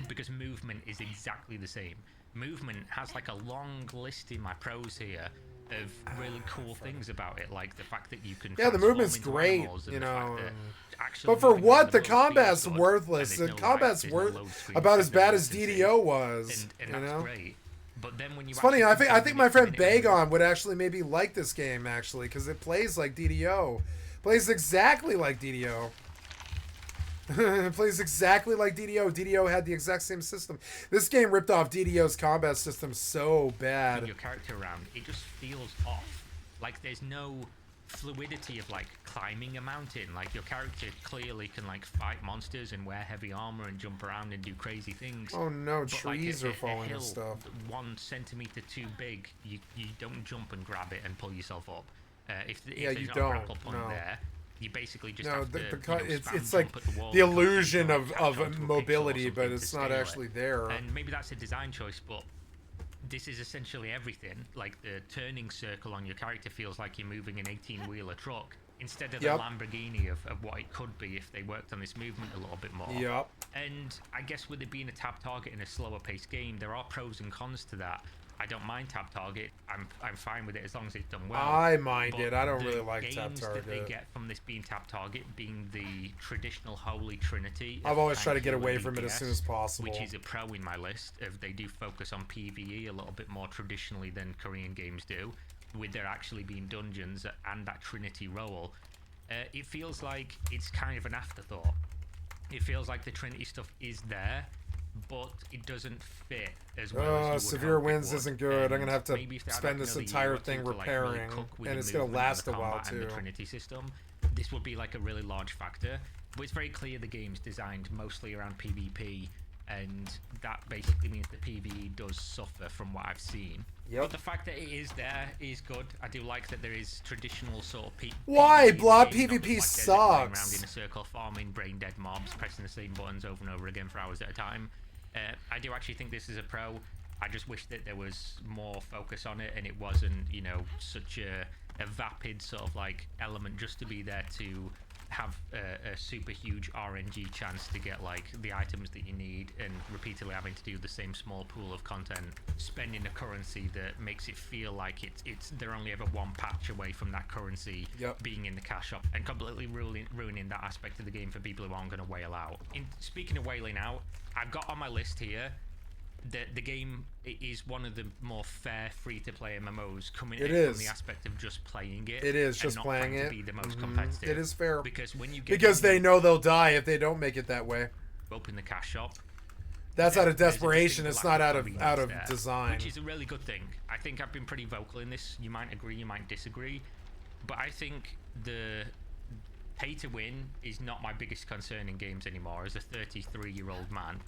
because movement is exactly the same. Movement has like a long list in my pros here of really cool things about it, like the fact that you can the movement's into great, animals and you the know. fact that actually But for moving what? around The load screen is combat's good, worthless. and The there's no combat's lights, there's no load screen, about there's as no bad as latency, DDO was. and you that's know? great. But then when you It's funny. I actually think my friend minute Bagon would actually maybe like this game actually because it plays like DDO, plays exactly like DDO. It plays exactly like DDO. DDO had the exact same system. This game ripped off DDO's combat system so bad. your character around, it just feels off. Like there's no fluidity of like climbing a mountain. Like your character clearly can like fight monsters and wear heavy armor and jump around and do crazy things. Oh no, But, trees like, are falling hill and stuff. 1 centimeter too big, you don't jump and grab it and pull yourself up. If Yeah, there's you not a don't, grapple point no. there, you basically just No, have to, it's spam like jump at the wall the and hope you illusion don't of catch onto a pixel or mobility, but something it's to not scale it. actually there. And maybe that's a design choice, but this is essentially everything. Like the turning circle on your character feels like you're moving an 18-wheeler truck instead of the Yep. Lamborghini of what it could be if they worked on this movement a little bit more. Yep. And I guess with it being a tab target in a slower paced game, there are pros and cons to that. I don't mind tab target. I'm fine with it as long as it's done well. I mind But it. I don't the really like tab games that they target. get from this being tab target being the traditional holy trinity. I've of always tried to tanky get away elite from it as DS, soon as possible. Which is a pro in my list. If they do focus on PvE a little bit more traditionally than Korean games do, with there actually being dungeons and that trinity role, it feels like it's kind of an afterthought. It feels like the trinity stuff is there, but it doesn't fit as well as you would Severe hope it winds would. isn't good. I'm And gonna have to maybe if they had, spend like, this another year entire or two thing to, like, really repairing, cook with and the it's gonna movement and last the a while combat and too. the Trinity system, this would be like a really large factor. But it's very clear the game's designed mostly around PvP, and that basically means the PvE does suffer from what I've seen. Yep. But the fact that it is there is good. I do like that there is traditional sort of Why? PvP in the Blood game, not PvP just, like, desert going sucks. around in a circle, farming brain dead mobs, pressing the same buttons over and over again for hours at a time. I do actually think this is a pro. I just wish that there was more focus on it and it wasn't, you know, such a vapid sort of like element just to be there to have a super huge RNG chance to get like the items that you need and repeatedly having to do the same small pool of content, spending a currency that makes it feel like it's they're only ever one patch away from that currency being in the cash shop, and completely ruining that aspect of the game for people who aren't going to whale out. Speaking of whaling out, I've got on my list here that the game is one of the more fair free-to-play MMOs, coming in from the aspect of just playing it. It is and just not playing trying it. to be the most competitive. It is fair because when you get because they know they'll die if they don't make it that way. Open the cash shop. That's out of there's a desperation. distinct It's lack not out of convenience there, design. which is a really good thing. I think I've been pretty vocal in this. You might agree, you might disagree, but I think the pay to win is not my biggest concern in games anymore. As a 33-year-old man,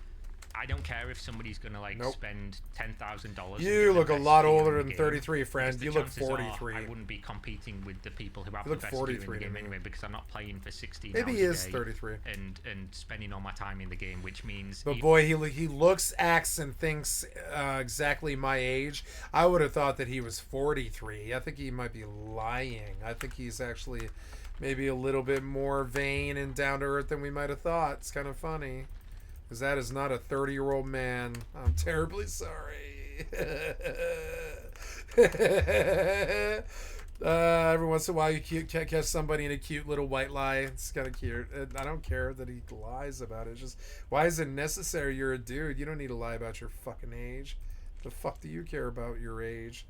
I don't care if somebody's gonna like spend $10,000. You look a lot older than 33, friend. You look 43. I wouldn't be competing with the people who have You the look best gear in the 43 to game me. anyway, because I'm not playing for 16 Maybe hours he a is day 33. and spending all my time in the game, which means. But boy, he looks, acts, and thinks exactly my age. I would have thought that he was 43. I think he might be lying. I think he's actually maybe a little bit more vain and down to earth than we might have thought. It's kind of funny. Because that is not a 30-year-old man. I'm terribly sorry. Every once in a while you catch somebody in a cute little white lie. It's kind of cute. I don't care that he lies about it. It's just, why is it necessary? You're a dude. You don't need to lie about your fucking age. The fuck do you care about your age?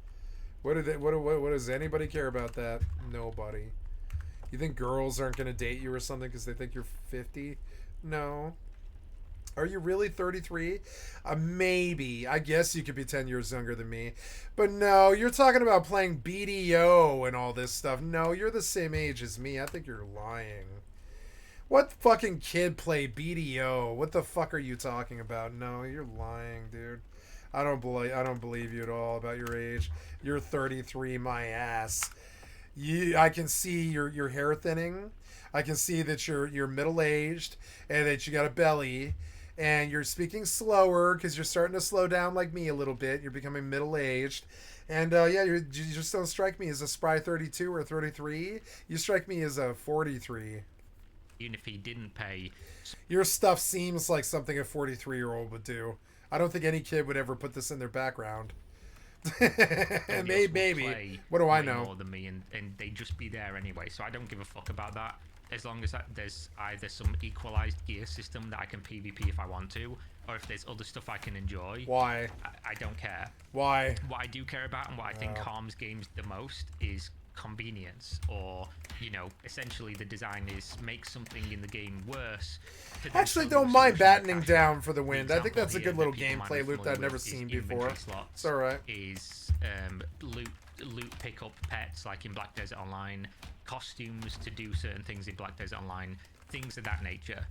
What does anybody care about that? Nobody. You think girls aren't going to date you or something because they think you're 50? No. Are you really 33? Maybe. I guess you could be 10 years younger than me. But no, you're talking about playing BDO and all this stuff. No, you're the same age as me. I think you're lying. What fucking kid played BDO? What the fuck are you talking about? No, you're lying, dude. I don't believe you at all about your age. You're 33, my ass. I can see your hair thinning. I can see that you're middle aged and that you got a belly, and you're speaking slower because you're starting to slow down like me a little bit. You're becoming middle aged, and you just don't strike me as a spry 32 or 33. You strike me as a 43. Even if he didn't pay, your stuff seems like something a 43-year-old would do. I don't think any kid would ever put this in their background. Maybe. What do I know? More than me, and they just be there anyway. So I don't give a fuck about that. As long as there's either some equalized gear system that I can PvP if I want to, or if there's other stuff I can enjoy. Why? I don't care. Why? What I do care about and what I think harms games the most is convenience, or essentially the design is make something in the game worse. Actually, don't mind battening down for the wind. I think that's a good little gameplay loop that I've never seen before. It's all right. Is loot pick up pets like in Black Desert Online, costumes to do certain things in Black Desert Online, things of that nature.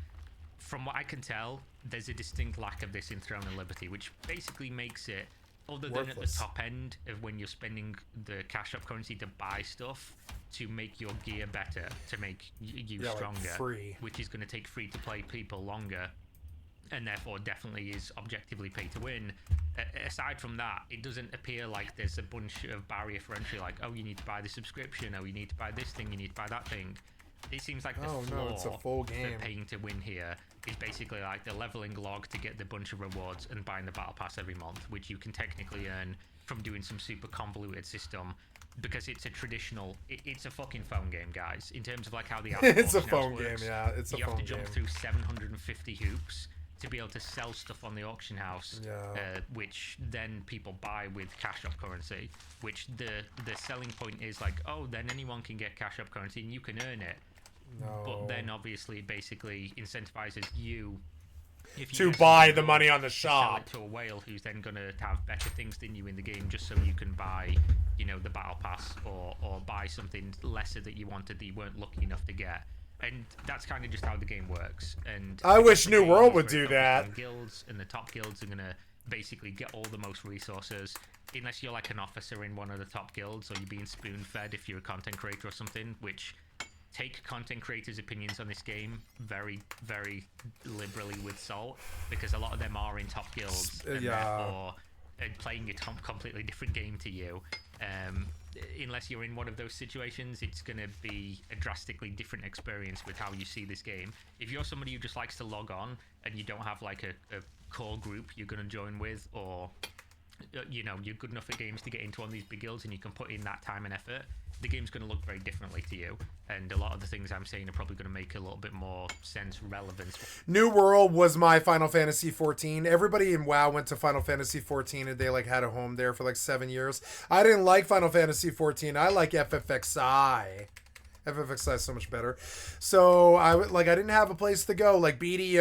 From what I can tell, there's a distinct lack of this in Throne of Liberty, which basically makes it, other than at the top end of when you're spending the cash up currency to buy stuff to make your gear better, to make you stronger, like free, which is going to take free to play people longer, and therefore definitely is objectively pay to win. Aside from that, it doesn't appear like there's a bunch of barrier for entry, like, oh, you need to buy the subscription, oh, you need to buy this thing, you need to buy that thing. It seems like the floor it's a full game. for paying to win here is basically like the leveling log to get the bunch of rewards and buying the battle pass every month, which you can technically earn from doing some super convoluted system, because it's a traditional, it's a fucking phone game, guys, in terms of like how the it's a phone game, yeah, it's a phone game. You have to jump through 750 hoops to be able to sell stuff on the auction house, which then people buy with cash up currency, which the selling point is like, oh, then anyone can get cash up currency and you can earn it. No. But then obviously it basically incentivizes you to buy the money on the shop. Sell it to a whale who's then going to have better things than you in the game, just so you can buy, the battle pass or buy something lesser that you wanted that you weren't lucky enough to get. And that's kind of just how the game works. And I wish New World would do that. Guilds, and the top guilds are going to basically get all the most resources, unless you're like an officer in one of the top guilds, or you're being spoon-fed if you're a content creator or something, which take content creators' opinions on this game very, very liberally with salt, because a lot of them are in top guilds, and therefore playing a completely different game to you. Unless you're in one of those situations, it's going to be a drastically different experience with how you see this game. If you're somebody who just likes to log on and you don't have like a core group you're going to join with, or you're good enough at games to get into one of these big guilds and you can put in that time and effort, the game's going to look very differently to you, and a lot of the things I'm saying are probably going to make a little bit more sense, relevance. New World was my Final Fantasy 14. Everybody in WoW went to Final Fantasy 14 and they like had a home there for like 7 years. I didn't like Final Fantasy 14. I like FFXI. FFXI is so much better. So I didn't have a place to go like BDO.